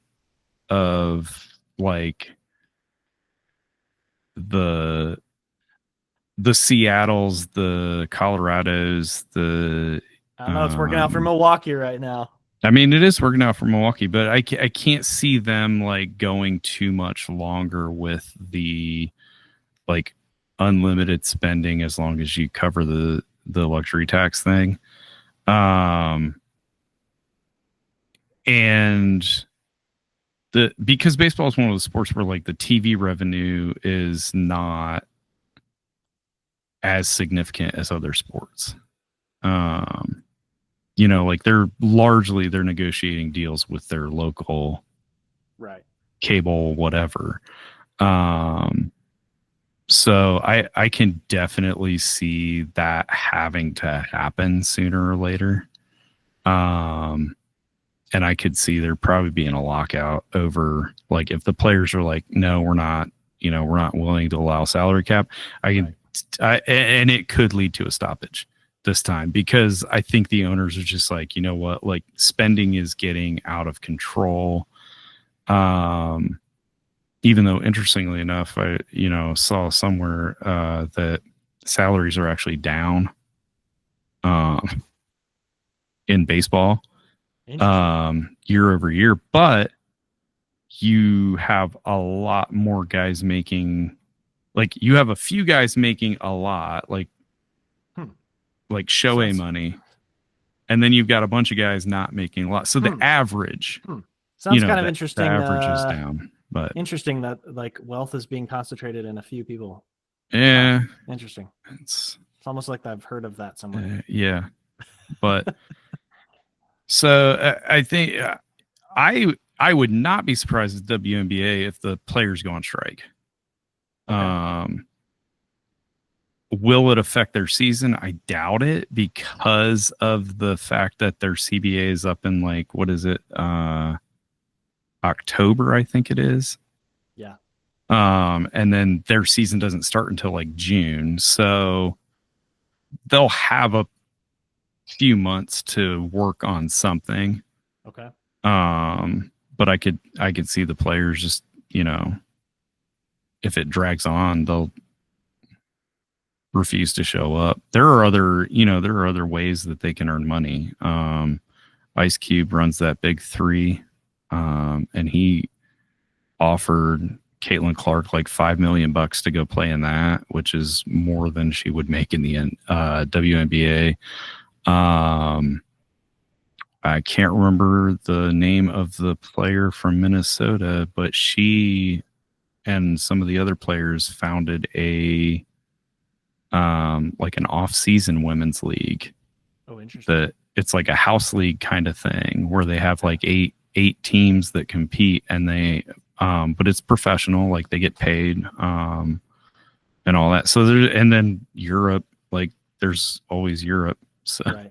of like the Seattles, the Colorados, I don't know, it's working out for Milwaukee right now. I mean, it is working out for Milwaukee, but I can't see them like going too much longer with the like unlimited spending as long as you cover the luxury tax thing. And because baseball is one of those sports where like the TV revenue is not as significant as other sports. Like they're negotiating deals with their local cable, whatever. So I can definitely see that having to happen sooner or later. And I could see there probably being a lockout over like if the players are like, no, we're not willing to allow salary cap. And it could lead to a stoppage this time because I think the owners are just like, you know what, like spending is getting out of control. Even though interestingly enough, I saw somewhere that salaries are actually down in baseball year over year, but you have a lot more guys making, like you have a few guys making a lot, like Shohei money, and then you've got a bunch of guys not making a lot. So the average sounds kind of interesting. The average is down, but interesting that like wealth is being concentrated in a few people. Yeah, interesting. It's almost like I've heard of that somewhere. Yeah, but so I think I would not be surprised at WNBA if the players go on strike. Okay. Will it affect their season? I doubt it because of the fact that their CBA is up in like, what is it? October, I think it is. Yeah. And then their season doesn't start until like June. So they'll have a few months to work on something. Okay. But I could see the players just, if it drags on, they'll refuse to show up. There are other ways that they can earn money. Ice Cube runs that Big Three, and he offered Caitlin Clark like $5 million to go play in that, which is more than she would make in the WNBA. I can't remember the name of the player from Minnesota, but she and some of the other players founded a like an off-season women's league. Oh, interesting. That it's like a house league kind of thing where they have like eight teams that compete, and they but it's professional, like they get paid and all that. So there, and then Europe, like there's always Europe. So right.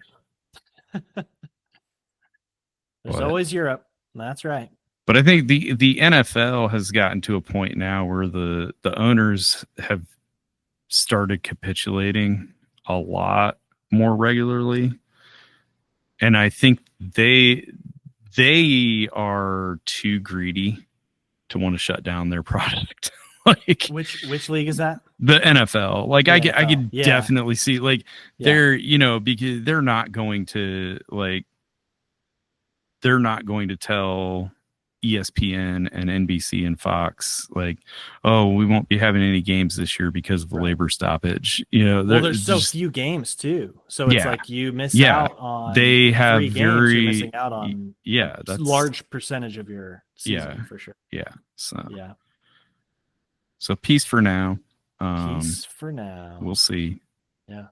There's always Europe. That's right. But I think the NFL has gotten to a point now where the owners have started capitulating a lot more regularly, and I think they are too greedy to want to shut down their product. Like which league is that? The NFL. Like I could yeah. definitely see like they're, you know, because they're not going to tell ESPN and NBC and Fox like, oh, we won't be having any games this year because of the labor stoppage. You know, there's so few games too, so it's like you miss out on. They have games, you're missing out on that's large percentage of your season for sure. So peace for now. Peace for now. We'll see. Yeah.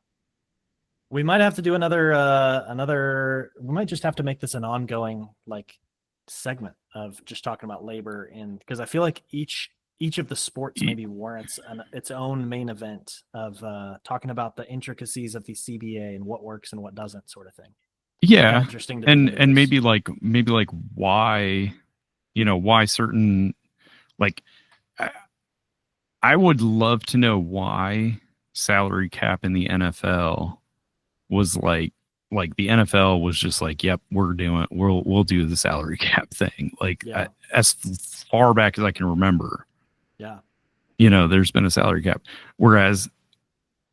We might have to do another. We might just have to make this an ongoing like segment of just talking about labor, and because I feel like each of the sports maybe warrants its own main event of talking about the intricacies of the CBA and what works and what doesn't, sort of thing. Yeah, interesting. To and maybe like why, you know, why certain like. I would love to know why salary cap in the NFL was like the NFL was just like, yep, we'll do the salary cap thing. Like as far back as I can remember. Yeah. You know, there's been a salary cap. Whereas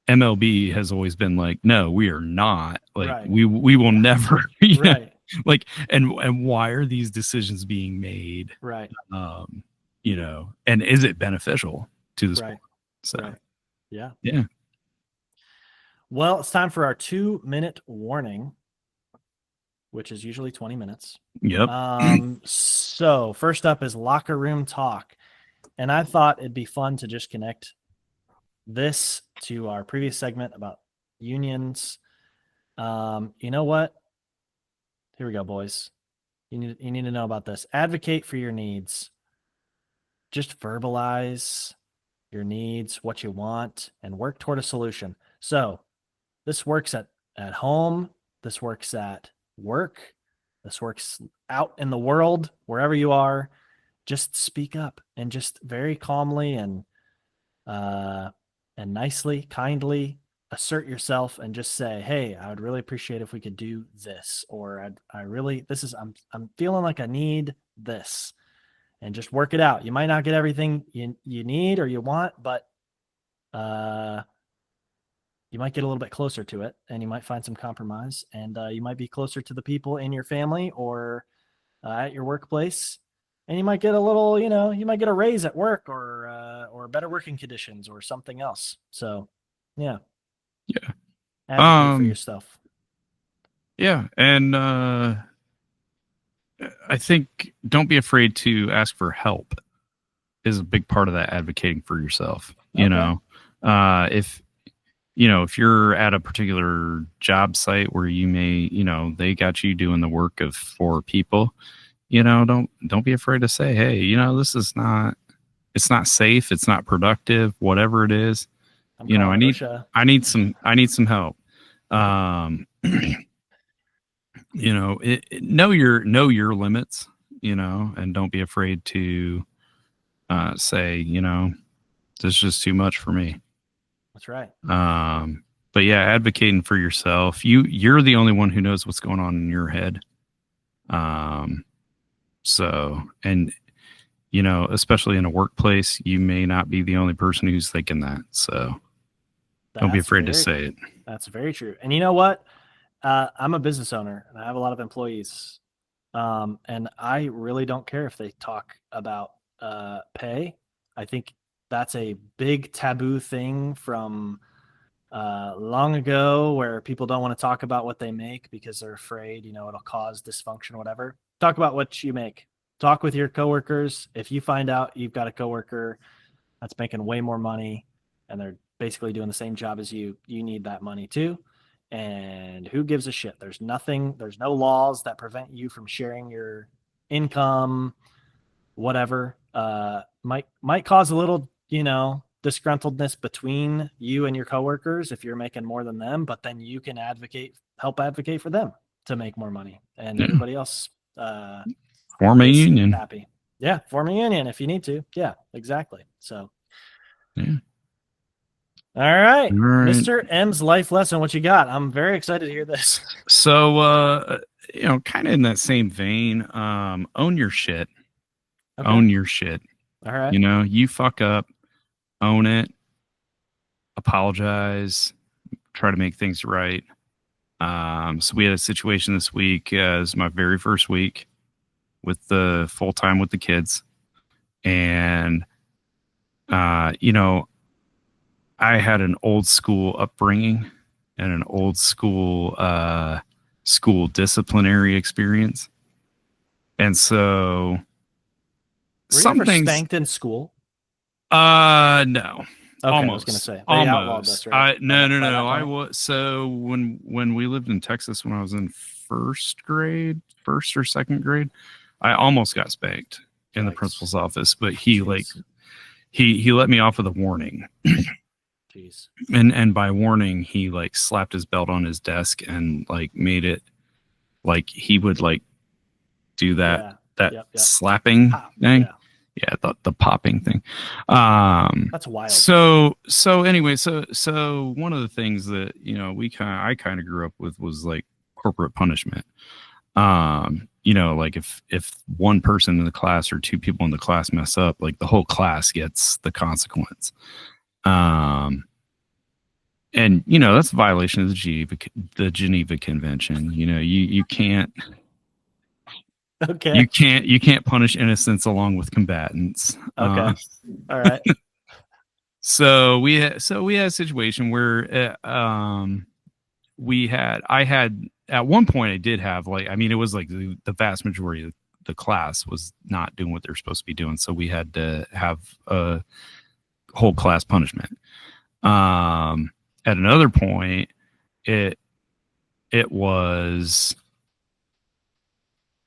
MLB has always been like, no, we are not. Like we will never. Like, and why are these decisions being made? Right. You know, and is it beneficial to the sport? So yeah. Well, it's time for our 2-minute warning, which is usually 20 minutes. Yep. So first up is locker room talk, and I thought it'd be fun to just connect this to our previous segment about unions. You know what? Here we go, boys. You need to know about this. Advocate for your needs. Just verbalize your needs, what you want, and work toward a solution. So this works at home. This works at work. This works out in the world, wherever you are. Just speak up and just very calmly and nicely, kindly assert yourself and just say, hey, I would really appreciate if we could do this, or I'm feeling like I need this. And just work it out. You might not get everything you need or you want, but you might get a little bit closer to it, and you might find some compromise, and you might be closer to the people in your family or at your workplace, and you might get a little, you might get a raise at work or better working conditions or something else. So, advocate for yourself. Yeah, and I think don't be afraid to ask for help is a big part of that advocating for yourself. Okay. If you're at a particular job site where you may, they got you doing the work of 4 people, don't be afraid to say, hey, this is it's not safe. It's not productive, whatever it is. I need some help. Know your limits, and don't be afraid to say, this is just too much for me. That's right. But yeah, advocating for yourself. You're the only one who knows what's going on in your head. So, and especially in a workplace, you may not be the only person who's thinking that. So don't be afraid to say it. That's very true. And you know what? I'm a business owner and I have a lot of employees. And I really don't care if they talk about pay. I think that's a big taboo thing from long ago where people don't want to talk about what they make because they're afraid, it'll cause dysfunction, whatever. Talk about what you make. Talk with your coworkers. If you find out you've got a coworker that's making way more money and they're basically doing the same job as you need that money too. And who gives a shit? There's no laws that prevent you from sharing your income, whatever. Might cause a little, disgruntledness between you and your coworkers if you're making more than them, but then you can help advocate for them to make more money, and everybody else form a union. Happy. Yeah, form a union if you need to. Yeah, exactly. So yeah. All right. Mr. M's life lesson, what you got? I'm very excited to hear this. So kind of in that same vein, own your shit. Okay. Own your shit. All right. You fuck up, own it, apologize, try to make things right. So we had a situation this week as my very first week with the full time with the kids. And, I had an old school upbringing and an old school school disciplinary experience. And so some things spanked in school? No. Okay, almost. I was going to say. They outlawed us, right? No. I was so when we lived in Texas when I was in first or second grade, I almost got spanked in the principal's office, but he let me off with a warning. Jeez. And by warning, he slapped his belt on his desk and made it he would do that slapping thing. Yeah, the popping thing. That's wild. So anyway, so one of the things that I kind of grew up with was corporate punishment. If one person in the class or two people in the class mess up, the whole class gets the consequence. And that's a violation of the Geneva Convention. You can't. Okay. You can't punish innocents along with combatants. Okay. All right. So we had a situation where I had at one point I did have it was the vast majority of the class was not doing what they're supposed to be doing. So we had to have a whole class punishment. At another point, it was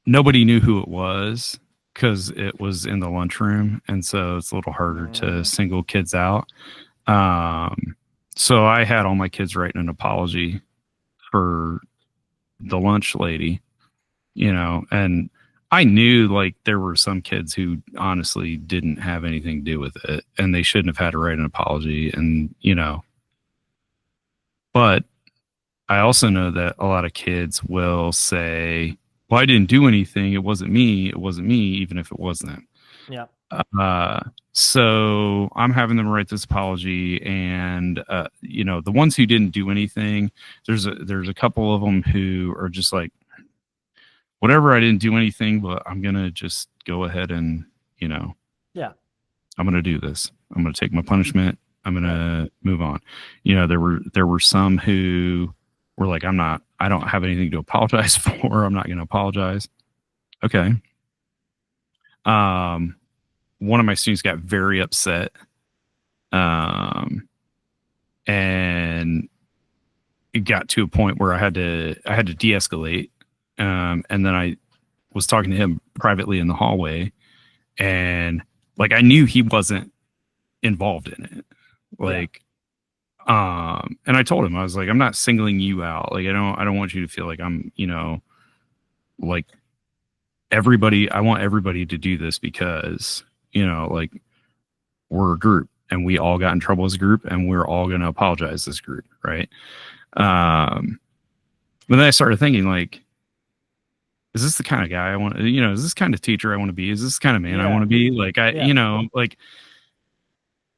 nobody knew who it was because it was in the lunchroom, and so it's a little harder to single kids out. So I had all my kids writing an apology for the lunch lady, and I knew there were some kids who honestly didn't have anything to do with it, and they shouldn't have had to write an apology, and but I also know that a lot of kids will say, well, I didn't do anything. It wasn't me, even if it wasn't. Yeah. So I'm having them write this apology, and the ones who didn't do anything, there's a couple of them who are just whatever, I didn't do anything, but I'm gonna just go ahead and yeah, I'm gonna do this. I'm gonna take my punishment. I'm gonna move on. There were some who were I don't have anything to apologize for. I'm not gonna apologize. Okay. One of my students got very upset. And it got to a point where I had to de-escalate. And then I was talking to him privately in the hallway, and I knew he wasn't involved in it. And I told him, I was I'm not singling you out. I don't want you to feel I'm, everybody, I want everybody to do this because, we're a group and we all got in trouble as a group and we're all going to apologize as a group. Right. But then I started thinking is this the kind of guy I want to, is this kind of teacher I want to be? Is this the kind of man I want to be?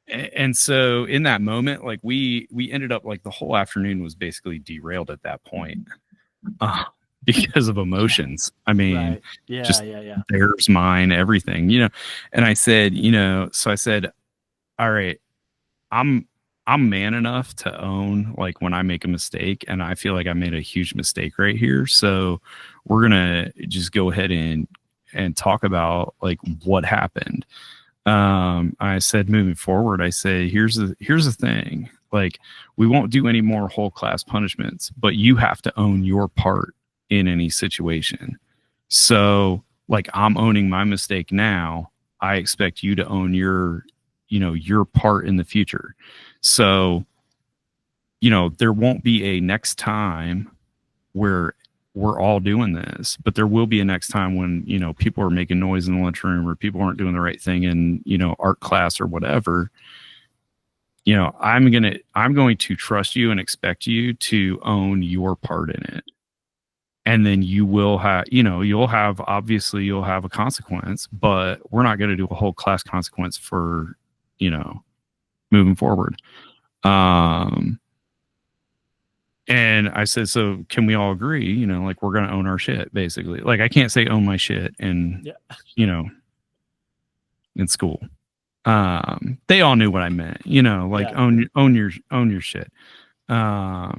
And so in that moment, we ended up the whole afternoon was basically derailed at that point. because of emotions. I mean, Right. Yeah. just Yeah. theirs, mine, everything, And I said, so I said, all right, I'm man enough to own like when I make a mistake, and I feel like I made a huge mistake right here. So we're gonna just go ahead and talk about like what happened. I said moving forward, I say here's the thing. Like, we won't do any more whole class punishments, but you have to own your part in any situation. So like, I'm owning my mistake now. I expect you to own your part in the future. So, there won't be a next time where we're all doing this, but there will be a next time when, people are making noise in the lunchroom or people aren't doing the right thing in, art class or whatever. I'm going to trust you and expect you to own your part in it. And then you will have, you'll have a consequence, but we're not going to do a whole class consequence for, moving forward. And I said, so can we all agree, like, we're going to own our shit, basically. Like, I can't say own my shit in school. They all knew what I meant, like, own your shit. I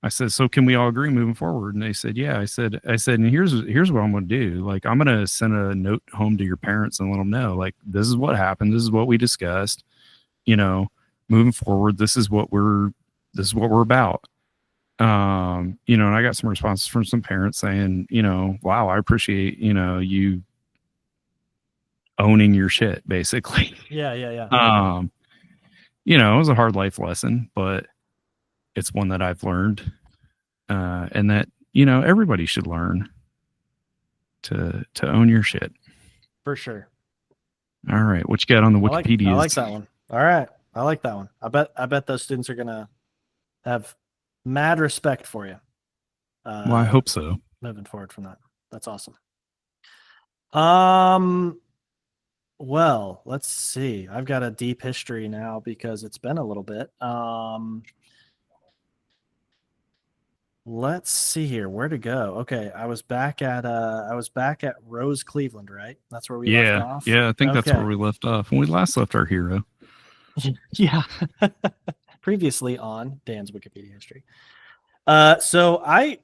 said, so can we all agree moving forward? And they said, yeah. I said, and here's what I'm going to do. Like, I'm going to send a note home to your parents and let them know, like, this is what happened. This is what we discussed, moving forward. This is what we're about. And I got some responses from some parents saying, wow, I appreciate, you owning your shit, basically. Yeah. It was a hard life lesson, but it's one that I've learned, and that, everybody should learn to own your shit. For sure. All right. What you got on the Wikipedia? I like that one. All right. I like that one. I bet those students are going to have mad respect for you. Well, I hope so. Moving forward from that. That's awesome. Well, let's see. I've got a deep history now because it's been a little bit. Let's see here. Where to go? Okay, I was back at Rose, Cleveland, right? That's where we left off. Yeah, I think that's where we left off when we last left our hero. Yeah. Previously on Dan's Wikipedia history. So I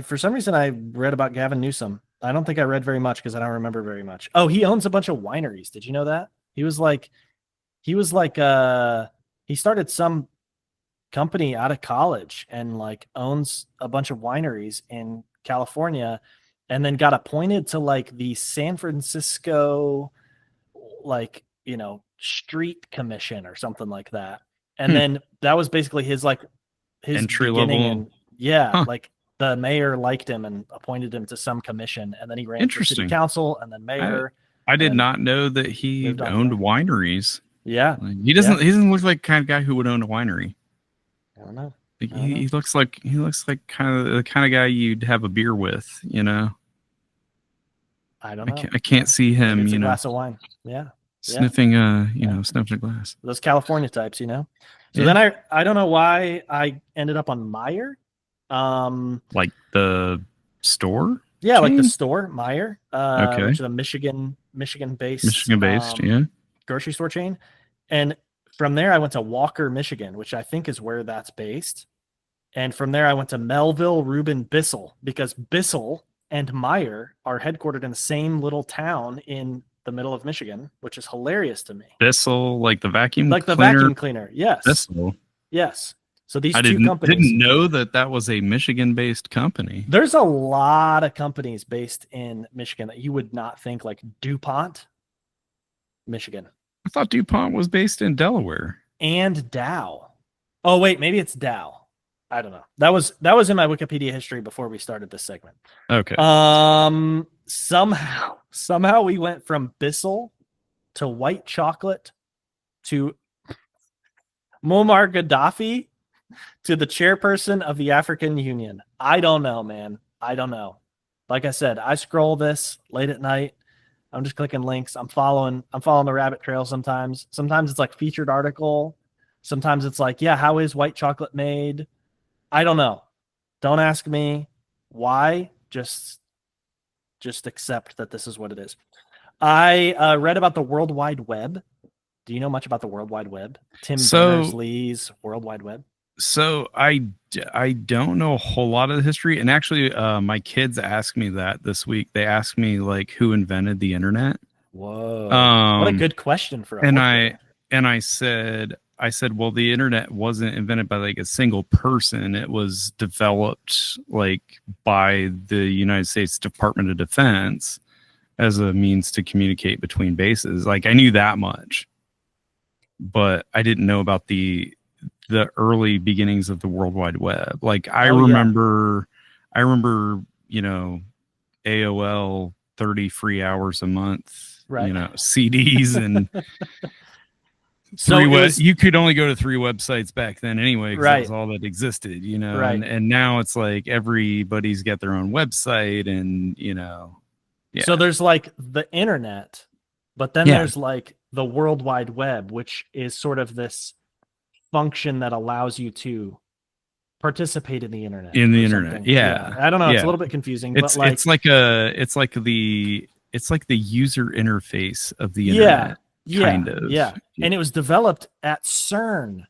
for some reason I read about Gavin Newsom. I don't think I read very much because I don't remember very much. Oh, he owns a bunch of wineries. Did you know that? He started some company out of college and like owns a bunch of wineries in California, and then got appointed to like the San Francisco street commission or something like that. And then that was basically his entry beginning. level. Like the mayor liked him and appointed him to some commission, and then he ran for city council and then mayor. I did not know that he owned wineries. Yeah. He doesn't look like the kind of guy who would own a winery. I don't know. He looks like kind of the kind of guy you'd have a beer with, I don't know. I can't see him, a glass of wine. Yeah. Sniffing sniffing a glass. Those California types, So then I don't know why I ended up on Meijer. Like the store? Yeah, chain? Like the store, Meijer. Okay. Which is a Michigan-based grocery store chain. And from there I went to Walker, Michigan, which I think is where that's based. And from there I went to Melville Reuben Bissell, because Bissell and Meijer are headquartered in the same little town in the middle of Michigan, which is hilarious to me. Bissell, like the vacuum cleaner? Like the vacuum cleaner, yes. Bissell. Yes. So these two companies. I didn't know that was a Michigan-based company. There's a lot of companies based in Michigan that you would not think, like DuPont, Michigan. I thought DuPont was based in Delaware. And Dow. Oh, wait, maybe it's Dow. I don't know. That was in my Wikipedia history before we started this segment. Okay. Somehow we went from Bissell to white chocolate to Muammar Gaddafi to the chairperson of the African Union. I don't know, man. I don't know. Like I said, I scroll this late at night. I'm just clicking links. I'm following the rabbit trail sometimes. Sometimes it's like featured article. Sometimes it's like, yeah, how is white chocolate made? I don't know. Don't ask me why. Just accept that this is what it is. I read about the World Wide Web. Do you know much about the World Wide Web? Tim Berners-Lee's World Wide Web? So I don't know a whole lot of the history. And actually, my kids asked me that this week. They asked me like who invented the internet. Whoa. What a good question for a and I said, well, the internet wasn't invented by like a single person. It was developed like by the United States Department of Defense as a means to communicate between bases. Like I knew that much, but I didn't know about the early beginnings of the World Wide Web. Like I remember, you know, AOL 30 free hours a month, right? You know, CDs and you could only go to 3 websites back then anyway, because that was all that existed, you know, and now it's like everybody's got their own website and, you know, So there's like the internet, but then there's like the World Wide Web, which is sort of this function that allows you to participate in the internet. I don't know. It's a little bit confusing, but like it's like the user interface of the internet. Kind of. And it was developed at CERN,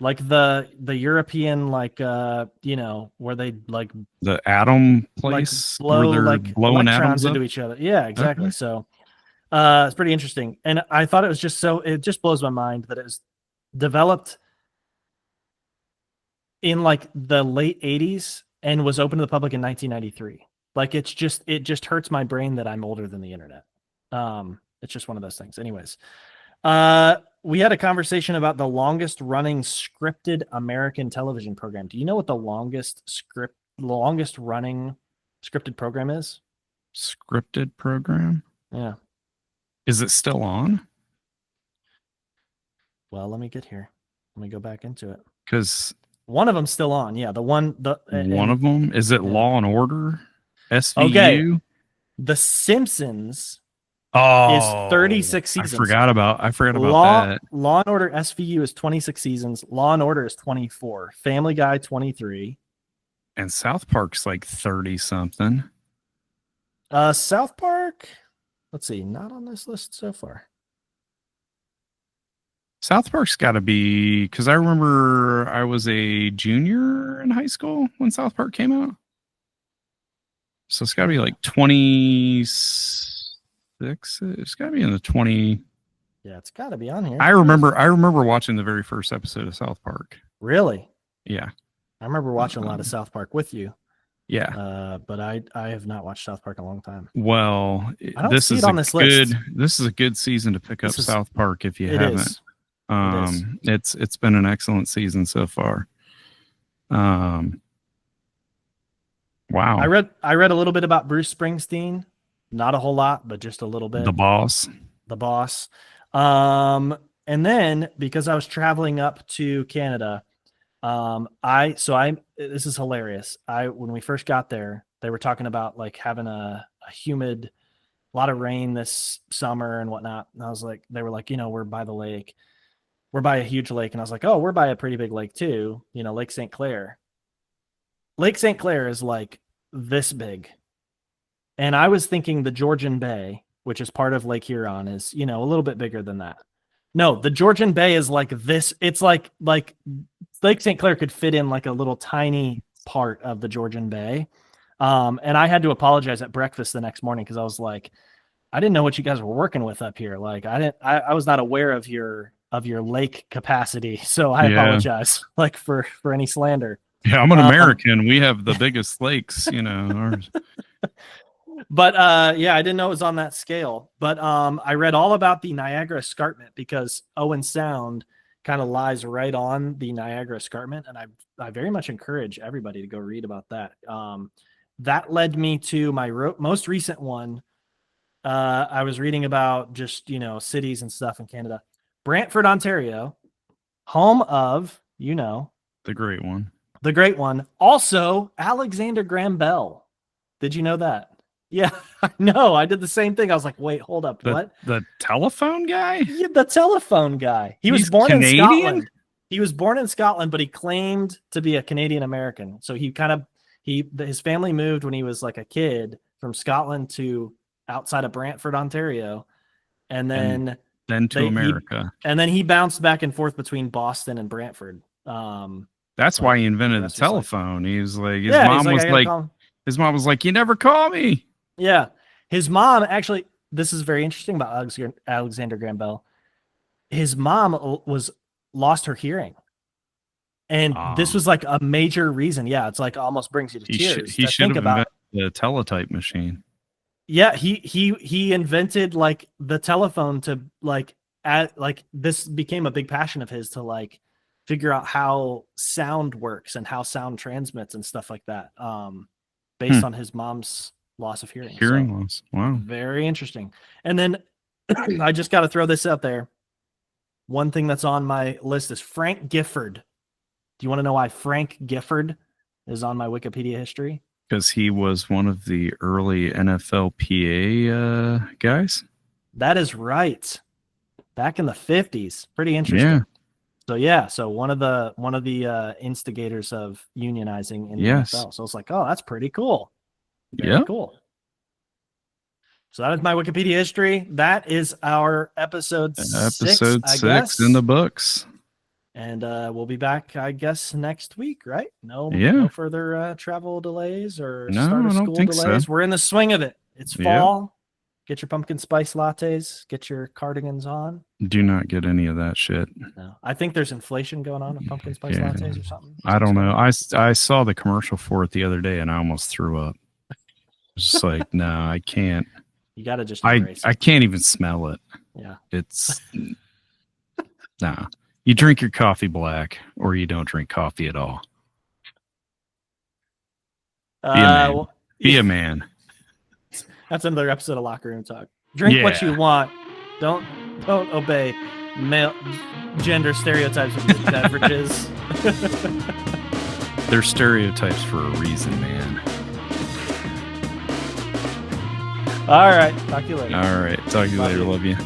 like the European, like you know, where they like the atom place, like blow, where they're like blowing electrons atoms into up? each other. Yeah, exactly. Okay. So it's pretty interesting, and I thought it was just it just blows my mind that it was developed in like the late 80s and was open to the public in 1993. Like it just hurts my brain that I'm older than the internet. It's just one of those things. Anyways, we had a conversation about the longest running scripted American television program. Do you know what the longest running scripted program is? Scripted program? Yeah. Is it still on? Well, let me get here. Let me go back into it. Because one of them's still on. Yeah, one of them, is it Law and Order? SVU? Okay. The Simpsons is 36 seasons. I forgot about that. Law and Order SVU is 26 seasons. Law and Order is 24. Family Guy 23. And South Park's like 30 something. South Park, let's see, not on this list so far. South Park's got to be, because I remember I was a junior in high school when South Park came out. So it's got to be like 26. It's got to be in the 20. Yeah, it's got to be on here. I remember watching the very first episode of South Park. Really? Yeah. I remember watching a lot of South Park with you. Yeah. But I have not watched South Park in a long time. Well, this is a good season to pick up South Park if you haven't. It's been an excellent season so far. Wow. I read a little bit about Bruce Springsteen, not a whole lot, but just a little bit. The boss. And then because I was traveling up to Canada, this is hilarious. When we first got there, they were talking about like having a humid, a lot of rain this summer and whatnot. And they were like, you know, we're by the lake. We're by a huge lake. And I was like, oh, we're by a pretty big lake too. You know, Lake St. Clair. Lake St. Clair is like this big. And I was thinking the Georgian Bay, which is part of Lake Huron, is, you know, a little bit bigger than that. No, the Georgian Bay is like this. It's like Lake St. Clair could fit in like a little tiny part of the Georgian Bay. And I had to apologize at breakfast the next morning because I was like, I didn't know what you guys were working with up here. Like I was not aware of your lake capacity. So I apologize like for any slander. Yeah, I'm an American. We have the biggest lakes, you know. Ours. But I didn't know it was on that scale. But I read all about the Niagara Escarpment because Owen Sound kind of lies right on the Niagara Escarpment, and I very much encourage everybody to go read about that. That led me to my most recent one. I was reading about just, you know, cities and stuff in Canada. Brantford, Ontario, home of, you know, the great one. Also, Alexander Graham Bell. Did you know that? Yeah, I know. I did the same thing. I was like, wait, hold up. What? The telephone guy? Yeah, the telephone guy. He was born Canadian? in Scotland. He was born in Scotland, but he claimed to be a Canadian American. So his family moved when he was like a kid from Scotland to outside of Brantford, Ontario, and then to America. And then he bounced back and forth between Boston and Brantford. That's why he invented the telephone. He was like, his mom was like, "You never call me." Yeah, his mom actually. This is very interesting about Alexander Graham Bell. His mom lost her hearing, and this was like a major reason. Yeah, it's like almost brings you to tears. He should have invented the teletype machine. Yeah, he invented like the telephone to this became a big passion of his to like figure out how sound works and how sound transmits and stuff like that. Based on his mom's loss of hearing. Hearing loss. Wow. Very interesting. And then I just got to throw this out there. One thing that's on my list is Frank Gifford. Do you want to know why Frank Gifford is on my Wikipedia history? Because he was one of the early NFLPA guys. That is right. Back in the 50s. Pretty interesting. Yeah. So one of the instigators of unionizing in the NFL. So it's like, oh, that's pretty cool. Very cool. So that is my Wikipedia history. That is our episode 6 in the books. And we'll be back, I guess, next week, right? No further travel delays or start of school delays. So. We're in the swing of it. It's fall. Get your pumpkin spice lattes. Get your cardigans on. Do not get any of that shit. No, I think there's inflation going on with pumpkin spice lattes or something. I don't know. I saw the commercial for it the other day and I almost threw up. It's just like, no, I can't. You got to just embrace it. I can't even smell it. Yeah. It's nah. You drink your coffee black or you don't drink coffee at all. Be a man. That's another episode of Locker Room Talk. Drink what you want. Don't obey male gender stereotypes with your beverages. They're stereotypes for a reason, man. All right. Talk to you later. Talk to you later. Love you.